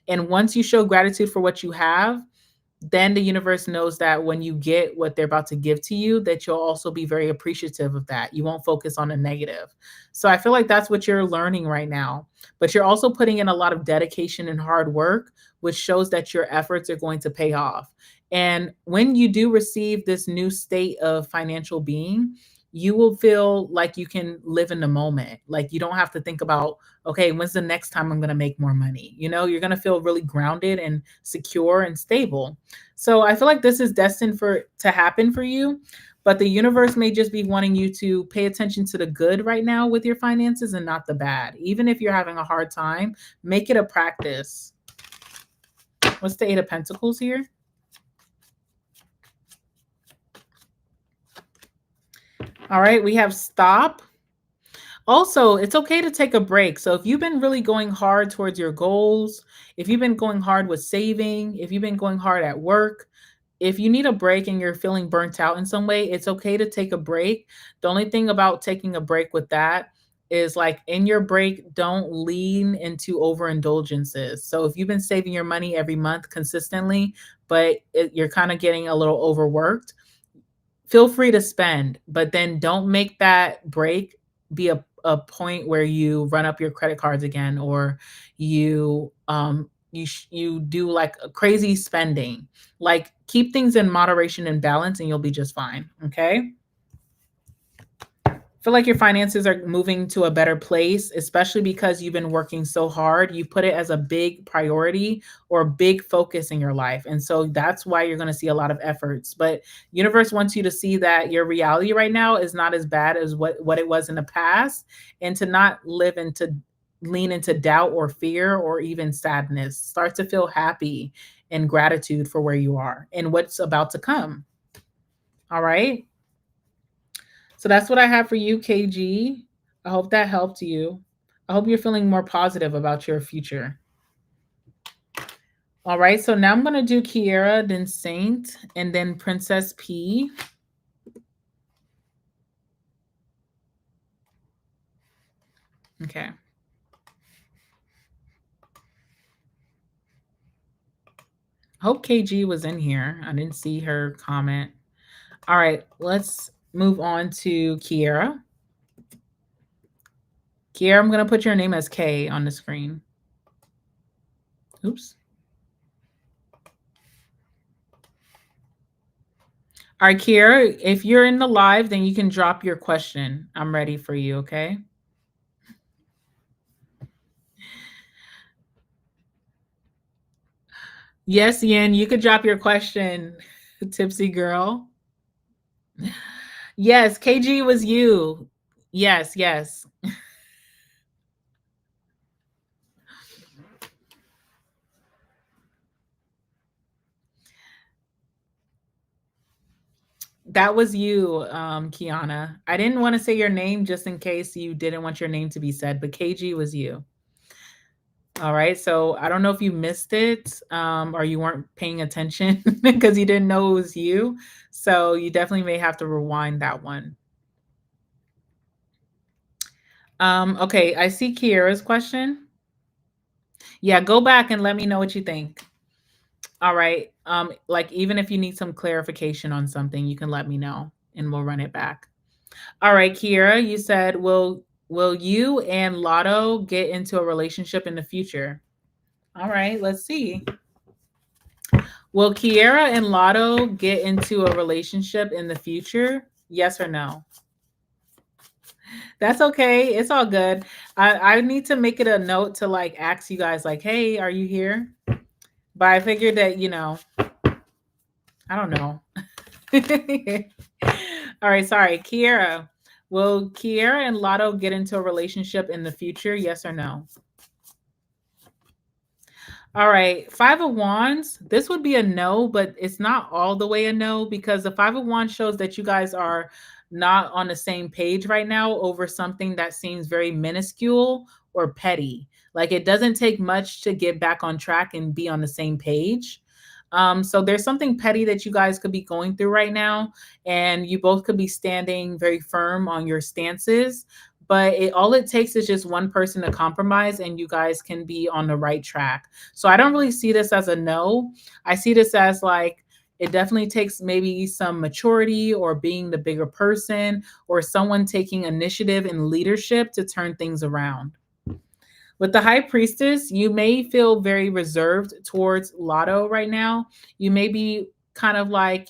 And once you show gratitude for what you have, then the universe knows that when you get what they're about to give to you, that you'll also be very appreciative of that. You won't focus on the negative. So I feel like that's what you're learning right now. But you're also putting in a lot of dedication and hard work, which shows that your efforts are going to pay off. And when you do receive this new state of financial being, you will feel like you can live in the moment. Like you don't have to think about, okay, when's the next time I'm going to make more money? You're going to feel really grounded and secure and stable. So I feel like this is destined to happen for you, but the universe may just be wanting you to pay attention to the good right now with your finances and not the bad. Even if you're having a hard time, make it a practice. What's the Eight of Pentacles here? All right, we have stop. Also, it's okay to take a break. So if you've been really going hard towards your goals, if you've been going hard with saving, if you've been going hard at work, if you need a break and you're feeling burnt out in some way, it's okay to take a break. The only thing about taking a break with that is like in your break, don't lean into overindulgences. So if you've been saving your money every month consistently, but you're kind of getting a little overworked, feel free to spend, but then don't make that break be a point where you run up your credit cards again, or you do like a crazy spending. Like keep things in moderation and balance and you'll be just fine. Okay. Feel like your finances are moving to a better place, especially because you've been working so hard. You put it as a big priority or a big focus in your life. And so that's why you're going to see a lot of efforts. But universe wants you to see that your reality right now is not as bad as what it was in the past, and to not lean into doubt or fear or even sadness. Start to feel happy and gratitude for where you are and what's about to come. All right. So that's what I have for you, KG. I hope that helped you. I hope you're feeling more positive about your future. All right, so now I'm going to do Kiera, then Saint, and then Princess P. Okay. I hope KG was in here. I didn't see her comment. All right, let's move on to Kiera. Kiera, I'm going to put your name as K on the screen. Oops. All right, Kiera, if you're in the live, then you can drop your question. I'm ready for you, okay? Yes, Yen, you could drop your question, Tipsy Girl. Yes, KG was you. Yes, yes. That was you, Kiana. I didn't want to say your name just in case you didn't want your name to be said, but KG was you. All right. So I don't know if you missed it, or you weren't paying attention because you didn't know it was you. So you definitely may have to rewind that one. Okay, I see Kiera's question. Yeah, go back and let me know what you think. All right. Like even if you need some clarification on something, you can let me know and we'll run it back. All right, Kiera, you said, will you and Lotto get into a relationship in the future? All right, let's see. Will Kiera and Lotto get into a relationship in the future? Yes or no? That's okay. It's all good. I need to make it a note to like ask you guys, like, hey, are you here? But I figured that, I don't know. All right, sorry. Kiera. Will Kiera and Lotto get into a relationship in the future? Yes or no? All right, Five of Wands. This would be a no, but it's not all the way a no because the Five of Wands shows that you guys are not on the same page right now over something that seems very minuscule or petty. Like it doesn't take much to get back on track and be on the same page. So there's something petty that you guys could be going through right now, and you both could be standing very firm on your stances. But all it takes is just one person to compromise, and you guys can be on the right track. So I don't really see this as a no. I see this as like it definitely takes maybe some maturity or being the bigger person or someone taking initiative and leadership to turn things around. With the high priestess, you may feel very reserved towards Lotto right now. You may be kind of like,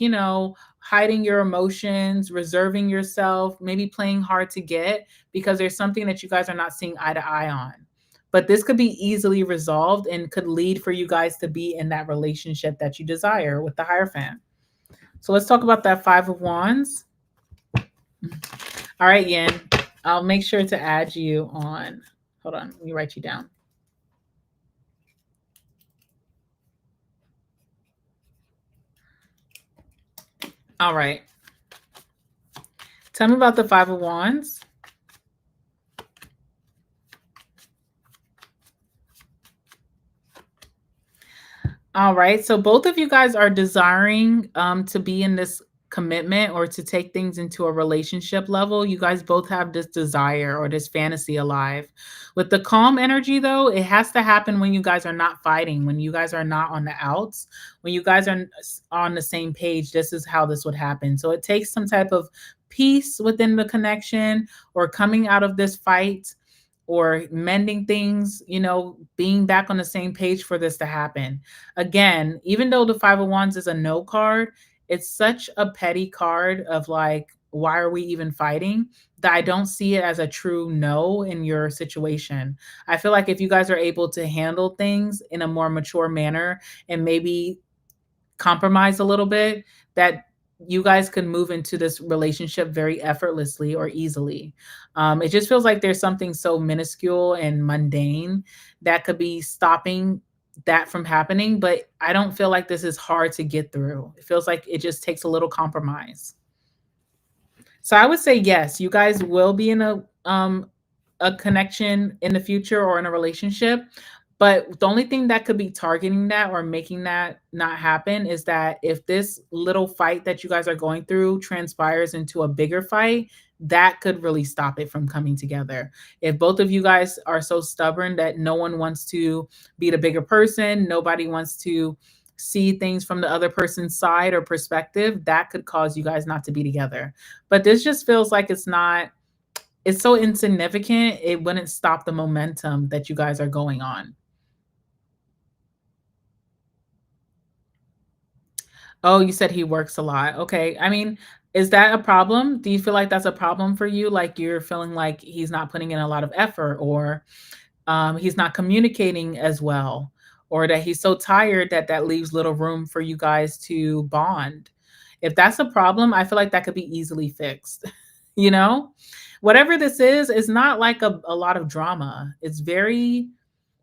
hiding your emotions, reserving yourself, maybe playing hard to get because there's something that you guys are not seeing eye to eye on. But this could be easily resolved and could lead for you guys to be in that relationship that you desire with the Hierophant. So let's talk about that Five of Wands. All right, Yin. I'll make sure to add you on. Hold on, let me write you down. All right. Tell me about the Five of Wands. All right. So both of you guys are desiring to be in this commitment or to take things into a relationship level. You guys both have this desire or this fantasy alive. With the calm energy, though, it has to happen when you guys are not fighting, when you guys are not on the outs, when you guys are on the same page. This is how this would happen. So it takes some type of peace within the connection or coming out of this fight or mending things, being back on the same page for this to happen. Again, even though the Five of Wands is a no card, it's such a petty card of like, why are we even fighting? That I don't see it as a true no in your situation. I feel like if you guys are able to handle things in a more mature manner and maybe compromise a little bit, that you guys can move into this relationship very effortlessly or easily. It just feels like there's something so minuscule and mundane that could be stopping that from happening, but I don't feel like this is hard to get through. It feels like it just takes a little compromise. So I would say yes, you guys will be in a connection in the future or in a relationship. But the only thing that could be targeting that or making that not happen is that if this little fight that you guys are going through transpires into a bigger fight, that could really stop it from coming together. If both of you guys are so stubborn that no one wants to be the bigger person, nobody wants to see things from the other person's side or perspective, that could cause you guys not to be together. But this just feels like it's so insignificant, it wouldn't stop the momentum that you guys are going on. Oh, you said he works a lot. Okay. I mean, is that a problem? Do you feel like that's a problem for you? Like you're feeling like he's not putting in a lot of effort or he's not communicating as well or that he's so tired that that leaves little room for you guys to bond. If that's a problem, I feel like that could be easily fixed. you know? Whatever this is not like a lot of drama. It's very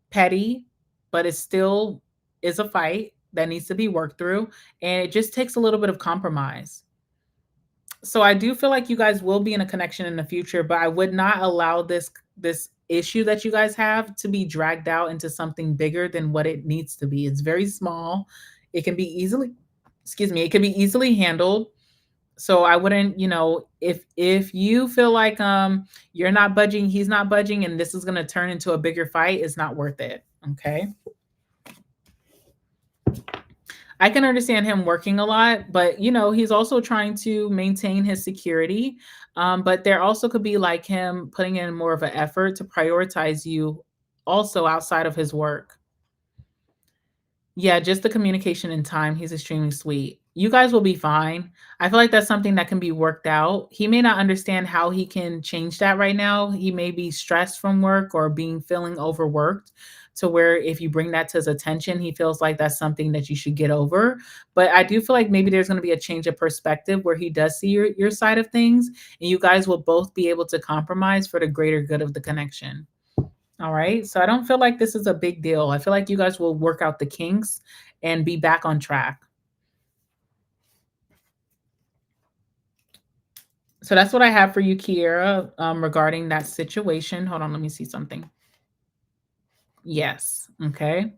petty, but it still is a fight that needs to be worked through, and it just takes a little bit of compromise. So I do feel like you guys will be in a connection in the future, but I would not allow this issue that you guys have to be dragged out into something bigger than what it needs to be. It's very small. It can be easily, excuse me, it can be easily handled. So I wouldn't, if you feel like you're not budging, he's not budging, and this is gonna turn into a bigger fight, it's not worth it. Okay. I can understand him working a lot, but he's also trying to maintain his security. But there also could be like him putting in more of an effort to prioritize you also outside of his work. Yeah, just the communication and time. He's extremely sweet. You guys will be fine. I feel like that's something that can be worked out. He may not understand how he can change that right now. He may be stressed from work or being feeling overworked to where if you bring that to his attention, he feels like that's something that you should get over. But I do feel like maybe there's going to be a change of perspective where he does see your side of things and you guys will both be able to compromise for the greater good of the connection. All right. So I don't feel like this is a big deal. I feel like you guys will work out the kinks and be back on track. So that's what I have for you, Kiera, regarding that situation. Hold on, let me see something. Yes. Okay.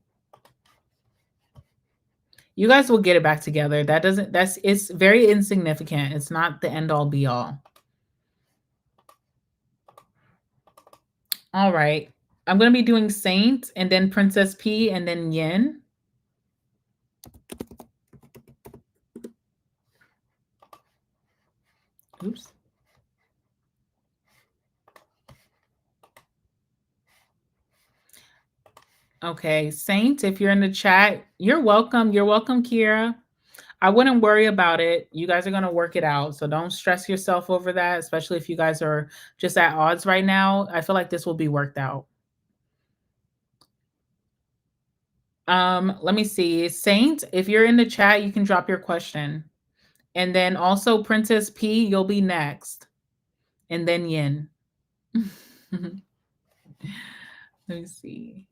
You guys will get it back together. It's very insignificant. It's not the end all be all. All right. I'm going to be doing Saint and then Princess P and then Yin. Oops. Okay, Saint, if you're in the chat, you're welcome. You're welcome, Kiera. I wouldn't worry about it. You guys are going to work it out. So don't stress yourself over that, especially if you guys are just at odds right now. I feel like this will be worked out. Let me see. Saint, if you're in the chat, you can drop your question. And then also Princess P, you'll be next. And then Yin. Let me see.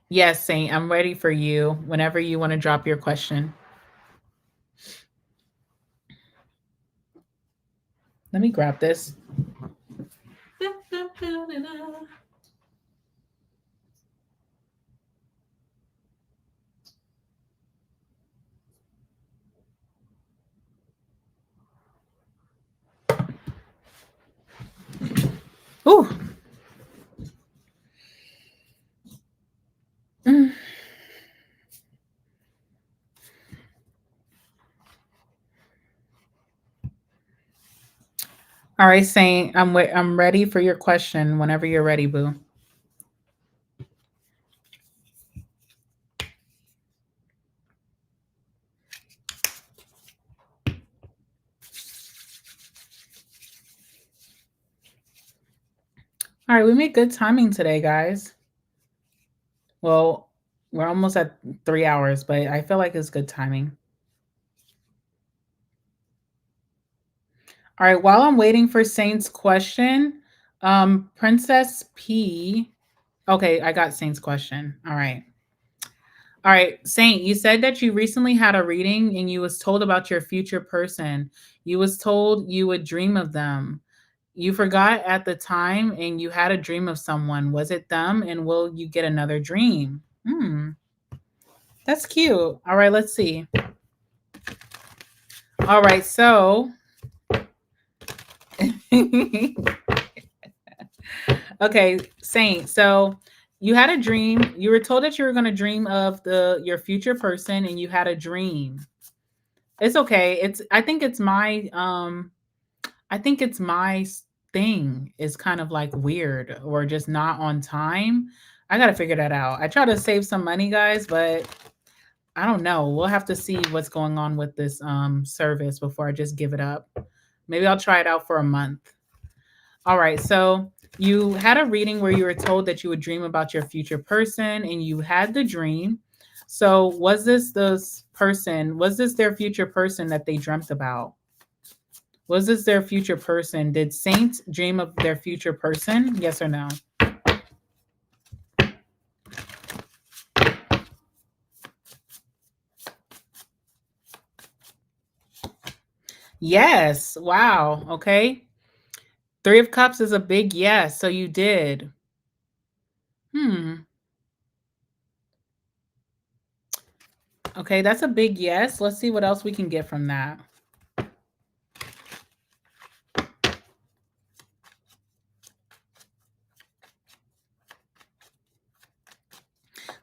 Yes, Saint, I'm ready for you whenever you want to drop your question. Let me grab this. Ooh. Mm. All right, Saint, I'm ready for your question whenever you're ready, boo. All right, we made good timing today, guys. Well, we're almost at 3 hours, but I feel like it's good timing. All right, while I'm waiting for Saint's question, Princess P. Okay, I got Saint's question. All right. All right, Saint, you said that you recently had a reading and you was told about your future person. You was told you would dream of them. You forgot at the time and you had a dream of someone. Was it them? And will you get another dream? That's cute. All right, let's see. All right, so okay, Saint. So you had a dream. You were told that you were going to dream of your future person and you had a dream. It's okay. I think it's my thing is kind of like weird or just not on time. I got to figure that out. I try to save some money, guys, but I don't know. We'll have to see what's going on with this service before I just give it up. Maybe I'll try it out for a month. All right. So you had a reading where you were told that you would dream about your future person and you had the dream. So was this their future person that they dreamt about? Was this their future person? Did Saint dream of their future person? Yes or no? Yes. Wow. Okay. 3 of Cups is a big yes. So you did. Okay, that's a big yes. Let's see what else we can get from that.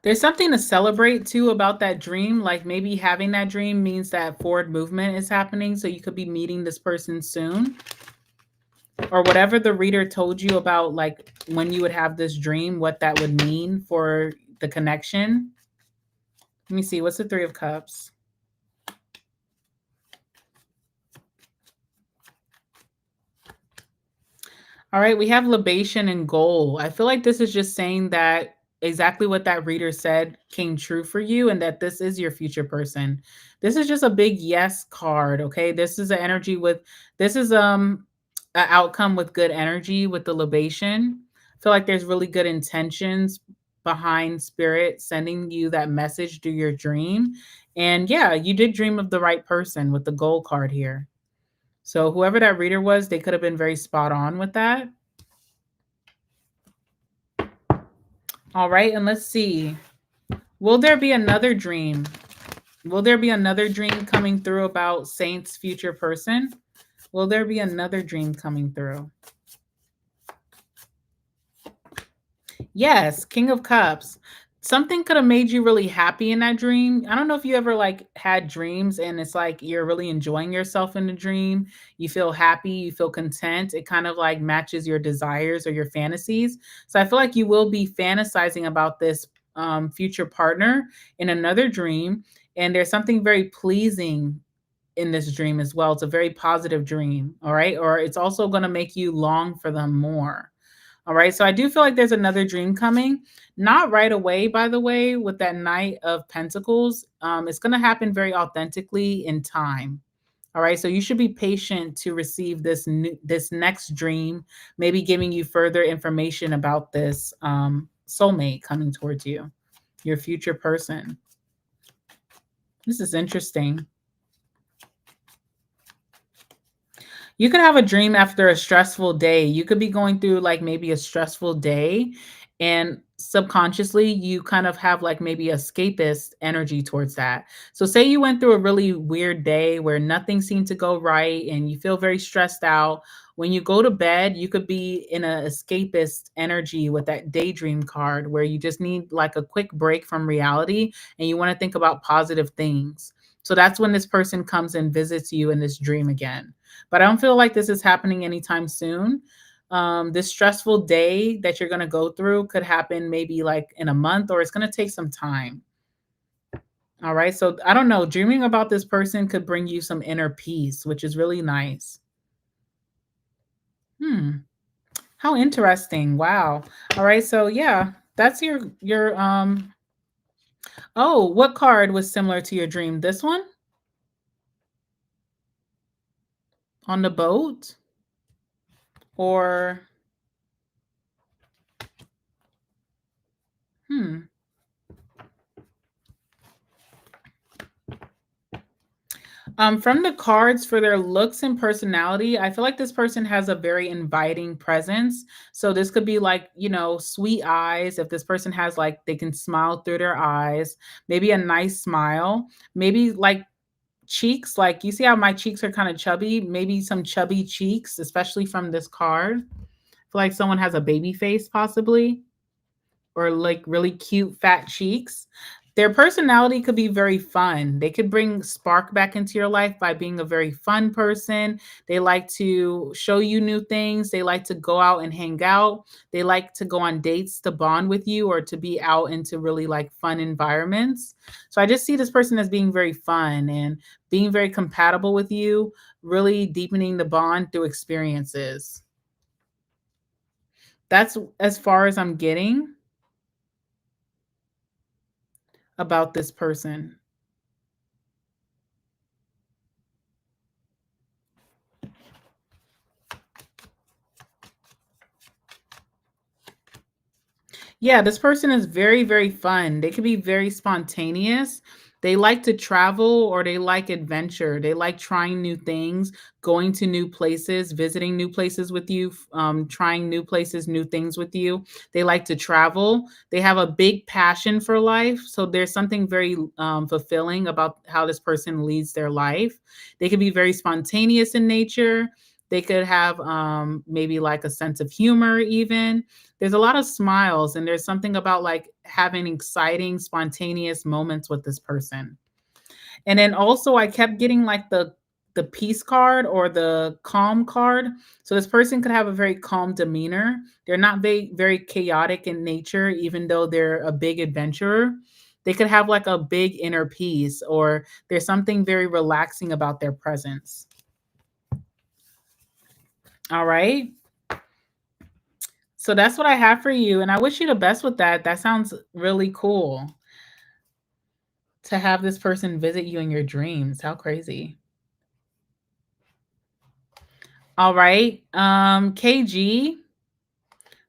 There's something to celebrate too about that dream. Like maybe having that dream means that forward movement is happening. So you could be meeting this person soon. or whatever the reader told you about, like when you would have this dream, what that would mean for the connection. Let me see. What's the Three of Cups? All right, we have libation and goal. I feel like this is just saying that exactly what that reader said came true for you and that this is your future person. This is just a big yes card, okay? This is an energy with this is an outcome with good energy with the libation. I feel like there's really good intentions behind spirit sending you that message through your dream. And yeah, you did dream of the right person with the goal card here. So whoever that reader was, they could have been very spot on with that. All right, and let's see. Will there be another dream? Will there be another dream coming through about Saint's future person? Will there be another dream coming through? Yes, King of Cups. Something could have made you really happy in that dream. I don't know if you ever like had dreams and it's like you're really enjoying yourself in the dream. You feel happy, you feel content. It kind of like matches your desires or your fantasies. So I feel like you will be fantasizing about this future partner in another dream. And there's something very pleasing in this dream as well. It's a very positive dream. All right. Or it's also going to make you long for them more. All right. So I do feel like there's another dream coming. Not right away, by the way, with that Knight of Pentacles. It's going to happen very authentically in time. All right. So you should be patient to receive this next dream, maybe giving you further information about this soulmate coming towards you, your future person. This is interesting. You could have a dream after a stressful day. You could be going through like maybe a stressful day and subconsciously you kind of have like maybe escapist energy towards that. So say you went through a really weird day where nothing seemed to go right and you feel very stressed out. When you go to bed, you could be in a escapist energy with that daydream card where you just need like a quick break from reality and you want to think about positive things. So that's when this person comes and visits you in this dream again. But I don't feel like this is happening anytime soon. This stressful day that you're going to go through could happen maybe like in a month or it's going to take some time. All right. So I don't know. Dreaming about this person could bring you some inner peace, which is really nice. Hmm. How interesting. Wow. All right. So yeah, that's your. Oh, what card was similar to your dream? This one on the boat or hmm. From the cards for their looks and personality, I feel like this person has a very inviting presence. So this could be like, you know, sweet eyes. If this person has like, they can smile through their eyes, maybe a nice smile, maybe like cheeks. Like you see how my cheeks are kind of chubby, maybe some chubby cheeks, especially from this card. I feel like someone has a baby face possibly or like really cute fat cheeks. Their personality could be very fun. They could bring spark back into your life by being a very fun person. They like to show you new things. They like to go out and hang out. They like to go on dates to bond with you or to be out into really like fun environments. So I just see this person as being very fun and being very compatible with you, really deepening the bond through experiences. That's as far as I'm getting about this person. Yeah, this person is very, very fun. They could be very spontaneous. They like to travel or they like adventure. They like trying new things, going to new places, visiting new places with you, trying new places, new things with you. They like to travel. They have a big passion for life. So there's something very fulfilling about how this person leads their life. They could be very spontaneous in nature. They could have maybe like a sense of humor, even there's a lot of smiles and there's something about like having exciting spontaneous moments with this person. And then also I kept getting like the the peace card or the calm card. So this person could have a very calm demeanor. They're not very chaotic in nature, even though they're a big adventurer. They could have like a big inner peace, or there's something very relaxing about their presence. All right. So that's what I have for you. And I wish you the best with that. That sounds really cool to have this person visit you in your dreams. How crazy. All right. KG,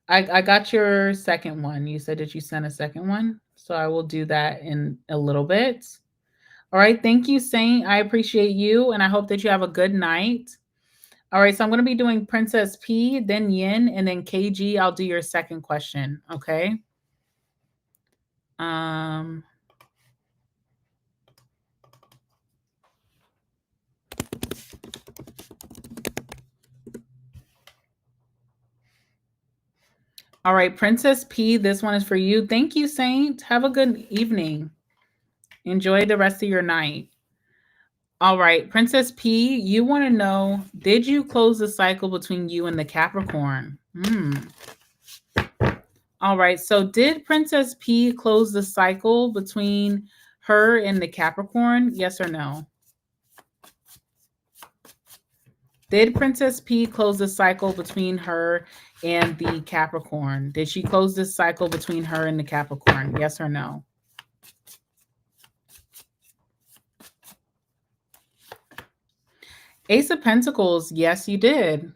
I got your second one. You said that you sent a second one. So I will do that in a little bit. All right. Thank you, Saint. I appreciate you. And I hope that you have a good night. All right. So I'm going to be doing Princess P, then Yin, and then KG. I'll do your second question. Okay. Um, all right. Princess P, this one is for you. Thank you, Saint. Have a good evening. Enjoy the rest of your night. All right, Princess P, you want to know, did you close the cycle between you and the Capricorn? All right, so did Princess P close the cycle between her and the Capricorn? Yes or no? Did Princess P close the cycle between her and the Capricorn? Did she close this cycle between her and the Capricorn? Yes or no? Ace of Pentacles, yes, you did.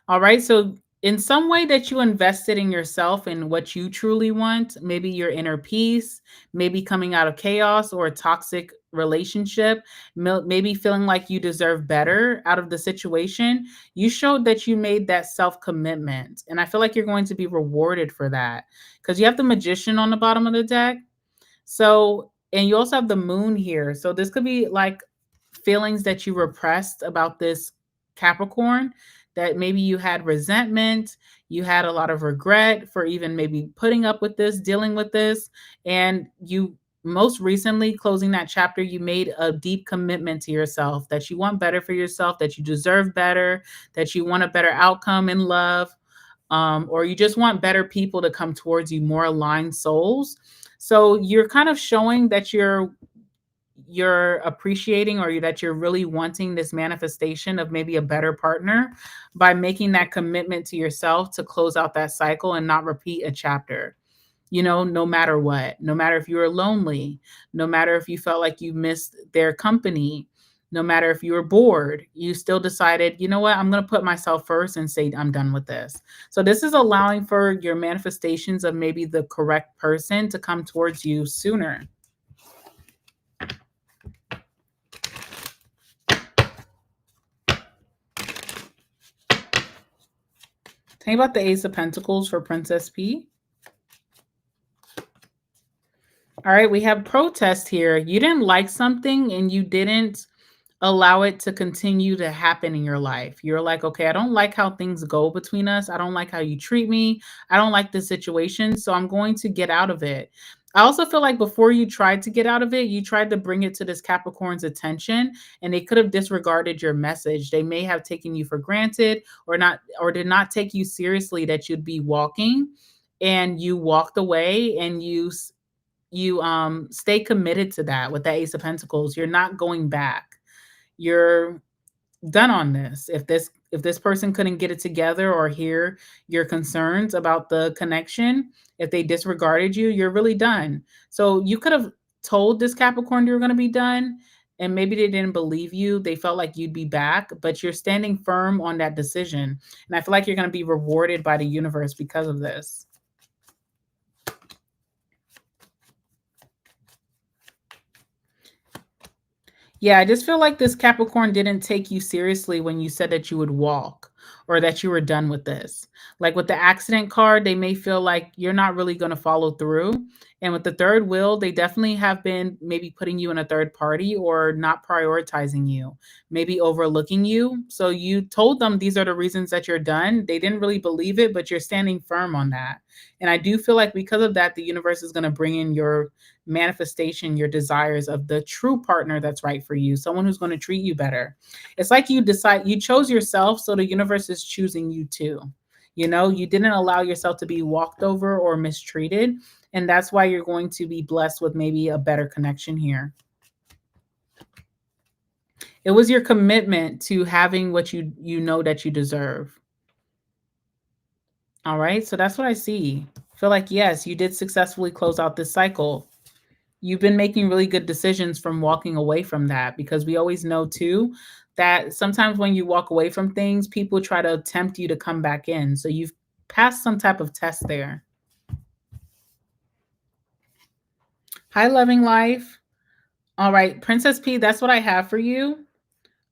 All right. So, in some way that you invested in yourself and what you truly want, maybe your inner peace, maybe coming out of chaos or a toxic relationship, maybe feeling like you deserve better out of the situation, you showed that you made that self commitment. And I feel like you're going to be rewarded for that because you have the Magician on the bottom of the deck. So, and you also have the moon here. So this could be like feelings that you repressed about this Capricorn, that maybe you had resentment, you had a lot of regret for even maybe putting up with this, dealing with this, and you most recently closing that chapter, you made a deep commitment to yourself that you want better for yourself, that you deserve better, that you want a better outcome in love, or you just want better people to come towards you, more aligned souls. So you're kind of showing that you're appreciating, or that you're really wanting this manifestation of maybe a better partner by making that commitment to yourself to close out that cycle and not repeat a chapter. No matter what, no matter if you were lonely, no matter if you felt like you missed their company, no matter if you were bored, you still decided, you know what, I'm going to put myself first and say, I'm done with this. So this is allowing for your manifestations of maybe the correct person to come towards you sooner. Tell me about the Ace of Pentacles for Princess P. All right, we have protest here. You didn't like something and you didn't allow it to continue to happen in your life. You're like, okay, I don't like how things go between us. I don't like how you treat me. I don't like the situation. So I'm going to get out of it. I also feel like before you tried to get out of it, you tried to bring it to this Capricorn's attention and they could have disregarded your message. They may have taken you for granted or not, or did not take you seriously that you'd be walking, and you walked away and you stay committed to that with the Ace of Pentacles. You're not going back. You're done on this. If this person couldn't get it together or hear your concerns about the connection, if they disregarded you, you're really done. So you could have told this Capricorn you were going to be done, and maybe they didn't believe you. They felt like you'd be back, but you're standing firm on that decision. And I feel like you're going to be rewarded by the universe because of this. Yeah, I just feel like this Capricorn didn't take you seriously when you said that you would walk. or that you were done with this. Like with the accident card, they may feel like you're not really going to follow through. And with the third wheel, they definitely have been maybe putting you in a third party or not prioritizing you, maybe overlooking you. So you told them these are the reasons that you're done. They didn't really believe it, but you're standing firm on that. And I do feel like because of that, the universe is going to bring in your manifestation, your desires of the true partner that's right for you, someone who's going to treat you better. It's like you chose yourself, so the universe is choosing you too. You know, you didn't allow yourself to be walked over or mistreated. And that's why you're going to be blessed with maybe a better connection here. It was your commitment to having what you know that you deserve. All right. So that's what I see. Feel like, yes, you did successfully close out this cycle. You've been making really good decisions from walking away from that, because we always know too that sometimes when you walk away from things, people try to tempt you to come back in. So you've passed some type of test there. Hi, loving life. All right, Princess P, that's what I have for you.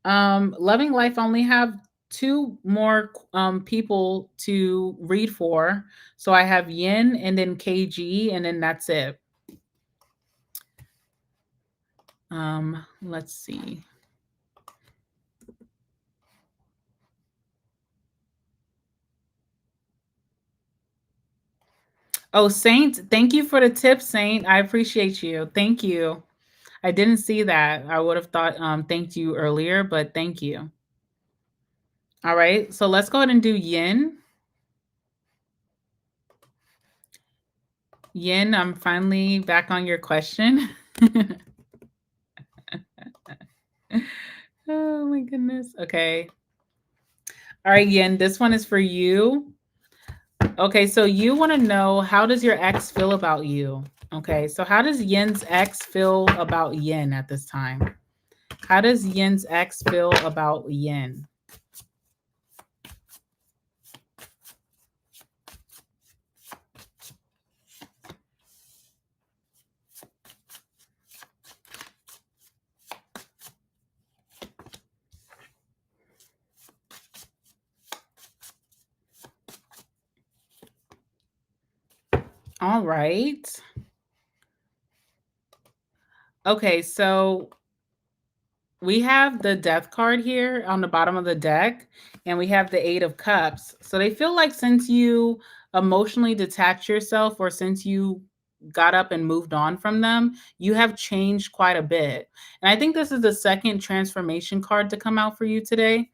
Loving life, I only have two more people to read for. So I have Yin and then KG, and then that's it. Let's see. Oh, Saint, thank you for the tip, Saint. I appreciate you. Thank you. I didn't see that. I would have thought thanked you earlier, but thank you. All right, so let's go ahead and do Yin. Yin, I'm finally back on your question. Oh my goodness. Okay. All right, Yin, this one is for you. Okay, so you want to know, how does your ex feel about you? Okay, so how does Yin's ex feel about Yin at this time? How does Yin's ex feel about Yin? All right. Okay, so we have the death card here on the bottom of the deck, and we have the 8 of cups. So they feel like since you emotionally detached yourself, or since you got up and moved on from them, you have changed quite a bit. And I think this is the second transformation card to come out for you today,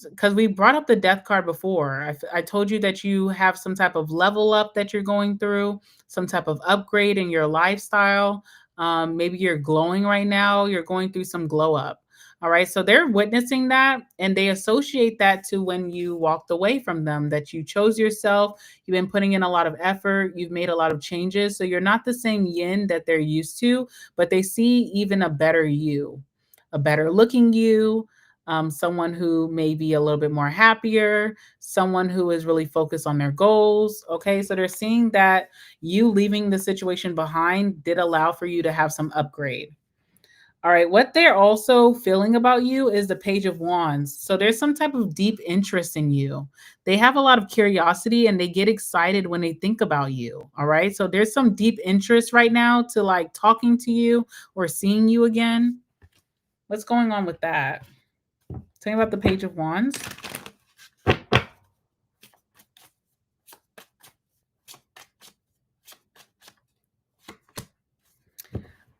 because we brought up the death card before. I told you that you have some type of level up that you're going through, some type of upgrade in your lifestyle. Maybe you're glowing right now. You're going through some glow up. All right. So they're witnessing that, and they associate that to when you walked away from them, that you chose yourself. You've been putting in a lot of effort. You've made a lot of changes. So you're not the same Yin that they're used to, but they see even a better you, a better looking you, someone who may be a little bit more happier, someone who is really focused on their goals. Okay, so they're seeing that you leaving the situation behind did allow for you to have some upgrade. All right, what they're also feeling about you is the Page of Wands. So there's some type of deep interest in you. They have a lot of curiosity, and they get excited when they think about you. All right, so there's some deep interest right now to like talking to you or seeing you again. What's going on with that? Tell me about the Page of Wands.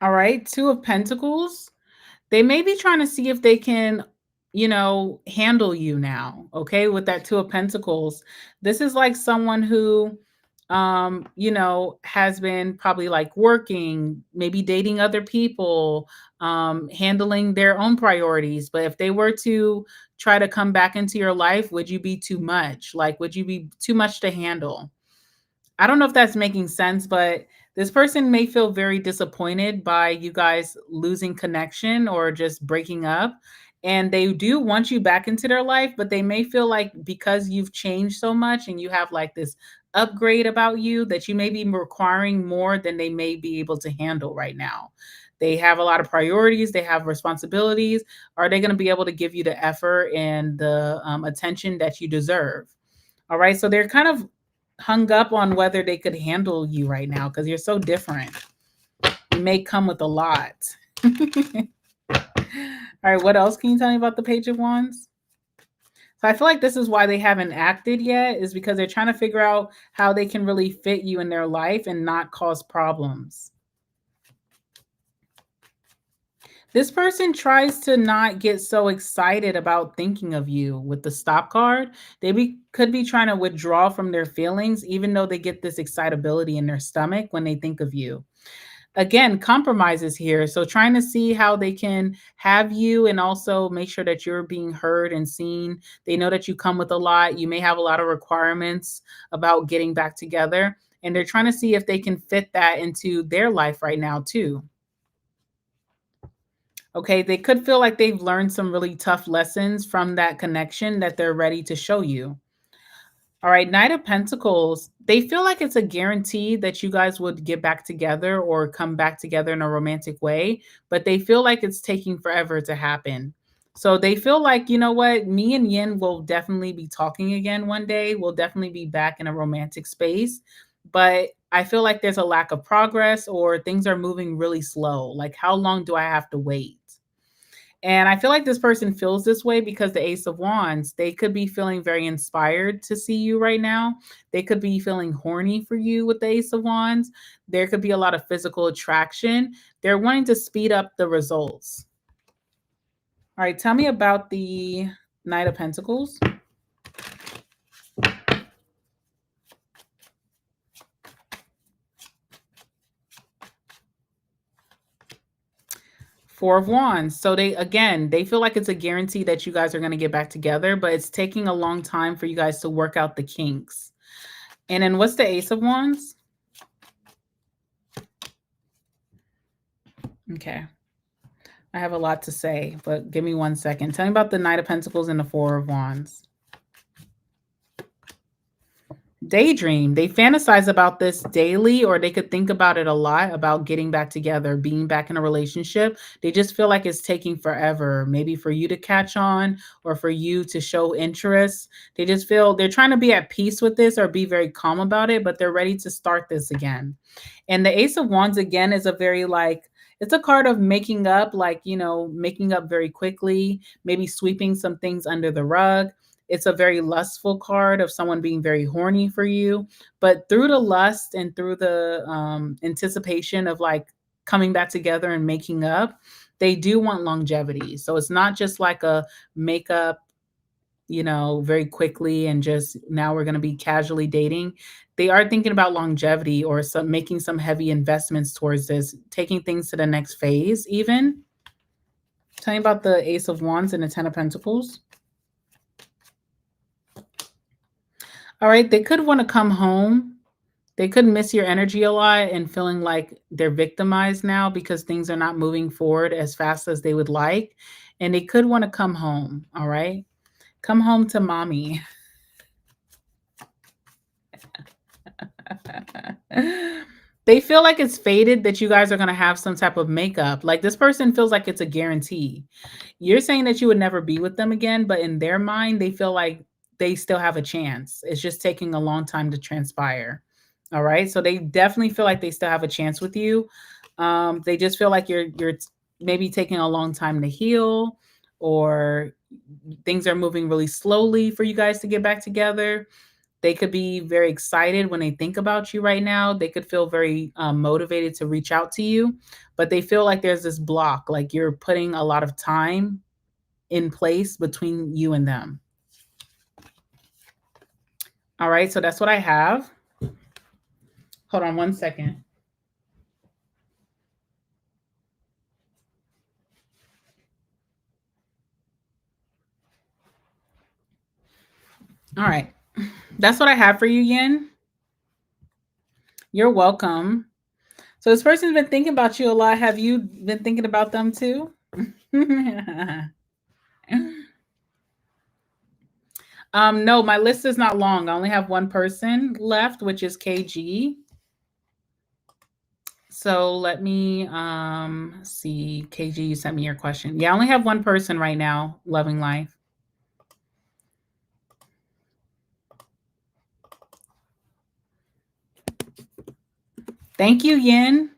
All right, Two of Pentacles. They may be trying to see if they can, handle you now. Okay, with that Two of Pentacles. This is like someone who, has been probably like working, maybe dating other people, handling their own priorities. But if they were to try to come back into your life, would you be too much? Like, would you be too much to handle? I don't know if that's making sense, but this person may feel very disappointed by you guys losing connection or just breaking up. And they do want you back into their life, but they may feel like because you've changed so much and you have like this upgrade about you, that you may be requiring more than they may be able to handle right now. They have a lot of priorities, they have responsibilities. Are they going to be able to give you the effort and the attention that you deserve? All right. So they're kind of hung up on whether they could handle you right now because you're so different. You may come with a lot. All right. What else can you tell me about the Page of Wands? So I feel like this is why they haven't acted yet, is because they're trying to figure out how they can really fit you in their life and not cause problems. This person tries to not get so excited about thinking of you with the stop card. Could be trying to withdraw from their feelings, even though they get this excitability in their stomach when they think of you. Again, compromises here. So trying to see how they can have you and also make sure that you're being heard and seen. They know that you come with a lot. You may have a lot of requirements about getting back together. And they're trying to see if they can fit that into their life right now, too. Okay, they could feel like they've learned some really tough lessons from that connection that they're ready to show you. All right, Knight of Pentacles, they feel like it's a guarantee that you guys would get back together or come back together in a romantic way, but they feel like it's taking forever to happen. So they feel like, you know what, me and Yin will definitely be talking again one day. We'll definitely be back in a romantic space, but I feel like there's a lack of progress or things are moving really slow. Like, how long do I have to wait? And I feel like this person feels this way because the Ace of Wands, they could be feeling very inspired to see you right now. They could be feeling horny for you with the Ace of Wands. There could be a lot of physical attraction. They're wanting to speed up the results. All right, tell me about the Knight of Pentacles. Four of Wands. So they feel like it's a guarantee that you guys are going to get back together, but it's taking a long time for you guys to work out the kinks. And then what's the Ace of Wands? Okay. I have a lot to say, but give me 1 second. Tell me about the Knight of Pentacles and the Four of Wands. Daydream. They fantasize about this daily, or they could think about it a lot, about getting back together, being back in a relationship. They just feel like it's taking forever, maybe for you to catch on or for you to show interest. They just feel they're trying to be at peace with this or be very calm about it, but they're ready to start this again. And the Ace of Wands, again, is a very like, it's a card of making up, like, making up very quickly, maybe sweeping some things under the rug. It's a very lustful card of someone being very horny for you. But through the lust and through the anticipation of like coming back together and making up, they do want longevity. So it's not just like a makeup, very quickly and just now we're going to be casually dating. They are thinking about longevity or making some heavy investments towards this, taking things to the next phase even. Tell me about the Ace of Wands and the Ten of Pentacles. All right, they could want to come home. They could miss your energy a lot and feeling like they're victimized now because things are not moving forward as fast as they would like. And they could want to come home. All right. Come home to mommy. They feel like it's fated that you guys are going to have some type of makeup. Like this person feels like it's a guarantee. You're saying that you would never be with them again, but in their mind, they feel like they still have a chance. It's just taking a long time to transpire. All right. So they definitely feel like they still have a chance with you. They just feel like you're maybe taking a long time to heal, or things are moving really slowly for you guys to get back together. They could be very excited when they think about you right now. They could feel very motivated to reach out to you, but they feel like there's this block, like you're putting a lot of time in place between you and them. All right, so that's what I have. Hold on 1 second. All right, that's what I have for you, Yin. You're welcome. So this person's been thinking about you a lot. Have you been thinking about them too? No, my list is not long. I only have one person left, which is KG. So let me see. KG, you sent me your question. Yeah, I only have one person right now, loving life. Thank you, Yin.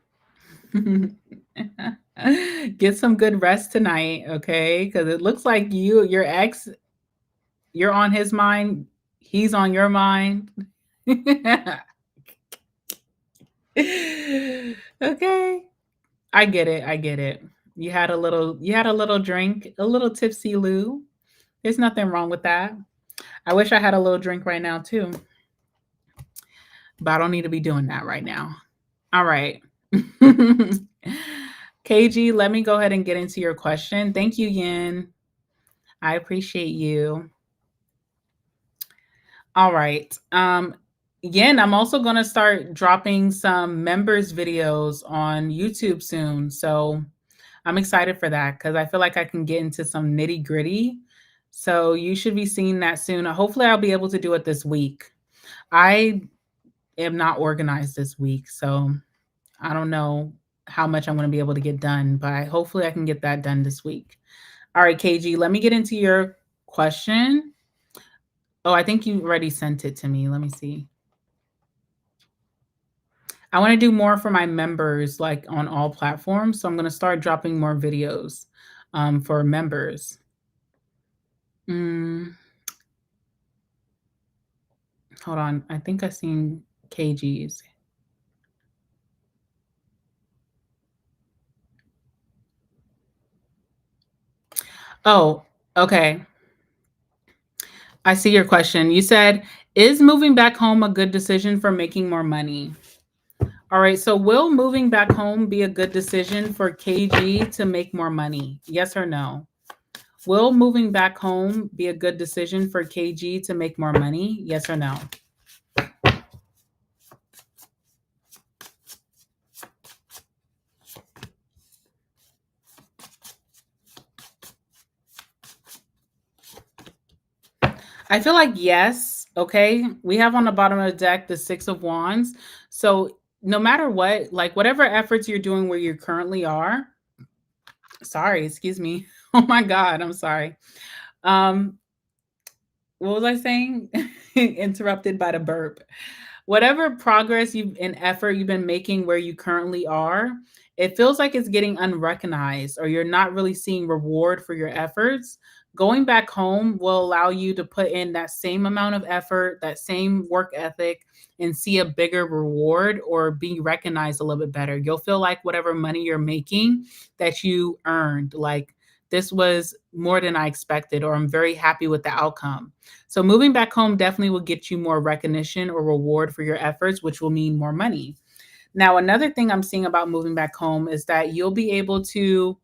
Get some good rest tonight, okay? Because it looks like your ex, you're on his mind, he's on your mind. Okay. I get it. I get it. You had a little drink, a little tipsy Lou. There's nothing wrong with that. I wish I had a little drink right now too, but I don't need to be doing that right now. All right. KG, let me go ahead and get into your question. Thank you, Yin. I appreciate you. All right. Yin, I'm also going to start dropping some members videos on YouTube soon. So I'm excited for that because I feel like I can get into some nitty gritty. So you should be seeing that soon. Hopefully, I'll be able to do it this week. I am not organized this week, so I don't know how much I'm going to be able to get done, but hopefully, I can get that done this week. All right, KG, let me get into your question. Oh, I think you already sent it to me. Let me see. I want to do more for my members, like on all platforms. So I'm going to start dropping more videos for members. Mm, hold on. I think I seen KG's. Oh, okay. I see your question. You said, is moving back home a good decision for making more money? All right. So, will moving back home be a good decision for KG to make more money? Yes or no? Will moving back home be a good decision for KG to make more money? Yes or no? I feel like yes. Okay. We have on the bottom of the deck the Six of Wands. So, no matter what, like whatever efforts you're doing where you currently are, sorry, excuse me. Oh my God, I'm sorry. Um, what was I saying? Interrupted by the burp. Whatever progress you've and effort you've been making where you currently are, it feels like it's getting unrecognized or you're not really seeing reward for your efforts. Going back home will allow you to put in that same amount of effort, that same work ethic, and see a bigger reward or be recognized a little bit better. You'll feel like whatever money you're making that you earned, like this was more than I expected, or I'm very happy with the outcome. So moving back home definitely will get you more recognition or reward for your efforts, which will mean more money. Now, another thing I'm seeing about moving back home is that you'll be able to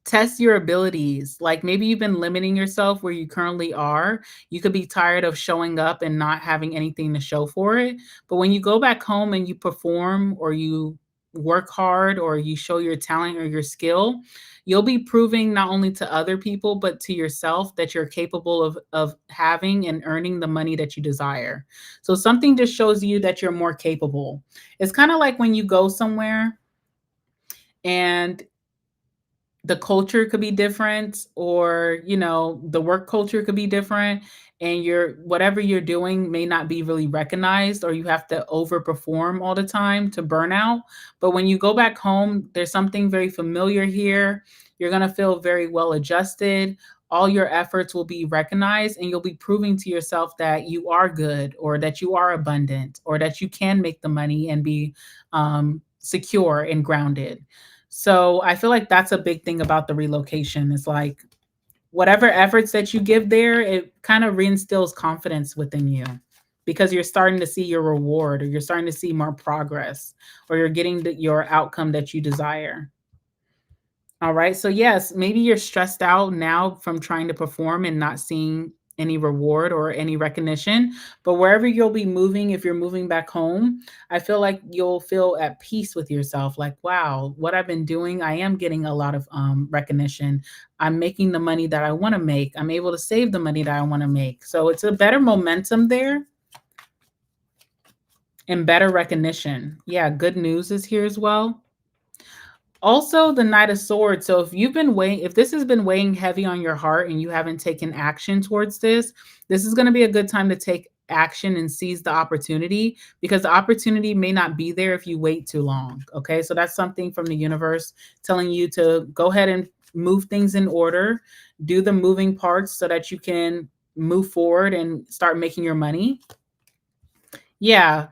test your abilities. Like maybe you've been limiting yourself where you currently are. You could be tired of showing up and not having anything to show for it. But when you go back home and you perform or you work hard or you show your talent or your skill, you'll be proving not only to other people but to yourself that you're capable of having and earning the money that you desire. So something just shows you that you're more capable. It's kind of like when you go somewhere and the culture could be different, or the work culture could be different, and your whatever you're doing may not be really recognized, or you have to overperform all the time to burn out. But when you go back home, there's something very familiar here. You're going to feel very well adjusted. All your efforts will be recognized, and you'll be proving to yourself that you are good, or that you are abundant, or that you can make the money and be secure and grounded. So I feel like that's a big thing about the relocation. It's like whatever efforts that you give there, it kind of reinstills confidence within you because you're starting to see your reward, or you're starting to see more progress, or you're getting your outcome that you desire. All right. So, yes, maybe you're stressed out now from trying to perform and not seeing any reward or any recognition. But wherever you'll be moving, if you're moving back home, I feel like you'll feel at peace with yourself. Like, wow, what I've been doing, I am getting a lot of recognition. I'm making the money that I want to make. I'm able to save the money that I want to make. So it's a better momentum there. and better recognition. Yeah, good news is here as well. Also, the Knight of Swords. So if this has been weighing heavy on your heart and you haven't taken action towards this is going to be a good time to take action and seize the opportunity, because the opportunity may not be there if you wait too long. Okay, so that's something from the universe telling you to go ahead and move things in order, do the moving parts so that you can move forward and start making your money. Yeah,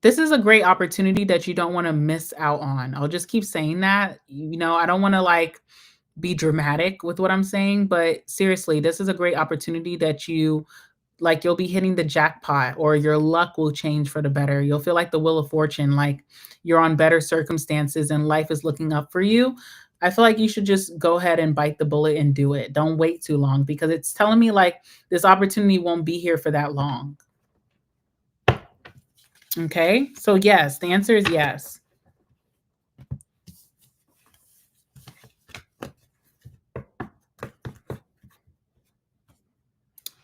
this is a great opportunity that you don't want to miss out on. I'll just keep saying that. I don't want to like be dramatic with what I'm saying, but seriously, this is a great opportunity that you'll be hitting the jackpot, or your luck will change for the better. You'll feel like the wheel of fortune, like you're on better circumstances and life is looking up for you. I feel like you should just go ahead and bite the bullet and do it. Don't wait too long, because it's telling me like this opportunity won't be here for that long. Okay, so yes, the answer is yes.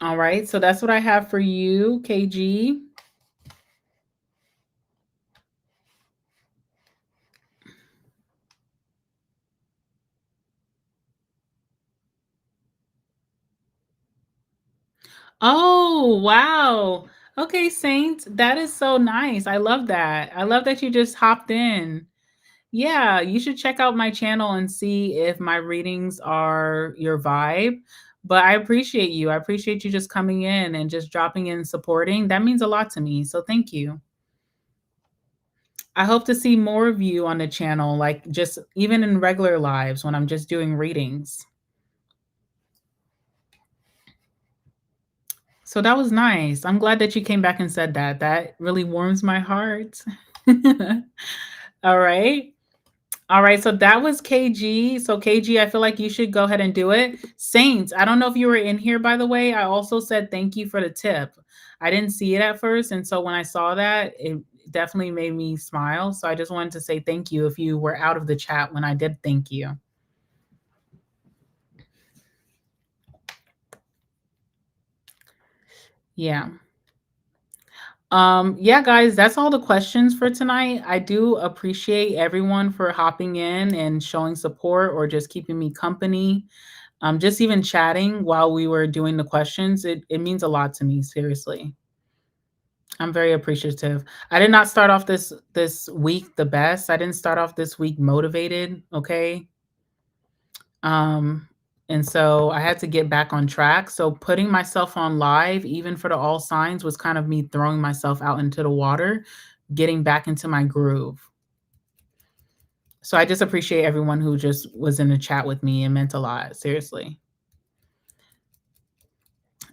All right, so that's what I have for you, KG. Oh, wow. Okay, Saint, that is so nice. I love that. I love that you just hopped in. Yeah, you should check out my channel and see if my readings are your vibe. But I appreciate you. I appreciate you just coming in and just dropping in supporting. That means a lot to me. So thank you. I hope to see more of you on the channel, like just even in regular lives when I'm just doing readings. So that was nice. I'm glad that you came back and said that. That really warms my heart. All right. All right. So that was KG. So KG, I feel like you should go ahead and do it. Saints, I don't know if you were in here, by the way. I also said thank you for the tip. I didn't see it at first. And so when I saw that, it definitely made me smile. So I just wanted to say thank you if you were out of the chat when I did thank you. Yeah. Yeah, guys, that's all the questions for tonight. I do appreciate everyone for hopping in and showing support or just keeping me company. Just even chatting while we were doing the questions, it means a lot to me, seriously. I'm very appreciative. I did not start off this week the best. I didn't start off this week motivated, okay? Um, and so I had to get back on track. So putting myself on live, even for the all signs, was kind of me throwing myself out into the water, getting back into my groove. So I just appreciate everyone who just was in the chat with me. It meant a lot, seriously.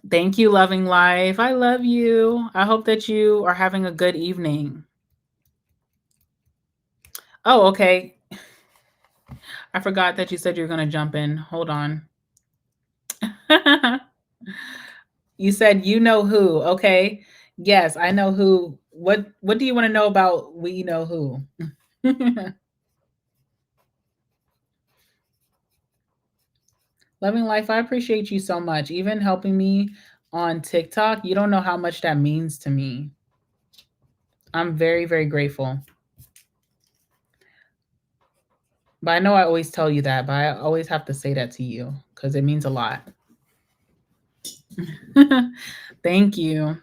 Thank you, Loving Life. I love you. I hope that you are having a good evening. Oh, okay. I forgot that you said you're going to jump in. Hold on. You said you know who. Okay. Yes, I know who. What do you want to know about we know who? Loving Life, I appreciate you so much. Even helping me on TikTok, you don't know how much that means to me. I'm very, very grateful. But I know I always tell you that, but I always have to say that to you because it means a lot. Thank you.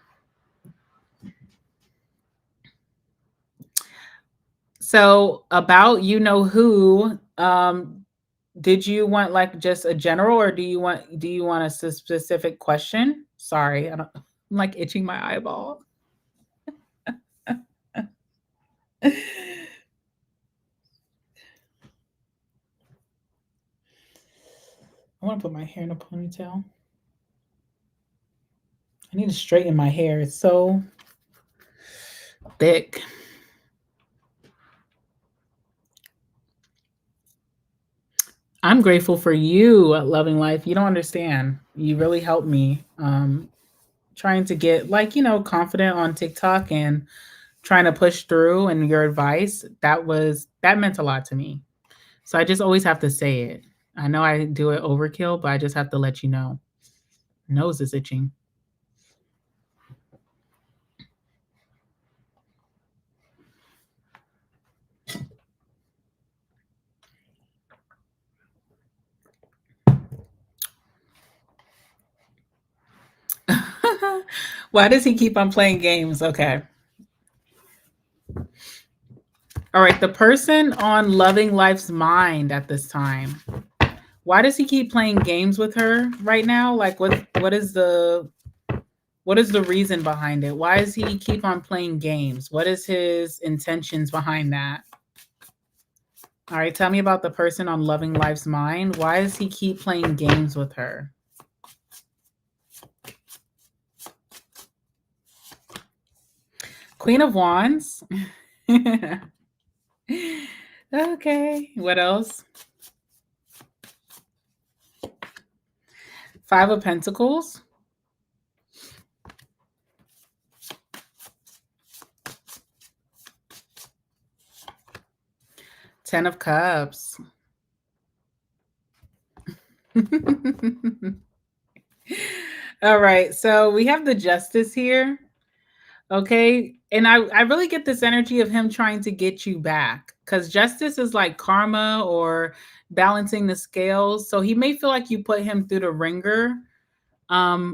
So about you know who, did you want like just a general, or do you want a specific question? Sorry, I'm like itching my eyeball. I want to put my hair in a ponytail. I need to straighten my hair. It's so thick. I'm grateful for you, Loving Life. You don't understand. You really helped me. Trying to get like, confident on TikTok and trying to push through, and your advice, that meant a lot to me. So I just always have to say it. I know I do it overkill, but I just have to let you know. Nose is itching. Why does he keep on playing games? Okay. All right. The person on Loving Life's mind at this time. Why does he keep playing games with her right now? Like what is the reason behind it? Why does he keep on playing games? What is his intentions behind that? All right, tell me about the person on Loving Life's mind. Why does he keep playing games with her? Queen of Wands. Okay, what else? Five of Pentacles. Ten of Cups. All right, so we have the Justice here. Okay. And I really get this energy of him trying to get you back because justice is like karma or balancing the scales. So he may feel like you put him through the ringer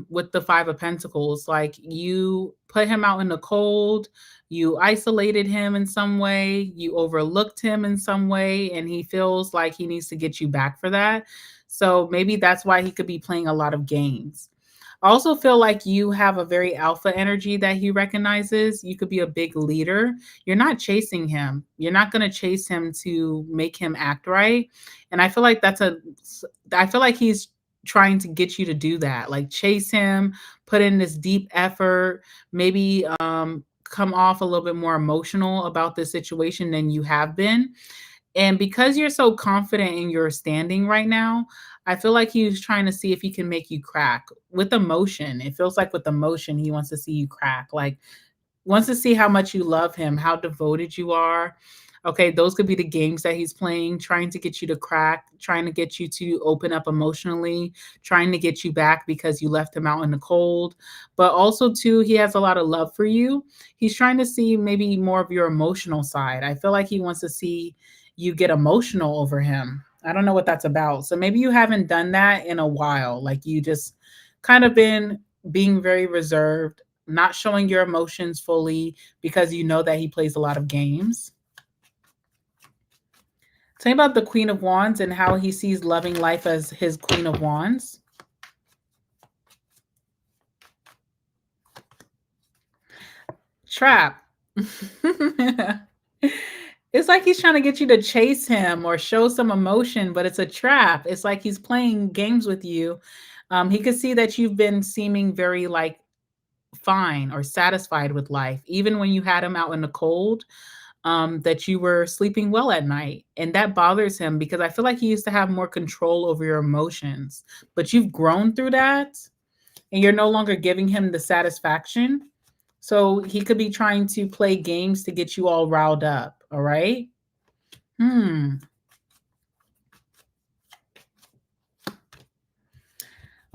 with the Five of Pentacles. Like you put him out in the cold, you isolated him in some way, you overlooked him in some way, and he feels like he needs to get you back for that. So maybe that's why he could be playing a lot of games. I also feel like you have a very alpha energy that he recognizes. You could be a big leader. You're not chasing him. You're not going to chase him to make him act right. And I feel like he's trying to get you to do that, like chase him, put in this deep effort, maybe come off a little bit more emotional about the situation than you have been. And because you're so confident in your standing right now, I feel like he's trying to see if he can make you crack with emotion. It feels like with emotion, he wants to see you crack. Like wants to see how much you love him, how devoted you are. Okay, those could be the games that he's playing, trying to get you to crack, trying to get you to open up emotionally, trying to get you back because you left him out in the cold. But also, too, he has a lot of love for you. He's trying to see maybe more of your emotional side. I feel like he wants to see you get emotional over him. I don't know what that's about. So maybe you haven't done that in a while. Like you just kind of been being very reserved, not showing your emotions fully because you know that he plays a lot of games. Tell me about the Queen of Wands and how he sees loving life as his Queen of Wands. Trap. It's like he's trying to get you to chase him or show some emotion, but it's a trap. It's like he's playing games with you. He could see that you've been seeming very like fine or satisfied with life, even when you had him out in the cold, that you were sleeping well at night. And that bothers him because I feel like he used to have more control over your emotions, but you've grown through that and you're no longer giving him the satisfaction. So he could be trying to play games to get you all riled up. All right. Hmm.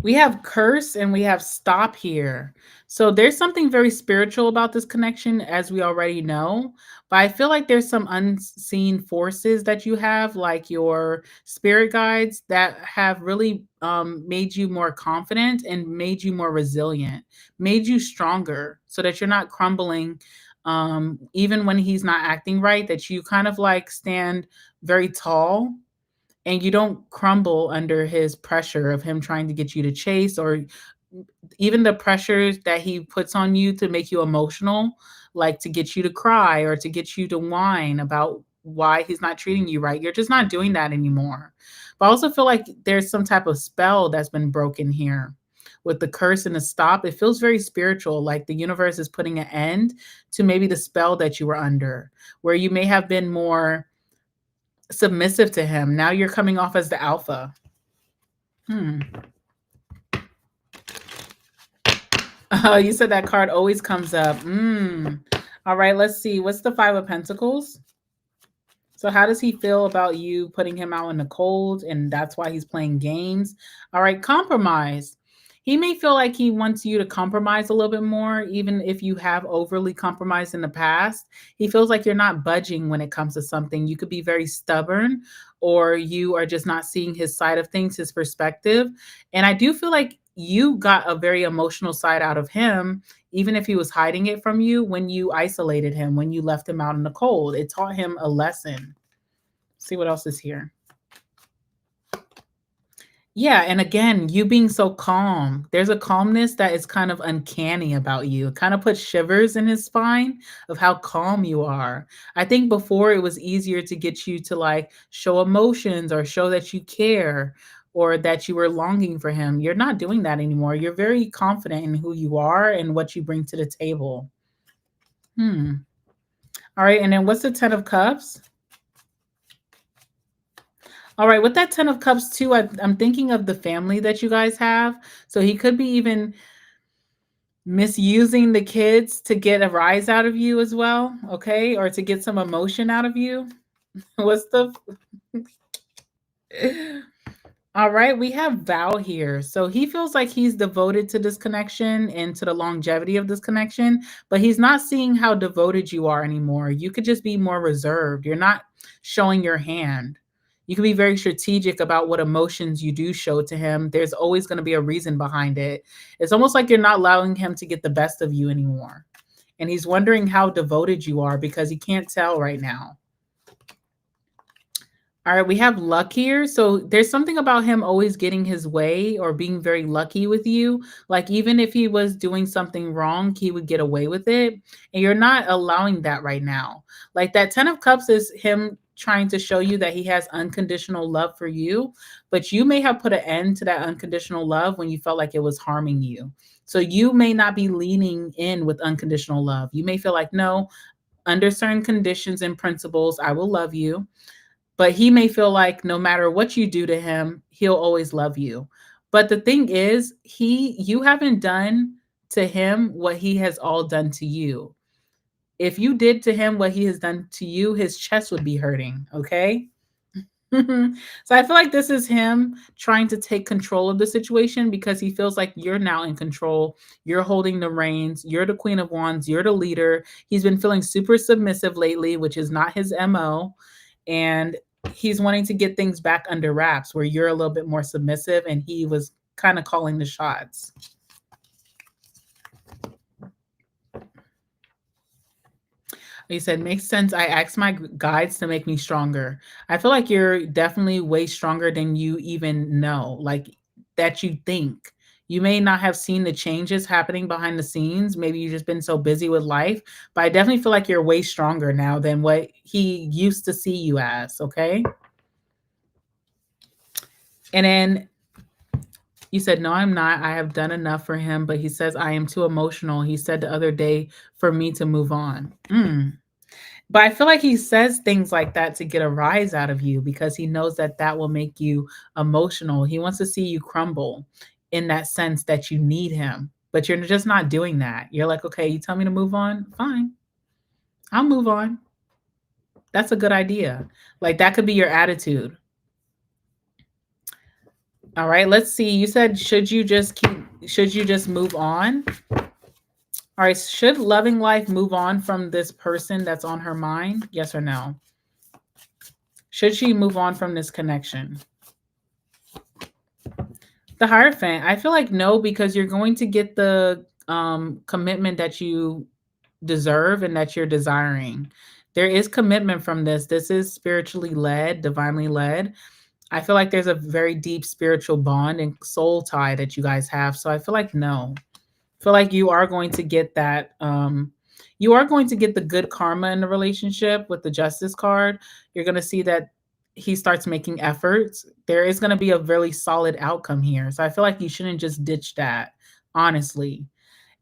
We have curse and we have stop here. So there's something very spiritual about this connection, as we already know. But I feel like there's some unseen forces that you have, like your spirit guides, that have really made you more confident and made you more resilient, made you stronger so that you're not crumbling. Even when he's not acting right, that you kind of like stand very tall and you don't crumble under his pressure of him trying to get you to chase or even the pressures that he puts on you to make you emotional, like to get you to cry or to get you to whine about why he's not treating you right. You're just not doing that anymore. But I also feel like there's some type of spell that's been broken here with the curse and the stop. It feels very spiritual, like the universe is putting an end to maybe the spell that you were under, where you may have been more submissive to him. Now you're coming off as the alpha. Hmm. Oh, you said that card always comes up. All right, let's see. What's the Five of Pentacles? So how does he feel about you putting him out in the cold and that's why he's playing games? All right, compromise. He may feel like he wants you to compromise a little bit more, even if you have overly compromised in the past. He feels like you're not budging when it comes to something. You could be very stubborn or you are just not seeing his side of things, his perspective. And I do feel like you got a very emotional side out of him, even if he was hiding it from you when you isolated him, when you left him out in the cold. It taught him a lesson. See what else is here. Yeah, and again, you being so calm. There's a calmness that is kind of uncanny about you. It kind of puts shivers in his spine of how calm you are. I think before it was easier to get you to like show emotions or show that you care or that you were longing for him. You're not doing that anymore. You're very confident in who you are and what you bring to the table. Hmm. All right, and then what's the 10 of cups? All right, with that 10 of cups too, I'm thinking of the family that you guys have. So he could be even misusing the kids to get a rise out of you as well, okay? Or to get some emotion out of you. What's the All right, we have Val here. So he feels like he's devoted to this connection and to the longevity of this connection, but he's not seeing how devoted you are anymore. You could just be more reserved. You're not showing your hand. You can be very strategic about what emotions you do show to him. There's always going to be a reason behind it. It's almost like you're not allowing him to get the best of you anymore. And he's wondering how devoted you are because he can't tell right now. All right, we have luck here. So there's something about him always getting his way or being very lucky with you. Like even if he was doing something wrong, he would get away with it. And you're not allowing that right now. Like that 10 of cups is him trying to show you that he has unconditional love for you, but you may have put an end to that unconditional love when you felt like it was harming you. So you may not be leaning in with unconditional love. You may feel like, no, under certain conditions and principles, I will love you, but he may feel like no matter what you do to him, he'll always love you. But the thing is, you haven't done to him what he has all done to you. If you did to him what he has done to you, his chest would be hurting, okay? So I feel like this is him trying to take control of the situation because he feels like you're now in control. You're holding the reins. You're the queen of wands. You're the leader. He's been feeling super submissive lately, which is not his MO. And he's wanting to get things back under wraps where you're a little bit more submissive and he was kind of calling the shots. He said, makes sense. I asked my guides to make me stronger. I feel like you're definitely way stronger than you even know, like that you think. You may not have seen the changes happening behind the scenes. Maybe you've just been so busy with life, but I definitely feel like you're way stronger now than what he used to see you as, okay? And then you said, no, I'm not. I have done enough for him, but he says, I am too emotional. He said the other day for me to move on. But I feel like he says things like that to get a rise out of you because he knows that that will make you emotional. He wants to see you crumble in that sense that you need him, but you're just not doing that. You're like, okay, you tell me to move on. Fine. I'll move on. That's a good idea. Like that could be your attitude. All right, let's see. You said, should you just move on? All right, should loving life move on from this person that's on her mind? Yes or no? Should she move on from this connection? The Hierophant, I feel like no, because you're going to get the commitment that you deserve and that you're desiring. There is commitment from this. This is spiritually led, divinely led. I feel like there's a very deep spiritual bond and soul tie that you guys have. So I feel like no. I feel like you are going to get that. You are going to get the good karma in the relationship with the Justice card. You're going to see that he starts making efforts. There is going to be a really solid outcome here. So I feel like you shouldn't just ditch that, honestly.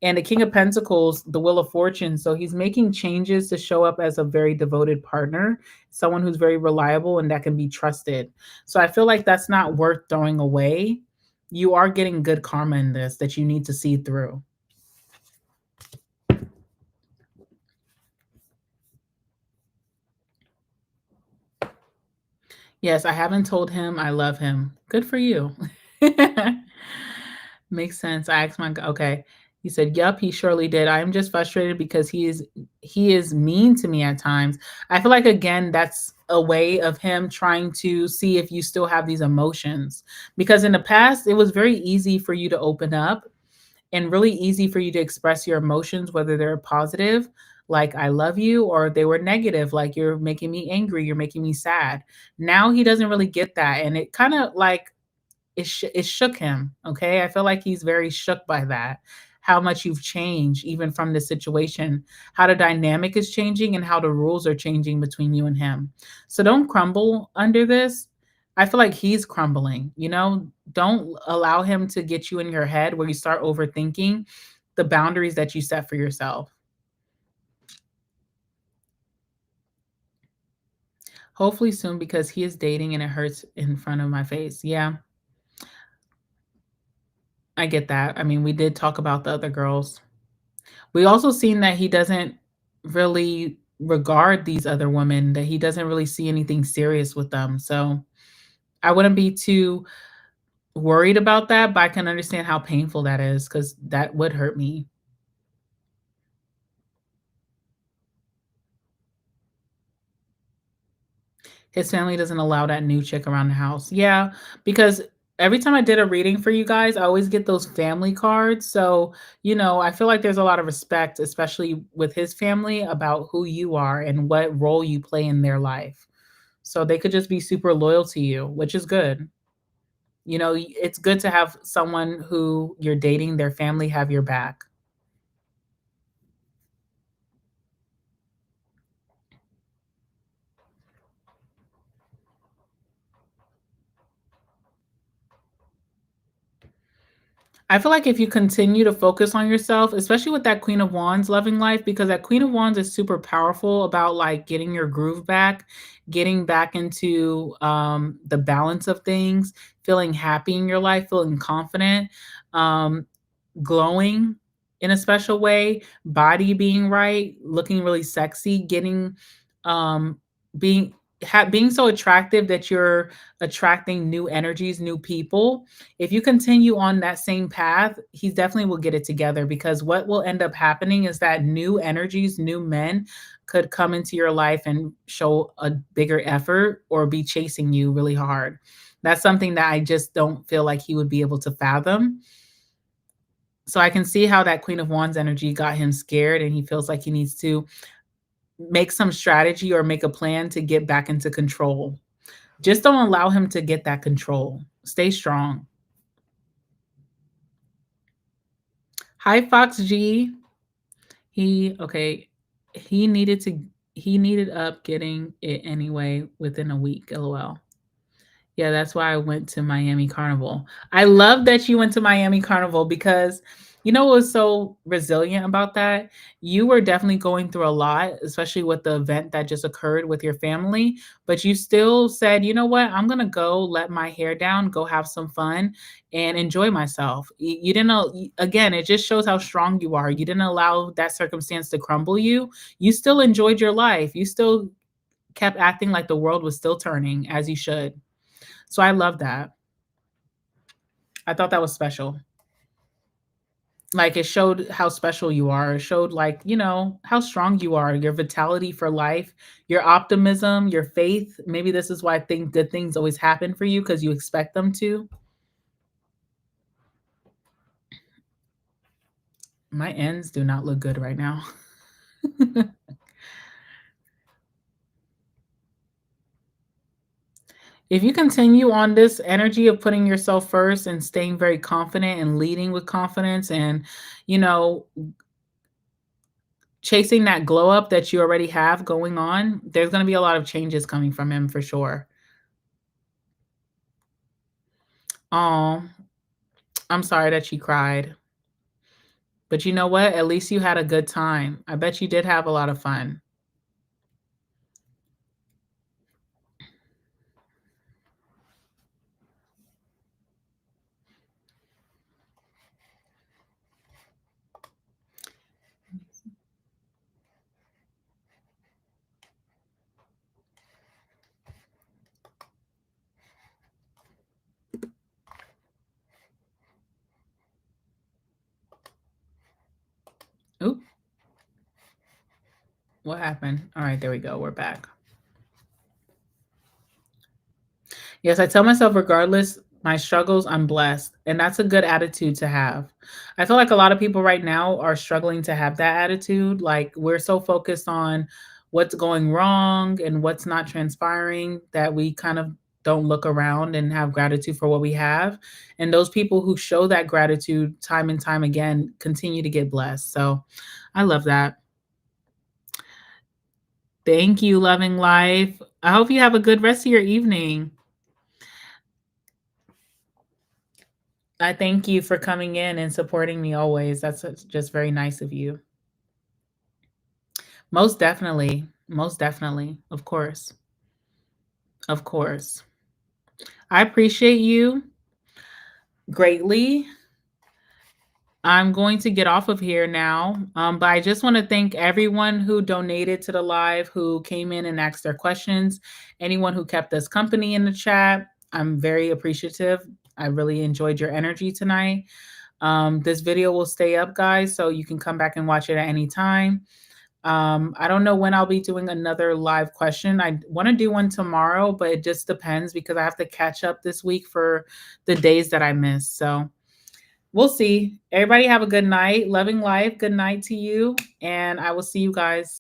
And the King of Pentacles, the Wheel of Fortune. So he's making changes to show up as a very devoted partner, someone who's very reliable and that can be trusted. So I feel like that's not worth throwing away. You are getting good karma in this that you need to see through. Yes, I haven't told him I love him. Good for you. Makes sense. I asked my okay. He said, "Yup, he surely did. I am just frustrated because he is mean to me at times." I feel like again, that's a way of him trying to see if you still have these emotions. Because in the past, it was very easy for you to open up and really easy for you to express your emotions, whether they're positive, like I love you, or they were negative, like you're making me angry, you're making me sad. Now he doesn't really get that. And it kind of like it shook him, okay? I feel like he's very shook by that, how much you've changed even from this situation, how the dynamic is changing and how the rules are changing between you and him. So don't crumble under this. I feel like he's crumbling, you know? Don't allow him to get you in your head where you start overthinking the boundaries that you set for yourself. Hopefully soon because he is dating and it hurts in front of my face. Yeah, I get that. I mean, we did talk about the other girls. We also seen that he doesn't really regard these other women, that he doesn't really see anything serious with them. So I wouldn't be too worried about that, but I can understand how painful that is because that would hurt me. His family doesn't allow that new chick around the house. Yeah, because every time I did a reading for you guys, I always get those family cards. So, I feel like there's a lot of respect, especially with his family, about who you are and what role you play in their life. So they could just be super loyal to you, which is good. It's good to have someone who you're dating, their family have your back. I feel like if you continue to focus on yourself, especially with that Queen of Wands loving life, because that Queen of Wands is super powerful about like getting your groove back, getting back into the balance of things, feeling happy in your life, feeling confident. Um, glowing in a special way, body being right, looking really sexy, getting um being being so attractive that you're attracting new energies, new people. If you continue on that same path, he definitely will get it together because what will end up happening is that new energies, new men could come into your life and show a bigger effort or be chasing you really hard. That's something that I just don't feel like he would be able to fathom. So I can see how that Queen of Wands energy got him scared and he feels like he needs to make some strategy or make a plan to get back into control. Just don't allow him to get that control. Stay strong. Hi, Fox G. Okay. He needed to he needed up getting it anyway within a week. LOL. Yeah, that's why I went to Miami Carnival. I love that you went to Miami Carnival because you know what was so resilient about that? You were definitely going through a lot, especially with the event that just occurred with your family, but you still said, "You know what? I'm going to go let my hair down, go have some fun and enjoy myself." You didn't know again, it just shows how strong you are. You didn't allow that circumstance to crumble you. You still enjoyed your life. You still kept acting like the world was still turning as you should. So I love that. I thought that was special. Like, it showed how special you are. It showed, like, how strong you are, your vitality for life, your optimism, your faith. Maybe this is why I think good things always happen for you because you expect them to. My ends do not look good right now. If you continue on this energy of putting yourself first and staying very confident and leading with confidence and, you know, chasing that glow up that you already have going on, there's going to be a lot of changes coming from him for sure. Oh, I'm sorry that you cried. But you know what? At least you had a good time. I bet you did have a lot of fun. What happened? All right, there we go. We're back. Yes, I tell myself regardless my struggles, I'm blessed. And that's a good attitude to have. I feel like a lot of people right now are struggling to have that attitude. Like we're so focused on what's going wrong and what's not transpiring that we kind of don't look around and have gratitude for what we have. And those people who show that gratitude time and time again continue to get blessed. So I love that. Thank you, loving life. I hope you have a good rest of your evening. I thank you for coming in and supporting me always. That's just very nice of you. Most definitely. Most definitely. Of course. Of course. I appreciate you greatly. I'm going to get off of here now. But I just want to thank everyone who donated to the live, who came in and asked their questions, anyone who kept us company in the chat. I'm very appreciative. I really enjoyed your energy tonight. This video will stay up, guys, so you can come back and watch it at any time. I don't know when I'll be doing another live question. I want to do one tomorrow, but it just depends because I have to catch up this week for the days that I missed. So we'll see. Everybody have a good night. Loving life. Good night to you. And I will see you guys